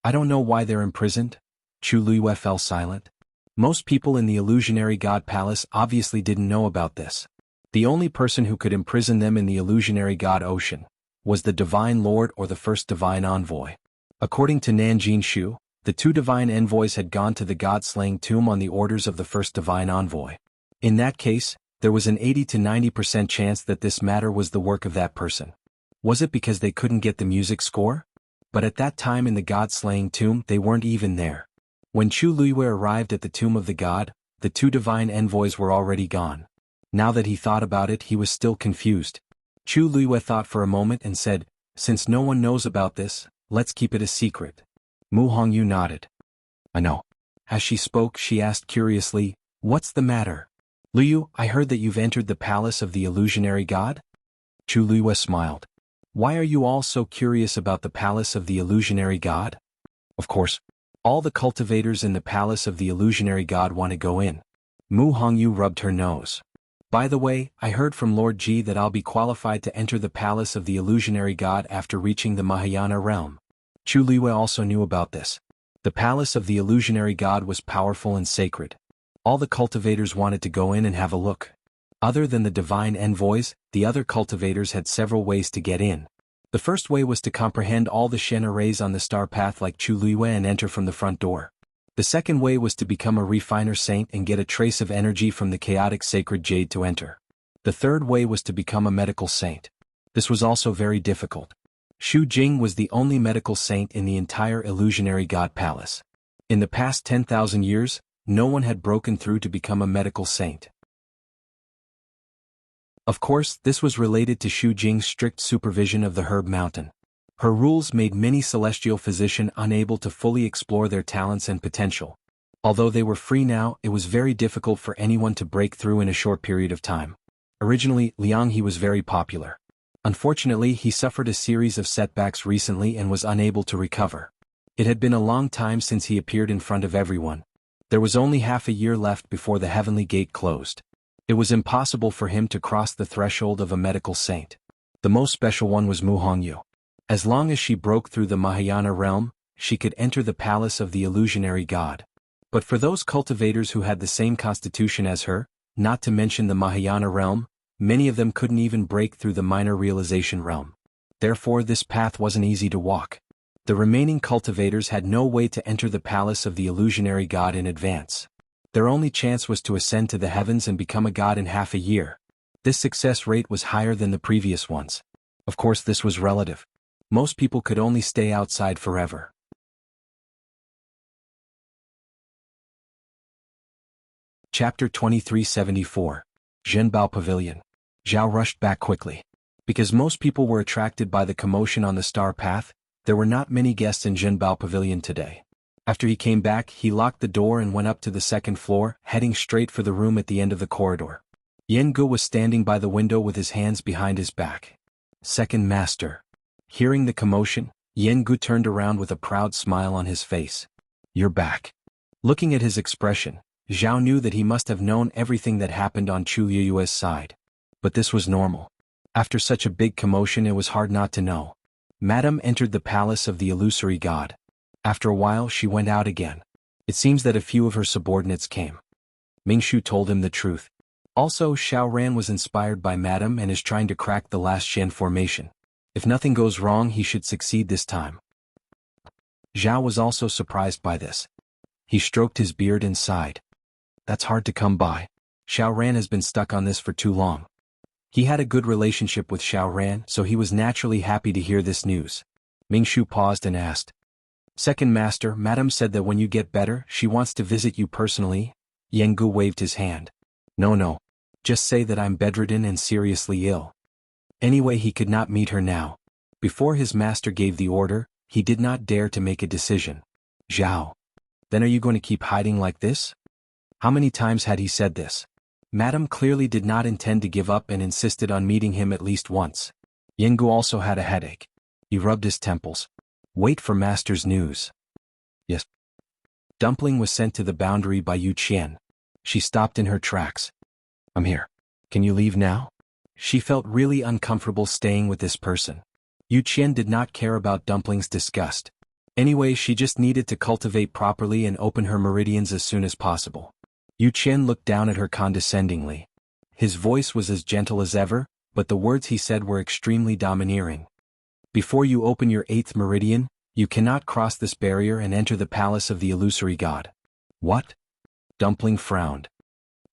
I don't know why they're imprisoned. Chu Liyue fell silent. Most people in the illusionary god palace obviously didn't know about this. The only person who could imprison them in the illusionary god ocean was the divine lord or the first divine envoy. According to Nanjin Shu, the two divine envoys had gone to the god-slaying tomb on the orders of the first divine envoy. In that case, there was an 80 to 90% chance that this matter was the work of that person. Was it because they couldn't get the music score? But at that time in the god-slaying tomb, they weren't even there. When Chu Liyue arrived at the tomb of the god, the two divine envoys were already gone. Now that he thought about it, he was still confused. Chu Liyue thought for a moment and said, since no one knows about this, let's keep it a secret. Mu Hongyu nodded. I know. As she spoke, she asked curiously, what's the matter? Liu, I heard that you've entered the palace of the illusionary god? Chu Liyue smiled. Why are you all so curious about the palace of the illusionary god? Of course. All the cultivators in the palace of the illusionary god want to go in. Mu Hongyu rubbed her nose. By the way, I heard from Lord Ji that I'll be qualified to enter the palace of the illusionary god after reaching the Mahayana realm. Chu Liwei also knew about this. The palace of the illusionary god was powerful and sacred. All the cultivators wanted to go in and have a look. Other than the divine envoys, the other cultivators had several ways to get in. The first way was to comprehend all the Shen arrays on the star path like Chu Liwei and enter from the front door. The second way was to become a refiner saint and get a trace of energy from the chaotic sacred jade to enter. The third way was to become a medical saint. This was also very difficult. Xu Jing was the only medical saint in the entire illusionary god palace. In the past 10,000 years, no one had broken through to become a medical saint. Of course, this was related to Xu Jing's strict supervision of the Herb Mountain. Her rules made many celestial physicians unable to fully explore their talents and potential. Although they were free now, it was very difficult for anyone to break through in a short period of time. Originally, Liang He was very popular. Unfortunately, he suffered a series of setbacks recently and was unable to recover. It had been a long time since he appeared in front of everyone. There was only half a year left before the heavenly gate closed. It was impossible for him to cross the threshold of a medical saint. The most special one was Mu Hongyu. As long as she broke through the Mahayana realm, she could enter the palace of the illusionary god. But for those cultivators who had the same constitution as her, not to mention the Mahayana realm, many of them couldn't even break through the minor realization realm. Therefore this path wasn't easy to walk. The remaining cultivators had no way to enter the palace of the illusionary god in advance. Their only chance was to ascend to the heavens and become a god in half a year. This success rate was higher than the previous ones. Of course this was relative. Most people could only stay outside forever. Chapter 2374. Zhenbao Pavilion. Zhao rushed back quickly. Because most people were attracted by the commotion on the star path, there were not many guests in Zhenbao Pavilion today. After he came back, he locked the door and went up to the second floor, heading straight for the room at the end of the corridor. Yan Gu was standing by the window with his hands behind his back. Second Master. Hearing the commotion, Yan Gu turned around with a proud smile on his face. You're back. Looking at his expression, Zhao knew that he must have known everything that happened on Chu Yue's side. But this was normal. After such a big commotion it was hard not to know. Madame entered the palace of the illusory god. After a while she went out again. It seems that a few of her subordinates came. Mingshu told him the truth. Also, Xiaoran was inspired by Madame and is trying to crack the last Shen formation. If nothing goes wrong he should succeed this time. Zhao was also surprised by this. He stroked his beard and sighed. That's hard to come by. Xiaoran has been stuck on this for too long. He had a good relationship with Xiaoran, so he was naturally happy to hear this news. Mingshu paused and asked. Second Master, Madame said that when you get better, she wants to visit you personally. Yan Gu waved his hand. No. Just say that I'm bedridden and seriously ill. Anyway, he could not meet her now. Before his master gave the order, he did not dare to make a decision. Zhao. Then are you going to keep hiding like this? How many times had he said this? Madame clearly did not intend to give up and insisted on meeting him at least once. Yan Gu also had a headache. He rubbed his temples. Wait for Master's news. Yes. Dumpling was sent to the boundary by Yu Qian. She stopped in her tracks. I'm here. Can you leave now? She felt really uncomfortable staying with this person. Yu Qian did not care about Dumpling's disgust. Anyway, she just needed to cultivate properly and open her meridians as soon as possible. Yu Qian looked down at her condescendingly. His voice was as gentle as ever, but the words he said were extremely domineering. Before you open your 8th meridian, you cannot cross this barrier and enter the palace of the illusory god. What? Dumpling frowned.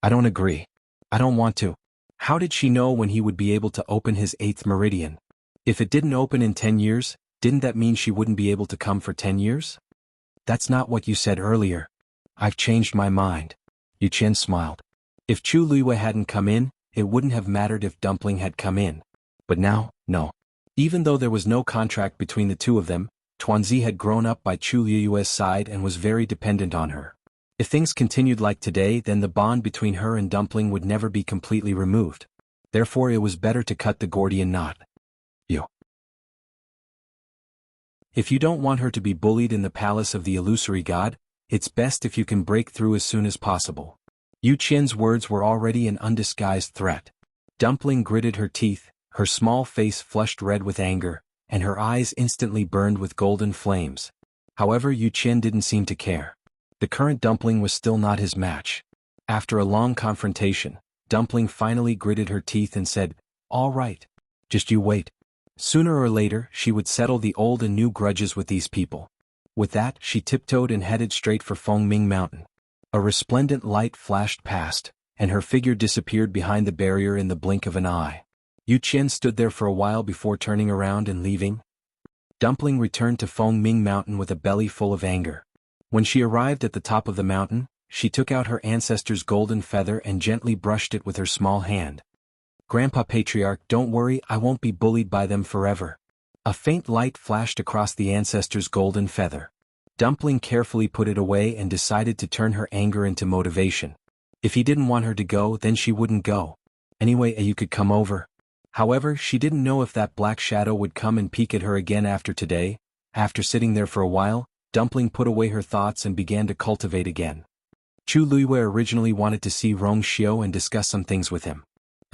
I don't agree. I don't want to. How did she know when he would be able to open his 8th meridian? If it didn't open in 10 years, didn't that mean she wouldn't be able to come for 10 years? That's not what you said earlier. I've changed my mind. Yu Qian smiled. If Chu Liwei hadn't come in, it wouldn't have mattered if Dumpling had come in. But now, no. Even though there was no contract between the two of them, Tuanzi had grown up by Chu Liu's side and was very dependent on her. If things continued like today, then the bond between her and Dumpling would never be completely removed. Therefore it was better to cut the Gordian knot. If you don't want her to be bullied in the palace of the illusory god, it's best if you can break through as soon as possible. Yu Qian's words were already an undisguised threat. Dumpling gritted her teeth, her small face flushed red with anger. and her eyes instantly burned with golden flames. However, Yu Qian didn't seem to care. The current dumpling was still not his match. After a long confrontation, Dumpling finally gritted her teeth and said, "All right. Just you wait. Sooner or later, she would settle the old and new grudges with these people." With that, she tiptoed and headed straight for Fengming Mountain. A resplendent light flashed past, and her figure disappeared behind the barrier in the blink of an eye. Yu Qian stood there for a while before turning around and leaving. Dumpling returned to Fengming Mountain with a belly full of anger. When she arrived at the top of the mountain, she took out her ancestor's golden feather and gently brushed it with her small hand. "Grandpa Patriarch, don't worry, I won't be bullied by them forever." A faint light flashed across the ancestor's golden feather. Dumpling carefully put it away and decided to turn her anger into motivation. If he didn't want her to go, then she wouldn't go. "Anyway, you could come over." However, she didn't know if that black shadow would come and peek at her again after today. After sitting there for a while, Dumpling put away her thoughts and began to cultivate again. Chu Luiyue originally wanted to see Rong Xiu and discuss some things with him.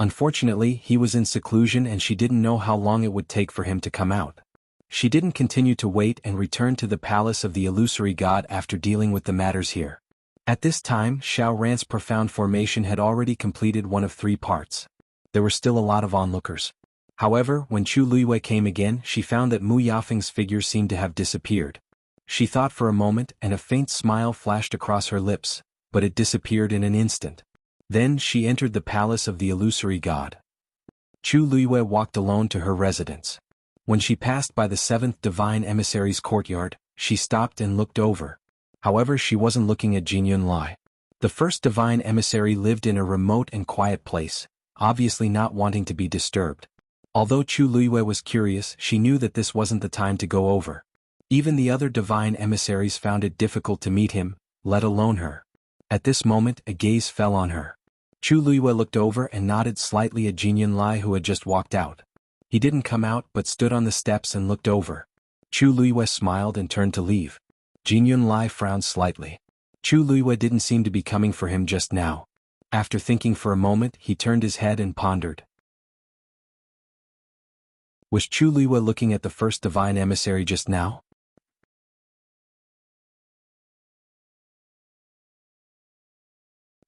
Unfortunately, he was in seclusion and she didn't know how long it would take for him to come out. She didn't continue to wait and returned to the palace of the illusory god after dealing with the matters here. At this time, Xiao Ran's profound formation had already completed one of 3 parts. There were still a lot of onlookers. However, when Chu Luiyue came again, she found that Mu Yafeng's figure seemed to have disappeared. She thought for a moment and a faint smile flashed across her lips, but it disappeared in an instant. Then she entered the palace of the illusory god. Chu Luiyue walked alone to her residence. When she passed by the 7th divine emissary's courtyard, she stopped and looked over. However, she wasn't looking at Jin Yunlai. The first divine emissary lived in a remote and quiet place, obviously not wanting to be disturbed. Although Chu Luiyue was curious, she knew that this wasn't the time to go over. Even the other divine emissaries found it difficult to meet him, let alone her. At this moment, a gaze fell on her. Chu Luiyue looked over and nodded slightly at Jin Yunlai, who had just walked out. He didn't come out but stood on the steps and looked over. Chu Luiyue smiled and turned to leave. Jin Yunlai frowned slightly. Chu Luiyue didn't seem to be coming for him just now. After thinking for a moment, he turned his head and pondered. Was Chu Luiyue looking at the first divine emissary just now?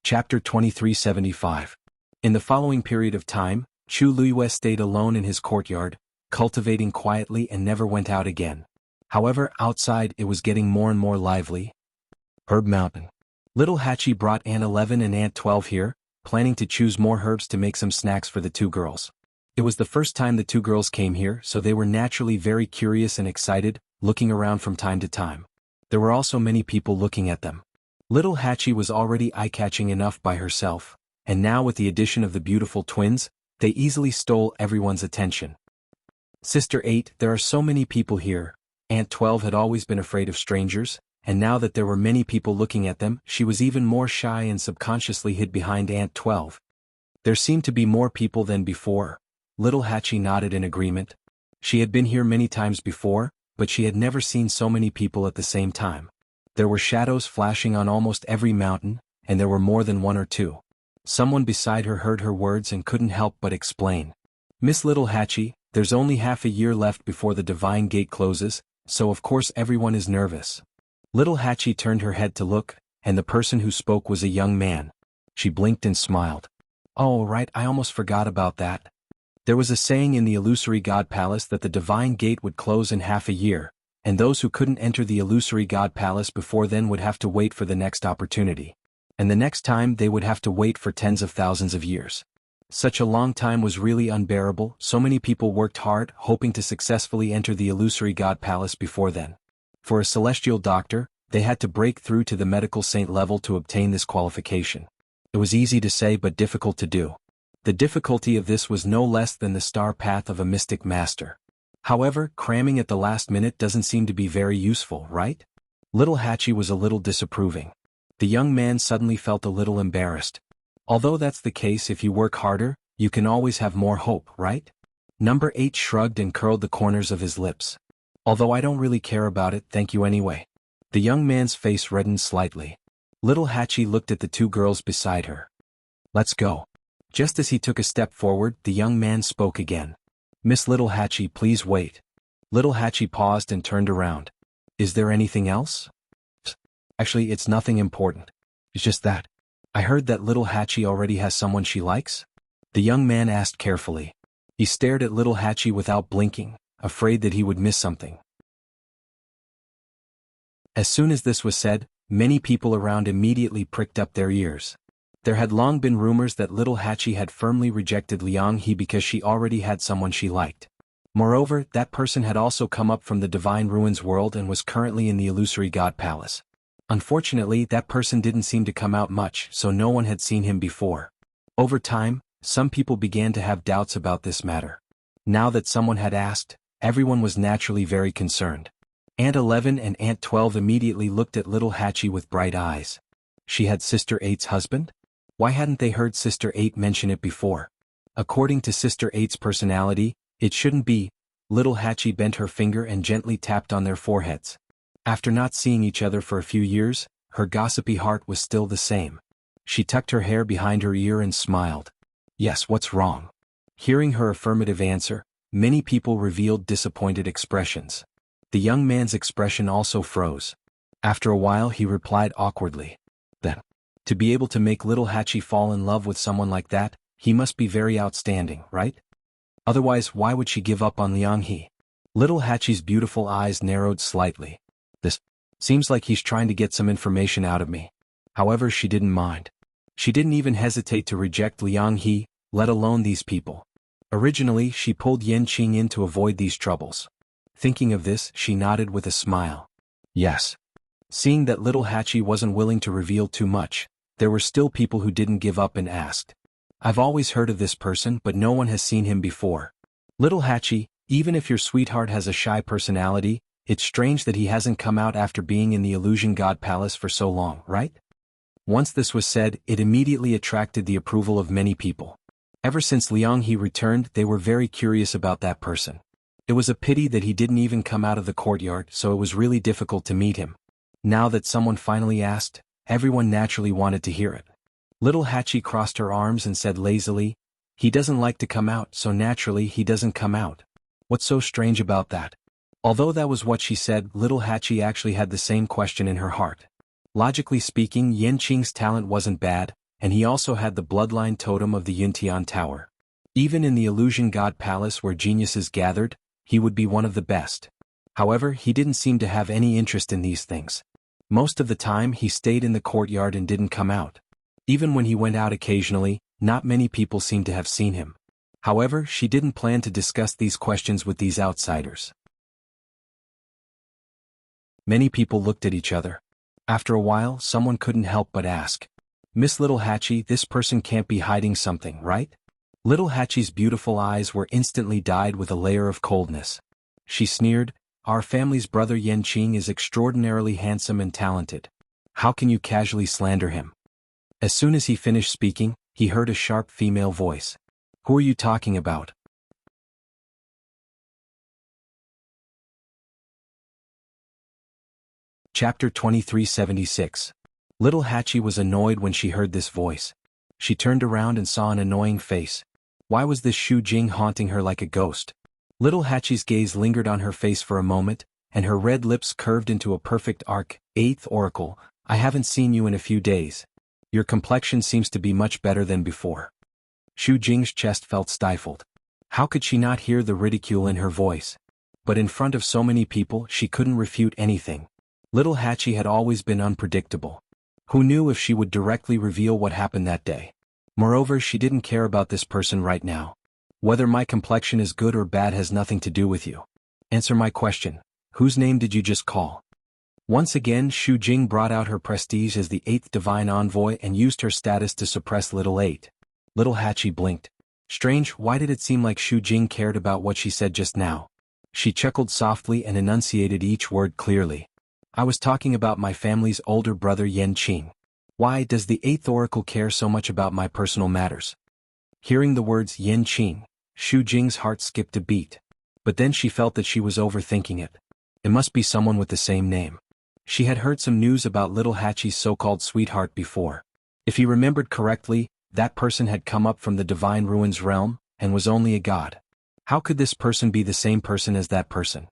Chapter 2375. In the following period of time, Chu Luiyue stayed alone in his courtyard, cultivating quietly and never went out again. However, outside it was getting more and more lively. Herb Mountain. Little Hachi brought Aunt 11 and Aunt 12 here, planning to choose more herbs to make some snacks for the 2 girls. It was the first time the 2 girls came here, so they were naturally very curious and excited, looking around from time to time. There were also many people looking at them. Little Hachi was already eye-catching enough by herself, and now with the addition of the beautiful twins, they easily stole everyone's attention. Sister 8, there are so many people here. Aunt 12 had always been afraid of strangers, and now that there were many people looking at them, she was even more shy and subconsciously hid behind Aunt 12. There seemed to be more people than before. Little Hachi nodded in agreement. She had been here many times before, but she had never seen so many people at the same time. There were shadows flashing on almost every mountain, and there were more than 1 or 2. Someone beside her heard her words and couldn't help but explain. "Miss Little Hachi, there's only half a year left before the divine gate closes, so of course everyone is nervous." Little Hachi turned her head to look, and the person who spoke was a young man. She blinked and smiled. "Oh right, I almost forgot about that. There was a saying in the illusory god palace that the divine gate would close in half a year, and those who couldn't enter the illusory god palace before then would have to wait for the next opportunity. And the next time they would have to wait for tens of thousands of years. Such a long time was really unbearable. So many people worked hard, hoping to successfully enter the illusory god palace before then. For a celestial doctor, they had to break through to the medical saint level to obtain this qualification. It was easy to say but difficult to do. The difficulty of this was no less than the star path of a mystic master. However, cramming at the last minute doesn't seem to be very useful, right? Little Hachi was a little disapproving. The young man suddenly felt a little embarrassed. Although that's the case, if you work harder, you can always have more hope, right? Number 8 shrugged and curled the corners of his lips. "Although I don't really care about it, thank you anyway." The young man's face reddened slightly. Little Hachi looked at the 2 girls beside her. "Let's go." Just as he took a step forward, the young man spoke again. "Miss Little Hachi, please wait." Little Hachi paused and turned around. Is there anything else? Actually, it's nothing important. It's just that. I heard that Little Hachi already has someone she likes? The young man asked carefully. He stared at Little Hachi without blinking, afraid that he would miss something. As soon as this was said, many people around immediately pricked up their ears. There had long been rumors that Little Hachi had firmly rejected Liang He because she already had someone she liked. Moreover, that person had also come up from the Divine Ruins world and was currently in the Illusory God Palace. Unfortunately, that person didn't seem to come out much, so no one had seen him before. Over time, some people began to have doubts about this matter. Now that someone had asked, everyone was naturally very concerned. Aunt 11 and Aunt 12 immediately looked at Little Hachi with bright eyes. She had Sister 8's husband? Why hadn't they heard Sister 8 mention it before? According to Sister 8's personality, it shouldn't be. Little Hachi bent her finger and gently tapped on their foreheads. After not seeing each other for a few years, her gossipy heart was still the same. She tucked her hair behind her ear and smiled. Yes, what's wrong? Hearing her affirmative answer, many people revealed disappointed expressions. The young man's expression also froze. After a while he replied awkwardly. Then, to be able to make Little Hachi fall in love with someone like that, he must be very outstanding, right? Otherwise, why would she give up on Liang He? Little Hachi's beautiful eyes narrowed slightly. This seems like he's trying to get some information out of me. However, she didn't mind. She didn't even hesitate to reject Liang He, let alone these people. Originally, she pulled Enchanting in to avoid these troubles. Thinking of this, she nodded with a smile. Yes. Seeing that Little Hachi wasn't willing to reveal too much, there were still people who didn't give up and asked. I've always heard of this person, but no one has seen him before. Little Hachi, even if your sweetheart has a shy personality, it's strange that he hasn't come out after being in the Illusion God Palace for so long, right? Once this was said, it immediately attracted the approval of many people. Ever since Liang He returned, they were very curious about that person. It was a pity that he didn't even come out of the courtyard, so it was really difficult to meet him. Now that someone finally asked, everyone naturally wanted to hear it. Little Hachi crossed her arms and said lazily, he doesn't like to come out, so naturally he doesn't come out. What's so strange about that? Although that was what she said, Little Hachi actually had the same question in her heart. Logically speaking, Enchanting's talent wasn't bad, and he also had the bloodline totem of the Yuntian Tower. Even in the Illusion God Palace where geniuses gathered, he would be one of the best. However, he didn't seem to have any interest in these things. Most of the time he stayed in the courtyard and didn't come out. Even when he went out occasionally, not many people seemed to have seen him. However, she didn't plan to discuss these questions with these outsiders. Many people looked at each other. After a while, someone couldn't help but ask. Miss Little Hachi, this person can't be hiding something, right? Little Hachi's beautiful eyes were instantly dyed with a layer of coldness. She sneered, our family's brother Enchanting is extraordinarily handsome and talented. How can you casually slander him? As soon as he finished speaking, he heard a sharp female voice. Who are you talking about? Chapter 2376. Little Hachi was annoyed when she heard this voice. She turned around and saw an annoying face. Why was this Shu Jing haunting her like a ghost? Little Hachi's gaze lingered on her face for a moment, and her red lips curved into a perfect arc. Eighth Oracle, I haven't seen you in a few days. Your complexion seems to be much better than before. Shu Jing's chest felt stifled. How could she not hear the ridicule in her voice? But in front of so many people, she couldn't refute anything. Little Hachi had always been unpredictable. Who knew if she would directly reveal what happened that day? Moreover, she didn't care about this person right now. Whether my complexion is good or bad has nothing to do with you. Answer my question. Whose name did you just call? Once again, Shu Jing brought out her prestige as the 8th Divine Envoy and used her status to suppress Little 8. Little Hachi blinked. Strange, why did it seem like Shu Jing cared about what she said just now? She chuckled softly and enunciated each word clearly. I was talking about my family's older brother Enchanting. Why does the 8th Oracle care so much about my personal matters? Hearing the words Enchanting, Shu Jing's heart skipped a beat. But then she felt that she was overthinking it. It must be someone with the same name. She had heard some news about Little Hachi's so-called sweetheart before. If he remembered correctly, that person had come up from the Divine Ruins realm, and was only a god. How could this person be the same person as that person?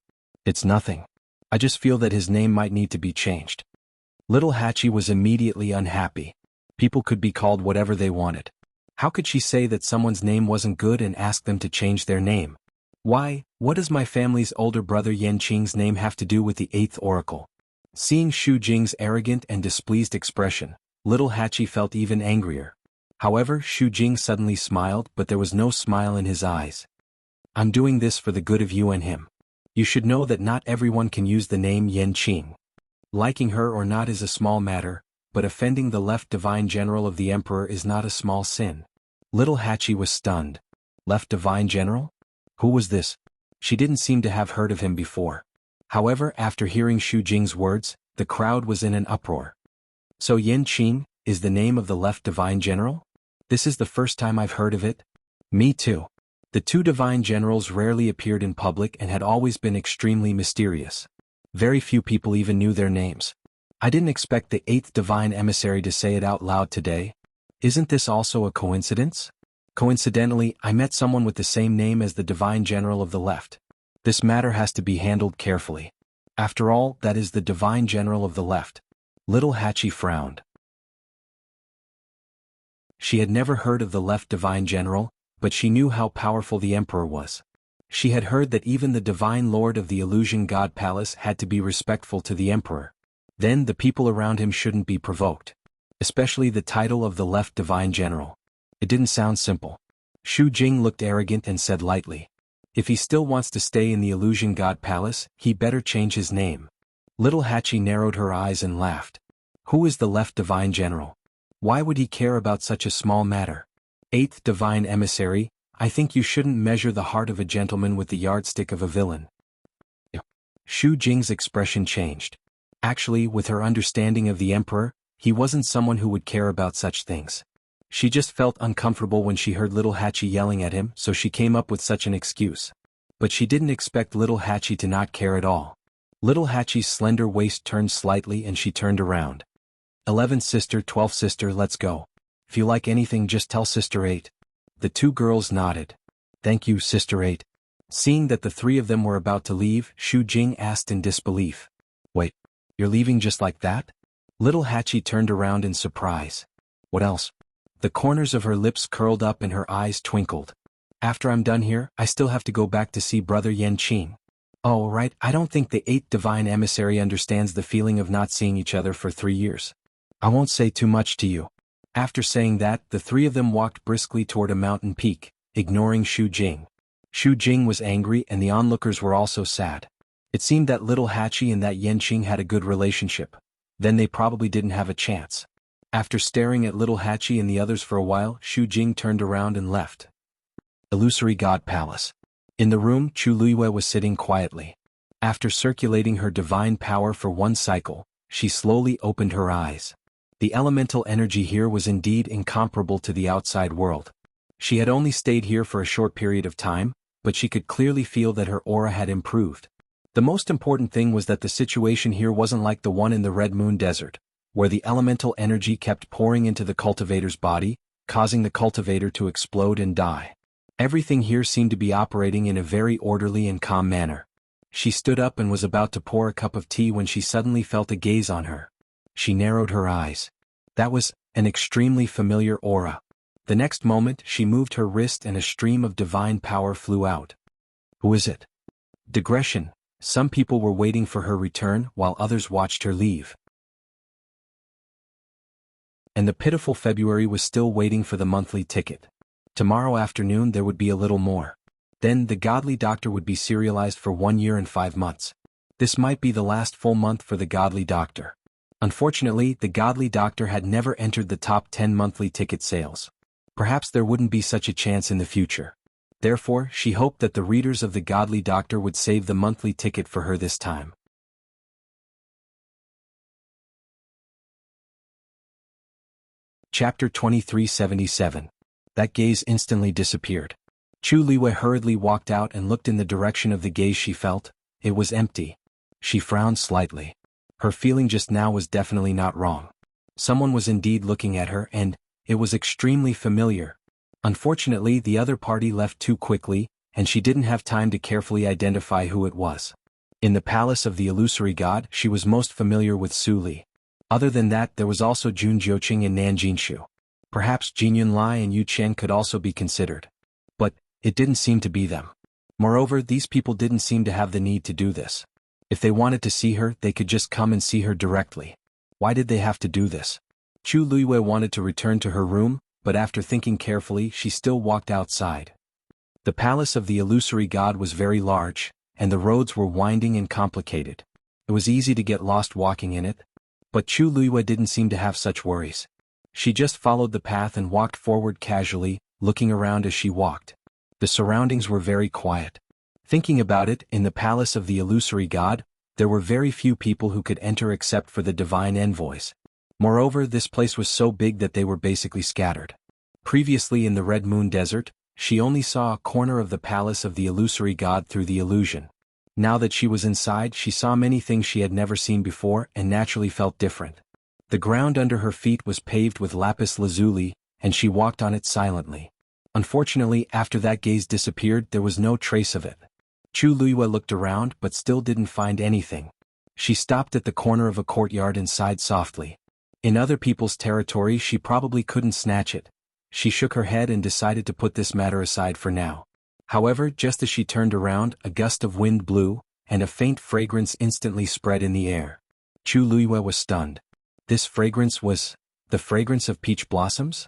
It's nothing. I just feel that his name might need to be changed. Little Hachi was immediately unhappy. People could be called whatever they wanted. How could she say that someone's name wasn't good and ask them to change their name? Why, what does my family's older brother Yanqing's name have to do with the 8th oracle? Seeing Xu Jing's arrogant and displeased expression, little Hachi felt even angrier. However, Xu Jing suddenly smiled, but there was no smile in his eyes. I'm doing this for the good of you and him. You should know that not everyone can use the name Yanqing. Liking her or not is a small matter, but offending the left divine general of the emperor is not a small sin. Little Hachi was stunned. Left divine general? Who was this? She didn't seem to have heard of him before. However, after hearing Xu Jing's words, the crowd was in an uproar. So Yanqing is the name of the left divine general? This is the first time I've heard of it. Me too. The two divine generals rarely appeared in public and had always been extremely mysterious. Very few people even knew their names. I didn't expect the 8th divine emissary to say it out loud today. Isn't this also a coincidence? Coincidentally, I met someone with the same name as the divine general of the left. This matter has to be handled carefully. After all, that is the divine general of the left. Little Hachi frowned. She had never heard of the left divine general, but she knew how powerful the emperor was. She had heard that even the divine lord of the illusion god palace had to be respectful to the emperor. Then the people around him shouldn't be provoked. Especially the title of the left divine general. It didn't sound simple. Xu Jing looked arrogant and said lightly, if he still wants to stay in the illusion god palace, he better change his name. Little Hachi narrowed her eyes and laughed. Who is the left divine general? Why would he care about such a small matter? 8th divine emissary, I think you shouldn't measure the heart of a gentleman with the yardstick of a villain. Xu Jing's expression changed. Actually, with her understanding of the emperor, he wasn't someone who would care about such things. She just felt uncomfortable when she heard little Hachi yelling at him, so she came up with such an excuse. But she didn't expect little Hachi to not care at all. Little Hachi's slender waist turned slightly and she turned around. 11th sister, 12th sister, let's go. If you like anything, just tell Sister 8. The two girls nodded. Thank you, Sister 8. Seeing that the three of them were about to leave, Xu Jing asked in disbelief. Wait, you're leaving just like that? Little Hachi turned around in surprise. What else? The corners of her lips curled up and her eyes twinkled. After I'm done here, I still have to go back to see Brother Yanqing. Oh, right, I don't think the 8th divine emissary understands the feeling of not seeing each other for 3 years. I won't say too much to you. After saying that, the three of them walked briskly toward a mountain peak, ignoring Xu Jing. Xu Jing was angry and the onlookers were also sad. It seemed that little Hachi and that Yanqing had a good relationship. Then they probably didn't have a chance. After staring at little Hachi and the others for a while, Xu Jing turned around and left. Illusory God Palace. In the room, Chu Luiyue was sitting quietly. After circulating her divine power for one cycle, she slowly opened her eyes. The elemental energy here was indeed incomparable to the outside world. She had only stayed here for a short period of time, but she could clearly feel that her aura had improved. The most important thing was that the situation here wasn't like the one in the Red Moon Desert, where the elemental energy kept pouring into the cultivator's body, causing the cultivator to explode and die. Everything here seemed to be operating in a very orderly and calm manner. She stood up and was about to pour a cup of tea when she suddenly felt a gaze on her. She narrowed her eyes. That was an extremely familiar aura. The next moment, she moved her wrist and a stream of divine power flew out. Who is it? Digression. Some people were waiting for her return while others watched her leave. And the pitiful February was still waiting for the monthly ticket. Tomorrow afternoon there would be a little more. Then the godly doctor would be serialized for 1 year and 5 months. This might be the last full month for the godly doctor. Unfortunately, the godly doctor had never entered the top 10 monthly ticket sales. Perhaps there wouldn't be such a chance in the future. Therefore, she hoped that the readers of the godly doctor would save the monthly ticket for her this time. Chapter 2377. That gaze instantly disappeared. Chu Liwei hurriedly walked out and looked in the direction of the gaze she felt. It was empty. She frowned slightly. Her feeling just now was definitely not wrong. Someone was indeed looking at her and it was extremely familiar. Unfortunately, the other party left too quickly, and she didn't have time to carefully identify who it was. In the palace of the illusory god, she was most familiar with Su Li. Other than that, there was also Jun Jiuqing and Nan Jinshu. Perhaps Jin Yunlai and Yu Qian could also be considered. But it didn't seem to be them. Moreover, these people didn't seem to have the need to do this. If they wanted to see her, they could just come and see her directly. Why did they have to do this? Chu Luiyue wanted to return to her room, but after thinking carefully, she still walked outside. The palace of the illusory god was very large, and the roads were winding and complicated. It was easy to get lost walking in it. But Chu Luiyue didn't seem to have such worries. She just followed the path and walked forward casually, looking around as she walked. The surroundings were very quiet. Thinking about it, in the palace of the illusory god, there were very few people who could enter except for the divine envoys. Moreover, this place was so big that they were basically scattered. Previously in the Red Moon Desert, she only saw a corner of the palace of the illusory god through the illusion. Now that she was inside, she saw many things she had never seen before and naturally felt different. The ground under her feet was paved with lapis lazuli, and she walked on it silently. Unfortunately, after that gaze disappeared, there was no trace of it. Chu Luiyue looked around but still didn't find anything. She stopped at the corner of a courtyard and sighed softly. In other people's territory, she probably couldn't snatch it. She shook her head and decided to put this matter aside for now. However, just as she turned around, a gust of wind blew, and a faint fragrance instantly spread in the air. Chu Luiyue was stunned. This fragrance was the fragrance of peach blossoms?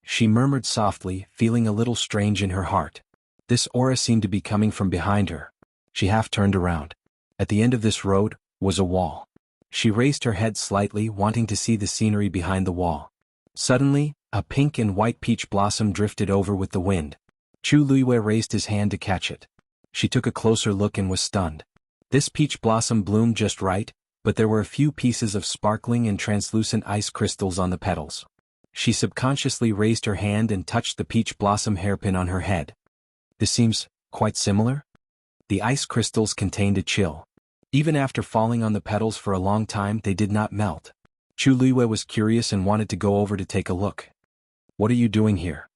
She murmured softly, feeling a little strange in her heart. This aura seemed to be coming from behind her. She half turned around. At the end of this road was a wall. She raised her head slightly, wanting to see the scenery behind the wall. Suddenly, a pink and white peach blossom drifted over with the wind. Chu Luiyue raised his hand to catch it. She took a closer look and was stunned. This peach blossom bloomed just right, but there were a few pieces of sparkling and translucent ice crystals on the petals. She subconsciously raised her hand and touched the peach blossom hairpin on her head. This seems quite similar? The ice crystals contained a chill. Even after falling on the petals for a long time, they did not melt. Chu Luiyue was curious and wanted to go over to take a look. "What are you doing here?"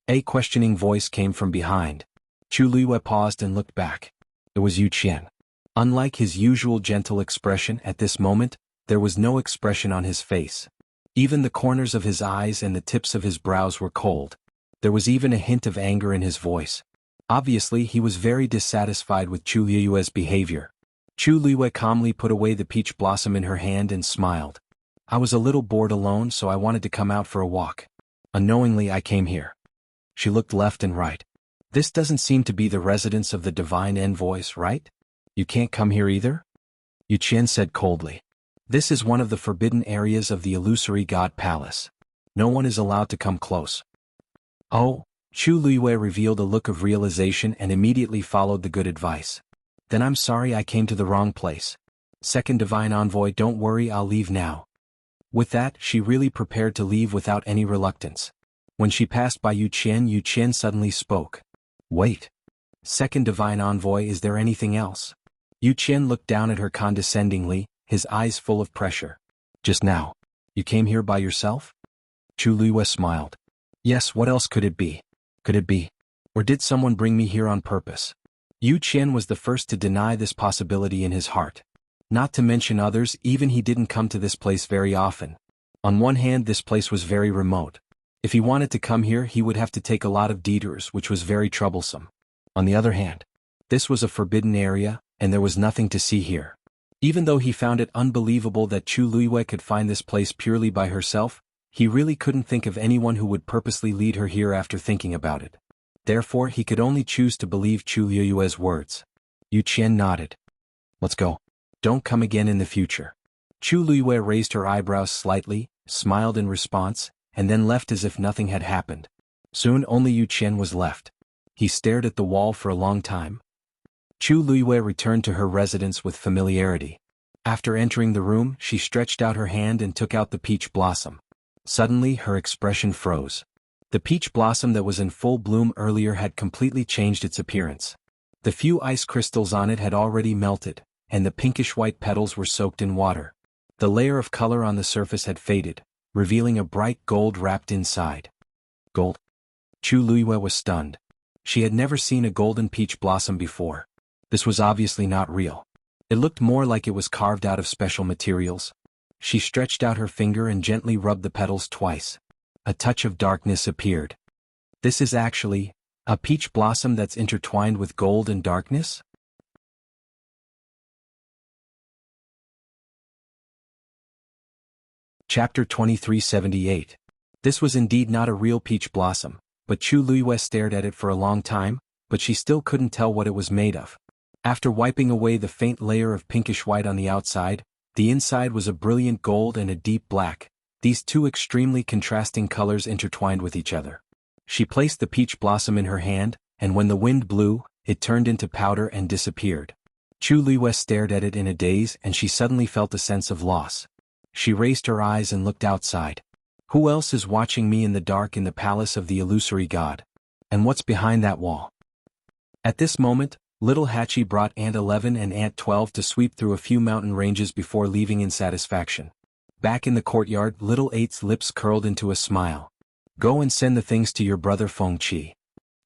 A questioning voice came from behind. Chu Luiyue paused and looked back. It was Yu Qian. Unlike his usual gentle expression at this moment, there was no expression on his face. Even the corners of his eyes and the tips of his brows were cold. There was even a hint of anger in his voice. Obviously, he was very dissatisfied with Chu Luiyue's behavior. Chu Luiyue calmly put away the peach blossom in her hand and smiled. "I was a little bored alone, so I wanted to come out for a walk. Unknowingly, I came here." She looked left and right. "This doesn't seem to be the residence of the divine envoys, right? You can't come here either?" Yu Qian said coldly. "This is one of the forbidden areas of the illusory god palace. No one is allowed to come close." "Oh," Chu Luiyue revealed a look of realization and immediately followed the good advice. "Then I'm sorry I came to the wrong place. Second divine envoy, don't worry, I'll leave now." With that, she really prepared to leave without any reluctance. When she passed by Yu Qian suddenly spoke. "Wait. Second divine envoy, is there anything else?" Yu Qian looked down at her condescendingly, his eyes full of pressure. "Just now. You came here by yourself?" Chu Luiyue smiled. "Yes, what else could it be? Could it be? Or did someone bring me here on purpose?" Yu Qian was the first to deny this possibility in his heart. Not to mention others, even he didn't come to this place very often. On one hand, this place was very remote. If he wanted to come here, he would have to take a lot of detours, which was very troublesome. On the other hand, this was a forbidden area, and there was nothing to see here. Even though he found it unbelievable that Chu Luiyue could find this place purely by herself, he really couldn't think of anyone who would purposely lead her here after thinking about it. Therefore, he could only choose to believe Chu Luiyue's words. Yu Qian nodded. "Let's go. Don't come again in the future." Chu Luiyue raised her eyebrows slightly, smiled in response, and then left as if nothing had happened. Soon only Yu Qian was left. He stared at the wall for a long time. Chu Luiyue returned to her residence with familiarity. After entering the room, she stretched out her hand and took out the peach blossom. Suddenly, her expression froze. The peach blossom that was in full bloom earlier had completely changed its appearance. The few ice crystals on it had already melted, and the pinkish-white petals were soaked in water. The layer of color on the surface had faded, revealing a bright gold wrapped inside. Gold? Chu Luiyue was stunned. She had never seen a golden peach blossom before. This was obviously not real. It looked more like it was carved out of special materials. She stretched out her finger and gently rubbed the petals twice. A touch of darkness appeared. This is actually a peach blossom that's intertwined with gold and darkness? Chapter 2378. This was indeed not a real peach blossom, but Chu Luiyue stared at it for a long time, but she still couldn't tell what it was made of. After wiping away the faint layer of pinkish white on the outside, the inside was a brilliant gold and a deep black, these two extremely contrasting colors intertwined with each other. She placed the peach blossom in her hand, and when the wind blew, it turned into powder and disappeared. Chu Luiyue stared at it in a daze and she suddenly felt a sense of loss. She raised her eyes and looked outside. Who else is watching me in the dark in the palace of the illusory god? And what's behind that wall? At this moment, little Hachi brought Aunt 11 and Aunt 12 to sweep through a few mountain ranges before leaving in satisfaction. Back in the courtyard, little 8's lips curled into a smile. Go and send the things to your brother Fengqi.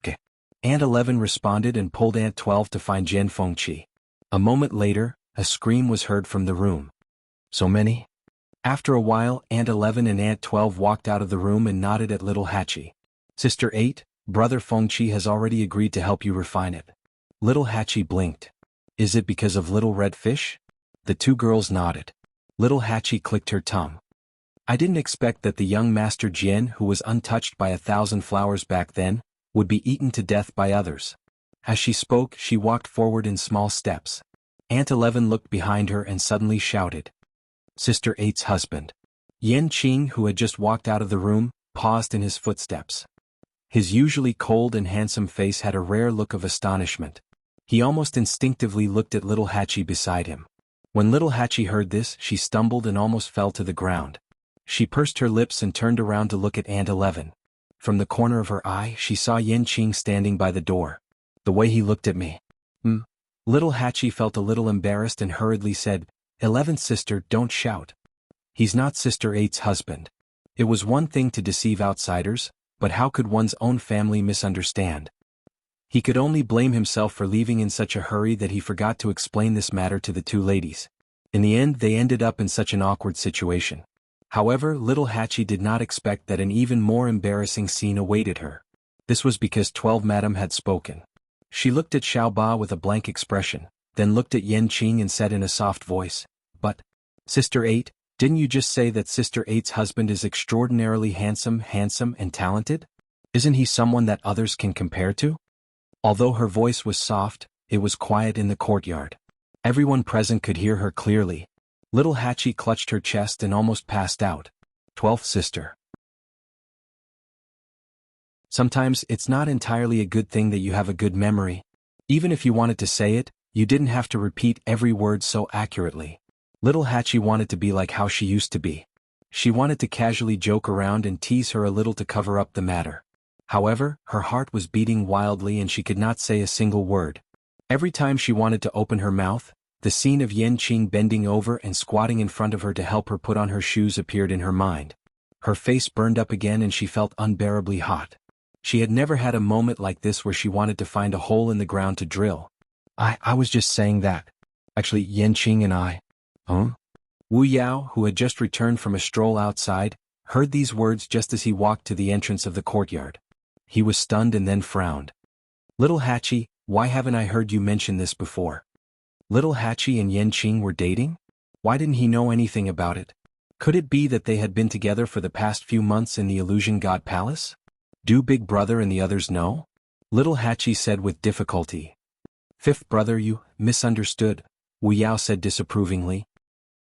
Okay. Aunt 11 responded and pulled Aunt 12 to find Jen Fengqi. A moment later, a scream was heard from the room. So many? After a while, Aunt 11 and Aunt 12 walked out of the room and nodded at little Hachi. Sister 8, brother Fengqi has already agreed to help you refine it. Little Hachi blinked. Is it because of little red fish? The two girls nodded. Little Hachi clicked her tongue. I didn't expect that the young Master Jian, who was untouched by 1,000 flowers back then, would be eaten to death by others. As she spoke, she walked forward in small steps. Aunt 11 looked behind her and suddenly shouted. Sister 8's husband. Yan Qing, who had just walked out of the room, paused in his footsteps. His usually cold and handsome face had a rare look of astonishment. He almost instinctively looked at little Hachi beside him. When little Hachi heard this, she stumbled and almost fell to the ground. She pursed her lips and turned around to look at Aunt 11. From the corner of her eye, she saw Yan Qing standing by the door. The way he looked at me. Little Hachi felt a little embarrassed and hurriedly said, 11th sister, don't shout. He's not Sister 8's husband. It was one thing to deceive outsiders, but how could one's own family misunderstand? He could only blame himself for leaving in such a hurry that he forgot to explain this matter to the two ladies. In the end, they ended up in such an awkward situation. However, little Hachi did not expect that an even more embarrassing scene awaited her. This was because 12 Madam had spoken. She looked at Xiaoba with a blank expression, then looked at Yan Qing and said in a soft voice, But, Sister 8, didn't you just say that Sister 8's husband is extraordinarily handsome and talented? Isn't he someone that others can compare to? Although her voice was soft, it was quiet in the courtyard. Everyone present could hear her clearly. Little Hachi clutched her chest and almost passed out. 12th sister. Sometimes it's not entirely a good thing that you have a good memory. Even if you wanted to say it, you didn't have to repeat every word so accurately. Little Hachi wanted to be like how she used to be. She wanted to casually joke around and tease her a little to cover up the matter. However, her heart was beating wildly and she could not say a single word. Every time she wanted to open her mouth, the scene of Yan Qing bending over and squatting in front of her to help her put on her shoes appeared in her mind. Her face burned up again and she felt unbearably hot. She had never had a moment like this where she wanted to find a hole in the ground to drill. I was just saying that. Actually, Yan Qing and I. Huh? Wu Yao, who had just returned from a stroll outside, heard these words just as he walked to the entrance of the courtyard. He was stunned and then frowned. Little Hachi, why haven't I heard you mention this before? Little Hachi and Yan Qing were dating? Why didn't he know anything about it? Could it be that they had been together for the past few months in the Illusion God Palace? Do Big Brother and the others know? Little Hachi said with difficulty. Fifth brother, you misunderstood, Wu Yao said disapprovingly.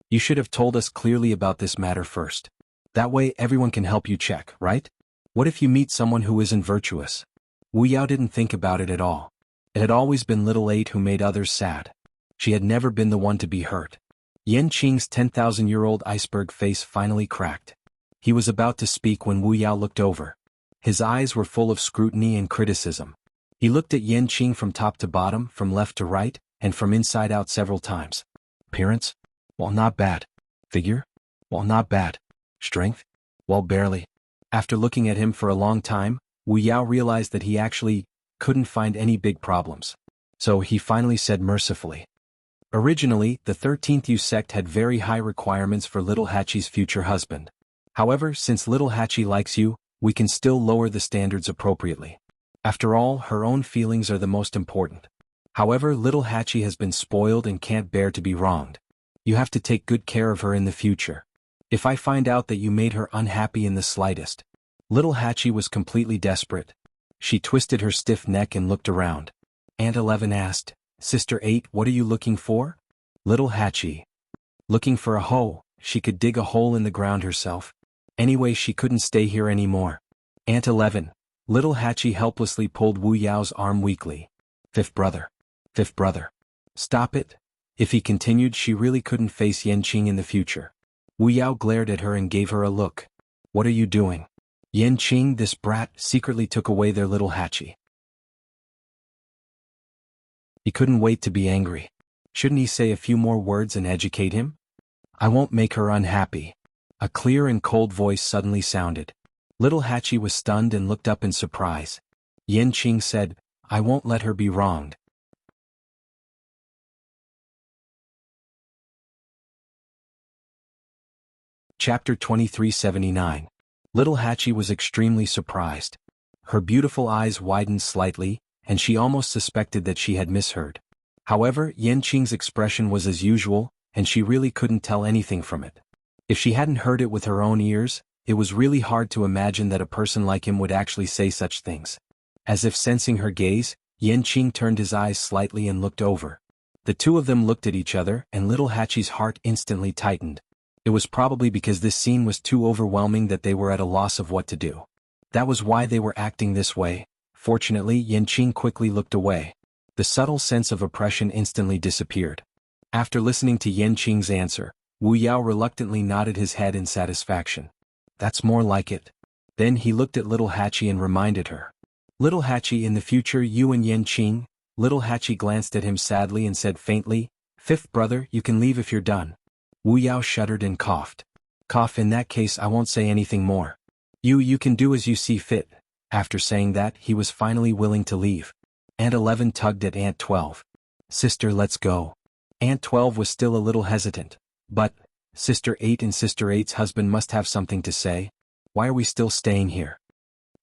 You should have told us clearly about this matter first. That way everyone can help you check, right? What if you meet someone who isn't virtuous? Wu Yao didn't think about it at all. It had always been little 8 who made others sad. She had never been the one to be hurt. Yan Qing's 10,000-year-old iceberg face finally cracked. He was about to speak when Wu Yao looked over. His eyes were full of scrutiny and criticism. He looked at Yan Qing from top to bottom, from left to right, and from inside out several times. Appearance? Well, not bad. Figure? Well, not bad. Strength? Well, barely. After looking at him for a long time, Wu Yao realized that he actually couldn't find any big problems. So he finally said mercifully. Originally, the 13th U sect had very high requirements for Little Hachi's future husband. However, since Little Hachi likes you, we can still lower the standards appropriately. After all, her own feelings are the most important. However, Little Hachi has been spoiled and can't bear to be wronged. You have to take good care of her in the future. If I find out that you made her unhappy in the slightest. Little Hachi was completely desperate. She twisted her stiff neck and looked around. Aunt 11 asked, Sister 8, what are you looking for? Little Hachi. Looking for a hoe. She could dig a hole in the ground herself. Anyway, she couldn't stay here anymore. Aunt 11. Little Hachi helplessly pulled Wu Yao's arm weakly. Fifth brother. Stop it. If he continued, she really couldn't face Yenqing in the future. Wu Yao glared at her and gave her a look. What are you doing? Yenqing, this brat, secretly took away their Little Hachi. He couldn't wait to be angry. Shouldn't he say a few more words and educate him? I won't make her unhappy. A clear and cold voice suddenly sounded. Little Hachi was stunned and looked up in surprise. Yenqing said, I won't let her be wronged. Chapter 2379. Little Hachi was extremely surprised. Her beautiful eyes widened slightly, and she almost suspected that she had misheard. However, Yenqing's expression was as usual, and she really couldn't tell anything from it. If she hadn't heard it with her own ears, it was really hard to imagine that a person like him would actually say such things. As if sensing her gaze, Yenqing turned his eyes slightly and looked over. The two of them looked at each other, and Little Hachi's heart instantly tightened. It was probably because this scene was too overwhelming that they were at a loss of what to do. That was why they were acting this way. Fortunately, Yenqing quickly looked away. The subtle sense of oppression instantly disappeared. After listening to Yenqing's answer, Wu Yao reluctantly nodded his head in satisfaction. That's more like it. Then he looked at Little Hachi and reminded her. Little Hachi, in the future you and Yenqing. Little Hachi glanced at him sadly and said faintly, Fifth brother, you can leave if you're done. Wu Yao shuddered and coughed. Cough, in that case I won't say anything more. You can do as you see fit. After saying that, he was finally willing to leave. Aunt 11 tugged at Aunt 12. Sister, let's go. Aunt 12 was still a little hesitant. But, Sister 8 and Sister 8's husband must have something to say. Why are we still staying here?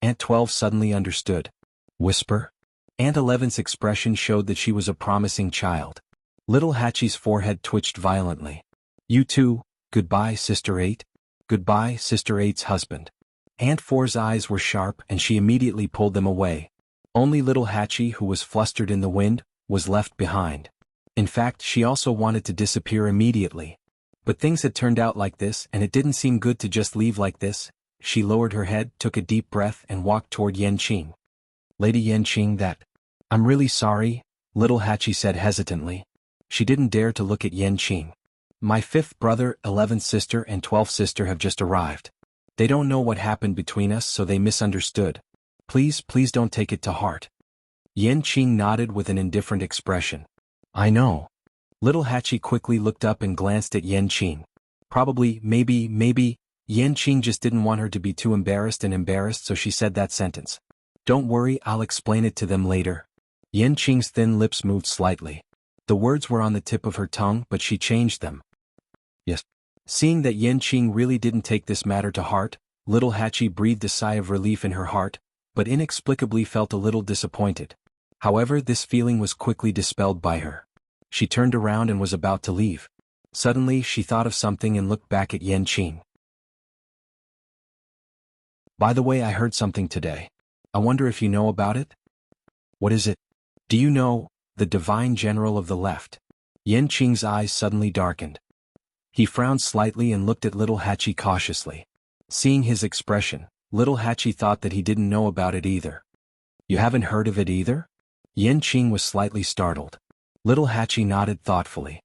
Aunt 12 suddenly understood. Whisper? Aunt 11's expression showed that she was a promising child. Little Hachi's forehead twitched violently. You too, goodbye, Sister 8. Goodbye, Sister 8's husband. Aunt 4's eyes were sharp and she immediately pulled them away. Only Little Hachi, who was flustered in the wind, was left behind. In fact, she also wanted to disappear immediately. But things had turned out like this, and it didn't seem good to just leave like this. She lowered her head, took a deep breath, and walked toward Yenqing. Lady Yenqing, I'm really sorry, Little Hachi said hesitantly. She didn't dare to look at Yenqing. My 5th brother, 11th sister, and 12th sister have just arrived. They don't know what happened between us, so they misunderstood. Please don't take it to heart. Yenqing nodded with an indifferent expression. I know. Little Hachi quickly looked up and glanced at Yenqing. Probably, maybe, Yenqing just didn't want her to be too embarrassed, so she said that sentence. Don't worry, I'll explain it to them later. Yenqing's thin lips moved slightly. The words were on the tip of her tongue, but she changed them. Yes. Seeing that Yenqing really didn't take this matter to heart, Little Hachi breathed a sigh of relief in her heart, but inexplicably felt a little disappointed. However, this feeling was quickly dispelled by her. She turned around and was about to leave. Suddenly, she thought of something and looked back at Yenqing. By the way, I heard something today. I wonder if you know about it? What is it? Do you know, the Divine General of the Left? Yenqing's eyes suddenly darkened. He frowned slightly and looked at Little Hachi cautiously. Seeing his expression, Little Hachi thought that he didn't know about it either. You haven't heard of it either? Yenqing was slightly startled. Little Hachi nodded thoughtfully.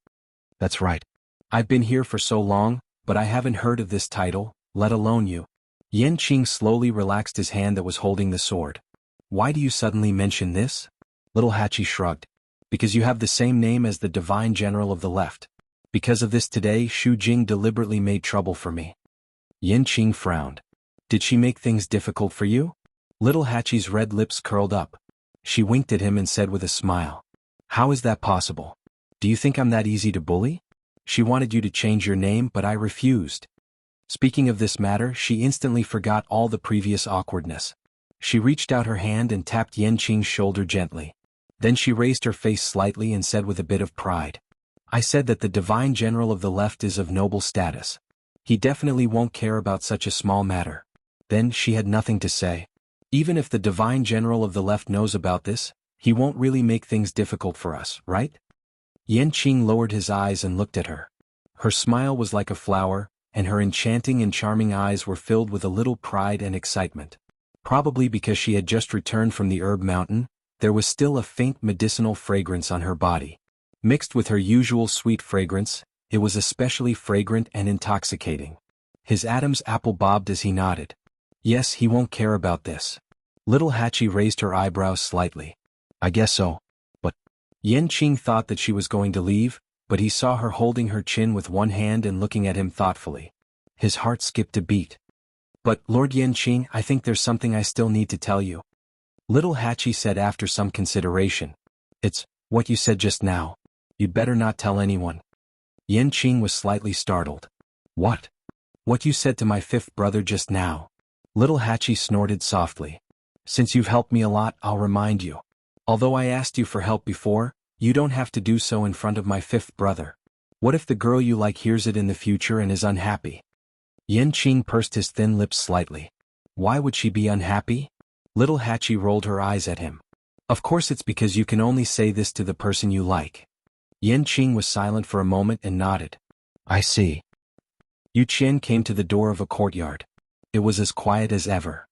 That's right. I've been here for so long, but I haven't heard of this title, let alone you. Yenqing slowly relaxed his hand that was holding the sword. Why do you suddenly mention this? Little Hachi shrugged. Because you have the same name as the Divine General of the Left. Because of this today, Shu Jing deliberately made trouble for me. Yenqing frowned. Did she make things difficult for you? Little Hachi's red lips curled up. She winked at him and said with a smile. How is that possible? Do you think I'm that easy to bully? She wanted you to change your name, but I refused. Speaking of this matter, she instantly forgot all the previous awkwardness. She reached out her hand and tapped Yenqing's shoulder gently. Then she raised her face slightly and said with a bit of pride, I said that the divine general of the left is of noble status. He definitely won't care about such a small matter. Then she had nothing to say. Even if the divine general of the left knows about this, he won't really make things difficult for us, right? Yenqing lowered his eyes and looked at her. Her smile was like a flower, and her enchanting and charming eyes were filled with a little pride and excitement. Probably because she had just returned from the herb mountain, there was still a faint medicinal fragrance on her body. Mixed with her usual sweet fragrance, it was especially fragrant and intoxicating. His Adam's apple bobbed as he nodded. Yes, he won't care about this. Little Hachi raised her eyebrows slightly. I guess so. But Yenqing thought that she was going to leave, but he saw her holding her chin with one hand and looking at him thoughtfully. His heart skipped a beat. But, Lord Yenqing, I think there's something I still need to tell you. Little Hachi said after some consideration. It's what you said just now. You'd better not tell anyone. Yenqing was slightly startled. What? What you said to my fifth brother just now. Little Hachi snorted softly. Since you've helped me a lot, I'll remind you. Although I asked you for help before, you don't have to do so in front of my fifth brother. What if the girl you like hears it in the future and is unhappy? Yenqing pursed his thin lips slightly. Why would she be unhappy? Little Hachi rolled her eyes at him. Of course it's because you can only say this to the person you like. Yenqing was silent for a moment and nodded. I see. Yu Qian came to the door of a courtyard. It was as quiet as ever.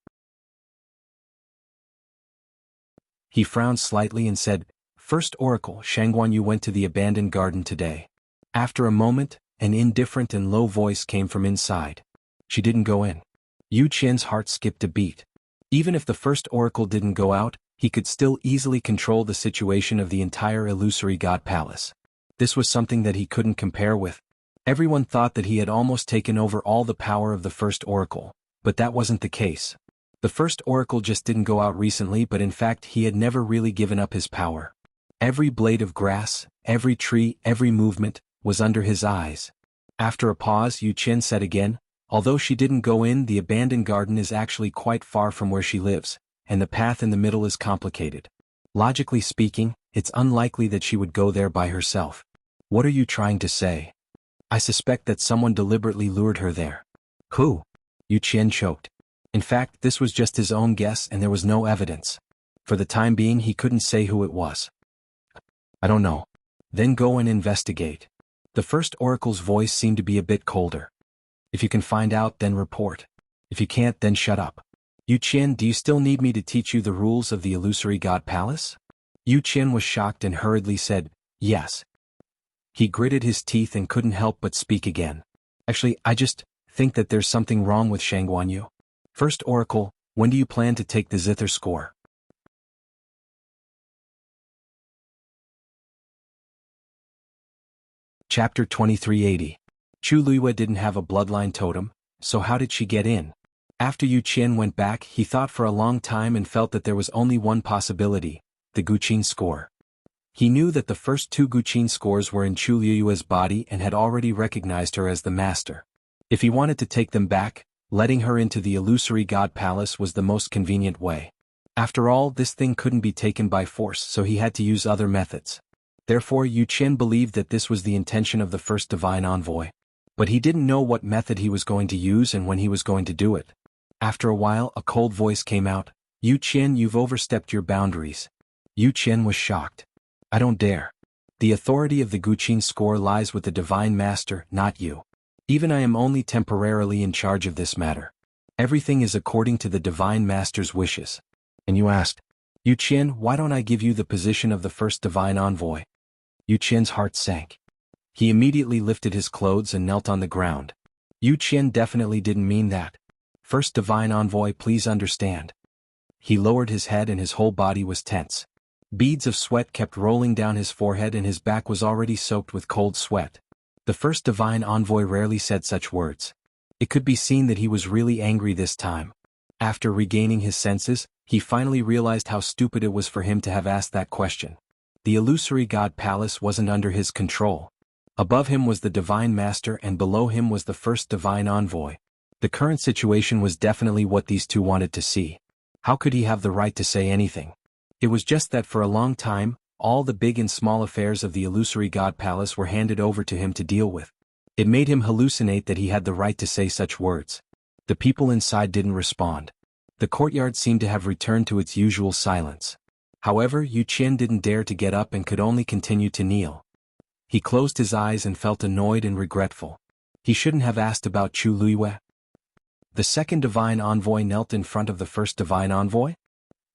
He frowned slightly and said, First Oracle, Shangguanyu went to the abandoned garden today. After a moment, an indifferent and low voice came from inside. She didn't go in. Yu Qian's heart skipped a beat. Even if the first oracle didn't go out, he could still easily control the situation of the entire illusory god palace. This was something that he couldn't compare with. Everyone thought that he had almost taken over all the power of the first oracle, but that wasn't the case. The first oracle just didn't go out recently, but in fact he had never really given up his power. Every blade of grass, every tree, every movement, was under his eyes. After a pause, Yu Qian said again, although she didn't go in, the abandoned garden is actually quite far from where she lives, and the path in the middle is complicated. Logically speaking, it's unlikely that she would go there by herself. What are you trying to say? I suspect that someone deliberately lured her there. Who? Yu Qian choked. In fact, this was just his own guess and there was no evidence. For the time being he couldn't say who it was. I don't know. Then go and investigate. The first oracle's voice seemed to be a bit colder. If you can find out, then report. If you can't, then shut up. Yu Qian, do you still need me to teach you the rules of the illusory god palace? Yu Qian was shocked and hurriedly said, yes. He gritted his teeth and couldn't help but speak again. Actually, I just think that there's something wrong with Shangguanyu. First oracle, when do you plan to take the zither score? Chapter 2380. Chu Luiyue didn't have a bloodline totem, so how did she get in? After Yu Qian went back, he thought for a long time and felt that there was only one possibility, the Guqin score. He knew that the first two Guqin scores were in Chu Luiyue's body and had already recognized her as the master. If he wanted to take them back, letting her into the illusory god palace was the most convenient way. After all, this thing couldn't be taken by force, so he had to use other methods. Therefore Yu Qian believed that this was the intention of the first divine envoy. But he didn't know what method he was going to use and when he was going to do it. After a while, a cold voice came out. Yu Qian, you've overstepped your boundaries. Yu Qian was shocked. I don't dare. The authority of the Guqin score lies with the divine master, not you. Even I am only temporarily in charge of this matter. Everything is according to the divine master's wishes. And you asked, Yu Qian, why don't I give you the position of the first divine envoy? Yu Qian's heart sank. He immediately lifted his clothes and knelt on the ground. Yu Qian definitely didn't mean that. First divine envoy, please understand. He lowered his head and his whole body was tense. Beads of sweat kept rolling down his forehead and his back was already soaked with cold sweat. The first divine envoy rarely said such words. It could be seen that he was really angry this time. After regaining his senses, he finally realized how stupid it was for him to have asked that question. The illusory god palace wasn't under his control. Above him was the divine master and below him was the first divine envoy. The current situation was definitely what these two wanted to see. How could he have the right to say anything? It was just that for a long time, all the big and small affairs of the illusory god palace were handed over to him to deal with. It made him hallucinate that he had the right to say such words. The people inside didn't respond. The courtyard seemed to have returned to its usual silence. However, Yu Qian didn't dare to get up and could only continue to kneel. He closed his eyes and felt annoyed and regretful. He shouldn't have asked about Chu Luiyue. The second divine envoy knelt in front of the first divine envoy.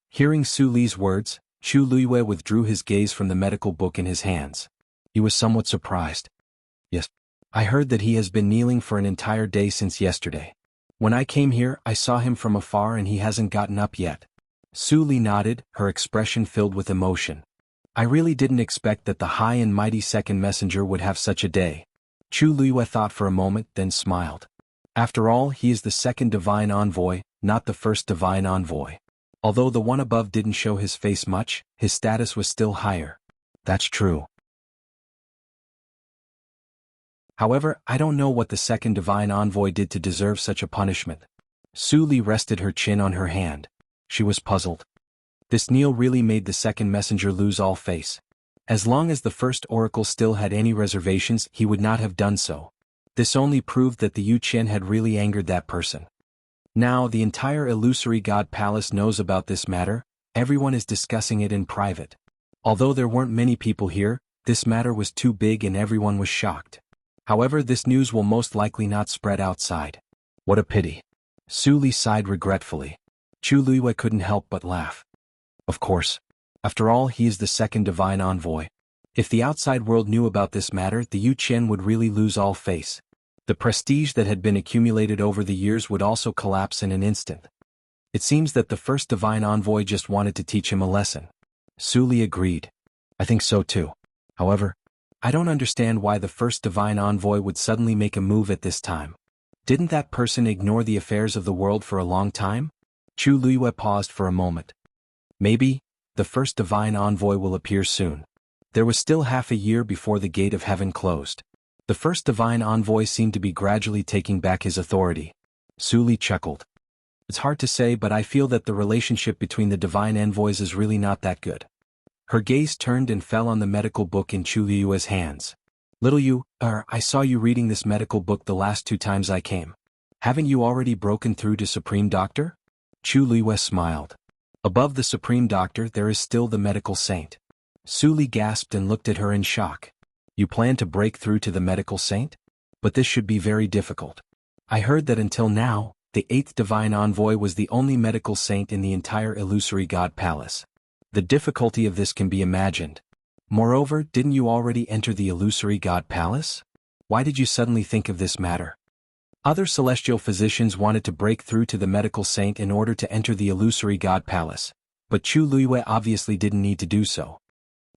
Hearing Su Li's words, Chu Luiyue withdrew his gaze from the medical book in his hands. He was somewhat surprised. Yes. I heard that he has been kneeling for an entire day since yesterday. When I came here, I saw him from afar and he hasn't gotten up yet. Su Li nodded, her expression filled with emotion. I really didn't expect that the high and mighty second messenger would have such a day. Chu Luiyue thought for a moment, then smiled. After all, he is the second divine envoy, not the first divine envoy. Although the one above didn't show his face much, his status was still higher. That's true. However, I don't know what the second divine envoy did to deserve such a punishment. Su Li rested her chin on her hand. She was puzzled. This kneel really made the second messenger lose all face. As long as the first oracle still had any reservations, he would not have done so. This only proved that the Yu Qian had really angered that person. Now the entire illusory god palace knows about this matter. Everyone is discussing it in private. Although there weren't many people here, this matter was too big and everyone was shocked. However, this news will most likely not spread outside. What a pity. Su Li sighed regretfully. Chu Luiyue couldn't help but laugh. Of course. After all, he is the second divine envoy. If the outside world knew about this matter, the Yu Qian would really lose all face. The prestige that had been accumulated over the years would also collapse in an instant. It seems that the first divine envoy just wanted to teach him a lesson. Su Li agreed. I think so too. However, I don't understand why the first divine envoy would suddenly make a move at this time. Didn't that person ignore the affairs of the world for a long time? Chu Luiyue paused for a moment. Maybe, the first divine envoy will appear soon. There was still half a year before the gate of heaven closed. The first divine envoy seemed to be gradually taking back his authority. Su Li chuckled. It's hard to say, but I feel that the relationship between the divine envoys is really not that good. Her gaze turned and fell on the medical book in Chu Luiyue's hands. Little Yu, I saw you reading this medical book the last 2 times I came. Haven't you already broken through to Supreme Doctor? Chu Luiyue smiled. Above the Supreme Doctor there is still the medical saint. Su Li gasped and looked at her in shock. You plan to break through to the medical saint? But this should be very difficult. I heard that until now, the 8th divine envoy was the only medical saint in the entire illusory god palace. The difficulty of this can be imagined. Moreover, didn't you already enter the illusory god palace? Why did you suddenly think of this matter? Other celestial physicians wanted to break through to the medical saint in order to enter the illusory god palace, but Chu Luiyue obviously didn't need to do so.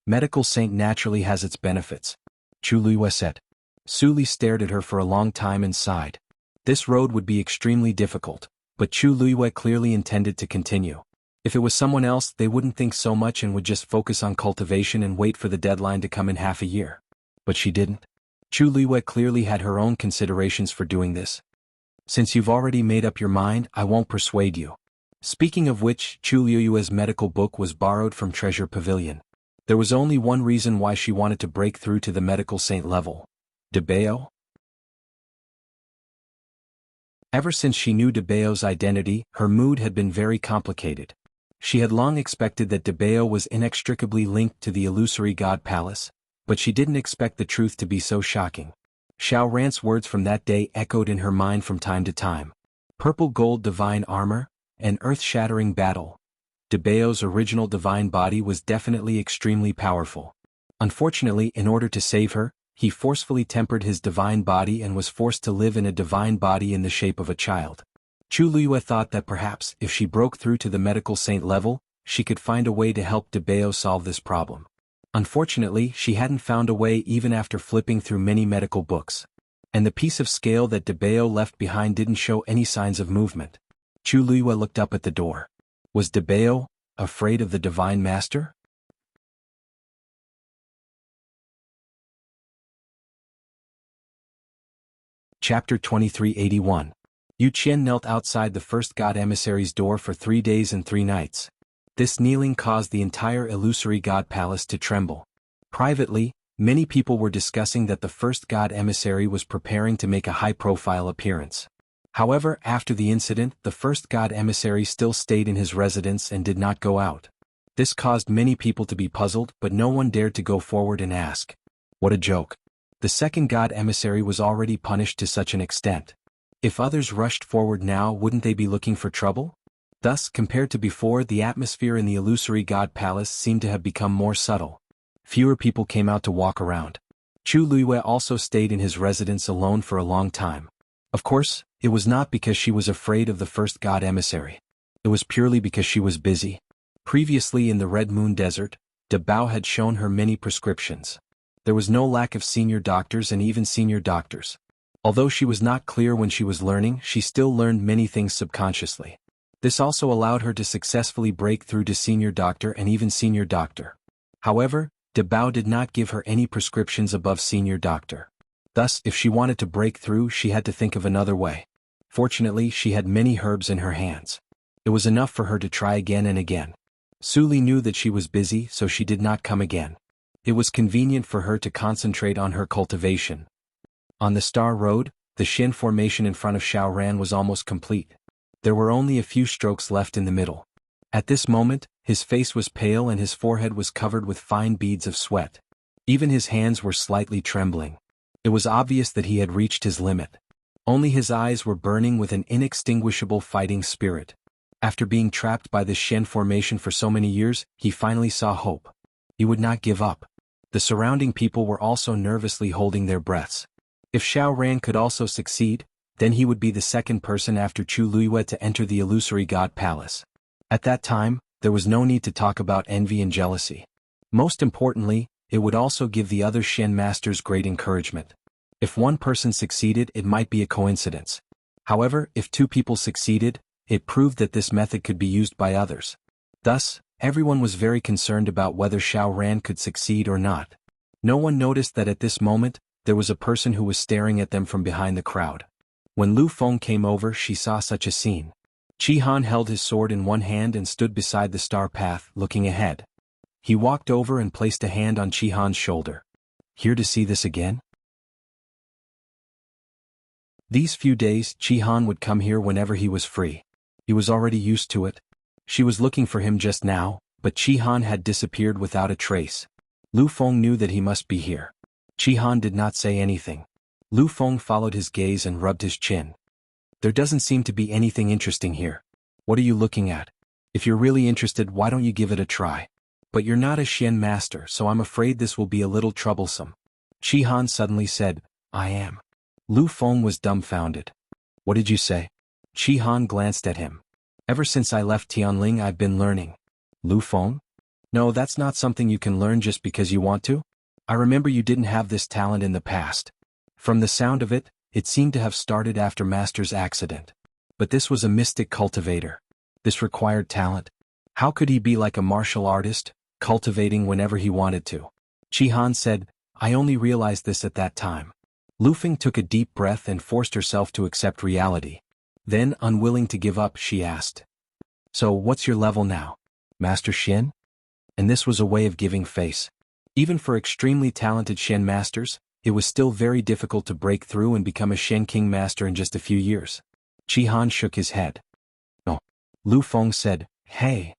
Medical saint naturally has its benefits, Chu Luiyue said. Su Li stared at her for a long time and sighed. This road would be extremely difficult, but Chu Luiyue clearly intended to continue. If it was someone else, they wouldn't think so much and would just focus on cultivation and wait for the deadline to come in half a year. But she didn't. Chu Luiyue clearly had her own considerations for doing this. Since you've already made up your mind, I won't persuade you. Speaking of which, Chu Luiyue's medical book was borrowed from Treasure Pavilion. There was only one reason why she wanted to break through to the medical saint level. Debao? Ever since she knew Debao's identity, her mood had been very complicated. She had long expected that Debao was inextricably linked to the illusory god palace, but she didn't expect the truth to be so shocking. Xiao Rant's words from that day echoed in her mind from time to time. Purple gold divine armor, an earth-shattering battle. Debao's original divine body was definitely extremely powerful. Unfortunately, in order to save her, he forcefully tempered his divine body and was forced to live in a divine body in the shape of a child. Chu Luiyue thought that perhaps, if she broke through to the medical saint level, she could find a way to help Debao solve this problem. Unfortunately, she hadn't found a way even after flipping through many medical books. And the piece of scale that Debao left behind didn't show any signs of movement. Chu Luiyue looked up at the door. Was Debao afraid of the divine master? Chapter 2381. Yu Qian knelt outside the first god emissary's door for 3 days and 3 nights. This kneeling caused the entire illusory god palace to tremble. Privately, many people were discussing that the first god emissary was preparing to make a high-profile appearance. However, after the incident, the first god emissary still stayed in his residence and did not go out. This caused many people to be puzzled, but no one dared to go forward and ask. What a joke. The second god emissary was already punished to such an extent. If others rushed forward now, wouldn't they be looking for trouble? Thus, compared to before, the atmosphere in the illusory god palace seemed to have become more subtle. Fewer people came out to walk around. Chu Luiyue also stayed in his residence alone for a long time. Of course, it was not because she was afraid of the first god emissary. It was purely because she was busy. Previously in the Red Moon Desert, De Bao had shown her many prescriptions. There was no lack of senior doctors and even senior doctors. Although she was not clear when she was learning, she still learned many things subconsciously. This also allowed her to successfully break through to senior doctor and even senior doctor. However, De Bao did not give her any prescriptions above senior doctor. Thus, if she wanted to break through, she had to think of another way. Fortunately, she had many herbs in her hands. It was enough for her to try again and again. Su Li knew that she was busy, so she did not come again. It was convenient for her to concentrate on her cultivation. On the Star Road, the Shin formation in front of Xiaoran was almost complete. There were only a few strokes left in the middle. At this moment, his face was pale and his forehead was covered with fine beads of sweat. Even his hands were slightly trembling. It was obvious that he had reached his limit. Only his eyes were burning with an inextinguishable fighting spirit. After being trapped by the Shen formation for so many years, he finally saw hope. He would not give up. The surrounding people were also nervously holding their breaths. If Xiaoran could also succeed, then he would be the second person after Chu Luiyue to enter the illusory god palace. At that time, there was no need to talk about envy and jealousy. Most importantly, it would also give the other Shen masters great encouragement. If one person succeeded, it might be a coincidence. However, if 2 people succeeded, it proved that this method could be used by others. Thus, everyone was very concerned about whether Xiaoran could succeed or not. No one noticed that at this moment, there was a person who was staring at them from behind the crowd. When Lu Feng came over, she saw such a scene. Qi Han held his sword in one hand and stood beside the star path, looking ahead. He walked over and placed a hand on Qi Han's shoulder. Here to see this again? These few days, Qi Han would come here whenever he was free. He was already used to it. She was looking for him just now, but Qi Han had disappeared without a trace. Lu Feng knew that he must be here. Qi Han did not say anything. Lu Feng followed his gaze and rubbed his chin. There doesn't seem to be anything interesting here. What are you looking at? If you're really interested, why don't you give it a try? But you're not a Shen master, so I'm afraid this will be a little troublesome. Qi Han suddenly said, I am. Lu Feng was dumbfounded. What did you say? Qi Han glanced at him. Ever since I left Tianling, I've been learning. Lu Feng? No, that's not something you can learn just because you want to. I remember you didn't have this talent in the past. From the sound of it, it seemed to have started after Master's accident. But this was a mystic cultivator. This required talent. How could he be like a martial artist, cultivating whenever he wanted to? Qi Han said, I only realized this at that time. Lu Feng took a deep breath and forced herself to accept reality. Then, unwilling to give up, she asked. So, what's your level now? Master Shen? And this was a way of giving face. Even for extremely talented Shen masters, it was still very difficult to break through and become a Shen King master in just a few years. Qi Han shook his head. Oh. Lu Feng said, Hey.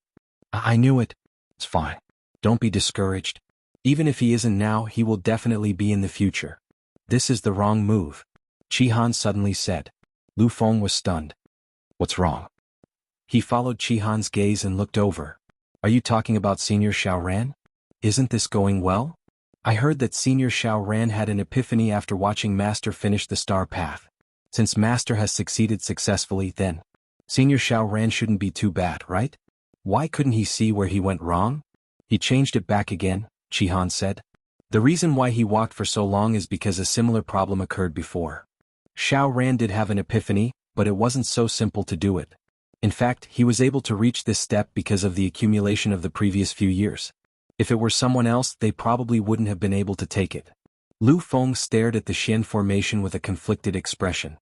I knew it. It's fine. Don't be discouraged. Even if he isn't now, he will definitely be in the future. This is the wrong move. Qi Han suddenly said. Lu Feng was stunned. What's wrong? He followed Qi Han's gaze and looked over. Are you talking about Senior Xiaoran? Isn't this going well? I heard that Senior Xiaoran had an epiphany after watching Master finish the star path. Since Master has succeeded successfully, then Senior Xiaoran shouldn't be too bad, right? Why couldn't he see where he went wrong? He changed it back again, Qi Han said. The reason why he walked for so long is because a similar problem occurred before. Xiaoran did have an epiphany, but it wasn't so simple to do it. In fact, he was able to reach this step because of the accumulation of the previous few years. If it were someone else, they probably wouldn't have been able to take it. Lu Feng stared at the Xian formation with a conflicted expression.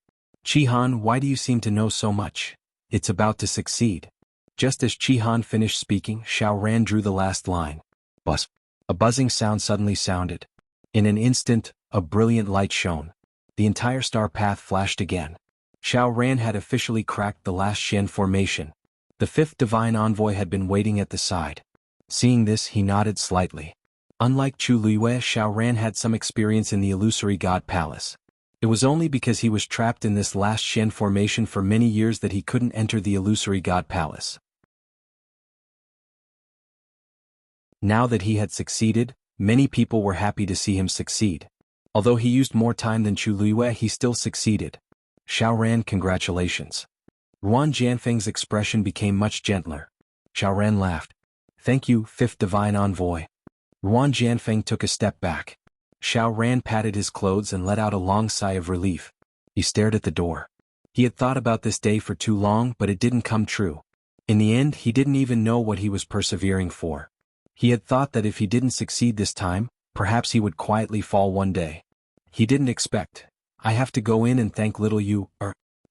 Chi-Han, why do you seem to know so much? It's about to succeed. Just as Chi-Han finished speaking, Xiao Ran drew the last line. Buzz. A buzzing sound suddenly sounded. In an instant, a brilliant light shone. The entire star path flashed again. Xiao Ran had officially cracked the last Xian formation. The fifth divine envoy had been waiting at the side. Seeing this, he nodded slightly. Unlike Chu Luiyue, Xiao Ran had some experience in the illusory god palace. It was only because he was trapped in this last Xian formation for many years that he couldn't enter the illusory god palace. Now that he had succeeded, many people were happy to see him succeed. Although he used more time than Chu Luiyue, he still succeeded. Xiao Ran, congratulations. Ruan Jianfeng's expression became much gentler. Xiao Ran laughed. Thank you, fifth divine envoy. Ruan Jianfeng took a step back. Xiao Ran patted his clothes and let out a long sigh of relief. He stared at the door. He had thought about this day for too long, but it didn't come true. In the end, he didn't even know what he was persevering for. He had thought that if he didn't succeed this time, perhaps he would quietly fall one day. He didn't expect. I have to go in and thank little you,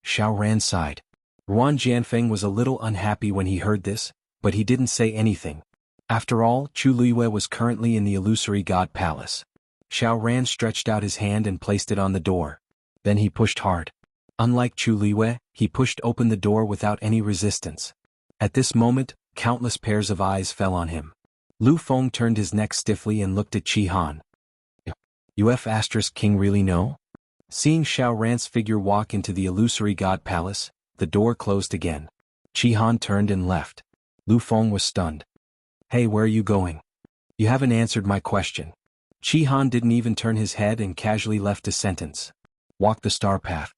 Xiao Ran sighed. Ruan Jianfeng was a little unhappy when he heard this, but he didn't say anything. After all, Chu Luiyue was currently in the illusory god palace. Xiao Ran stretched out his hand and placed it on the door. Then he pushed hard. Unlike Chu Luiyue, he pushed open the door without any resistance. At this moment, countless pairs of eyes fell on him. Lu Feng turned his neck stiffly and looked at Chi-Han. King really know? Seeing Xiao Ran's figure walk into the illusory god palace, the door closed again. Chi-Han turned and left. Lu Feng was stunned. Hey, where are you going? You haven't answered my question. Chi-Han didn't even turn his head and casually left a sentence. Walk the star path.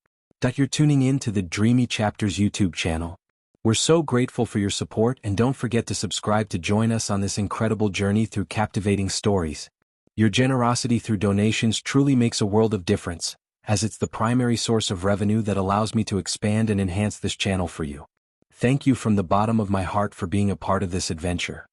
You're tuning in to the Dreamy Chapters YouTube channel. We're so grateful for your support, and don't forget to subscribe to join us on this incredible journey through captivating stories. Your generosity through donations truly makes a world of difference, as it's the primary source of revenue that allows me to expand and enhance this channel for you. Thank you from the bottom of my heart for being a part of this adventure.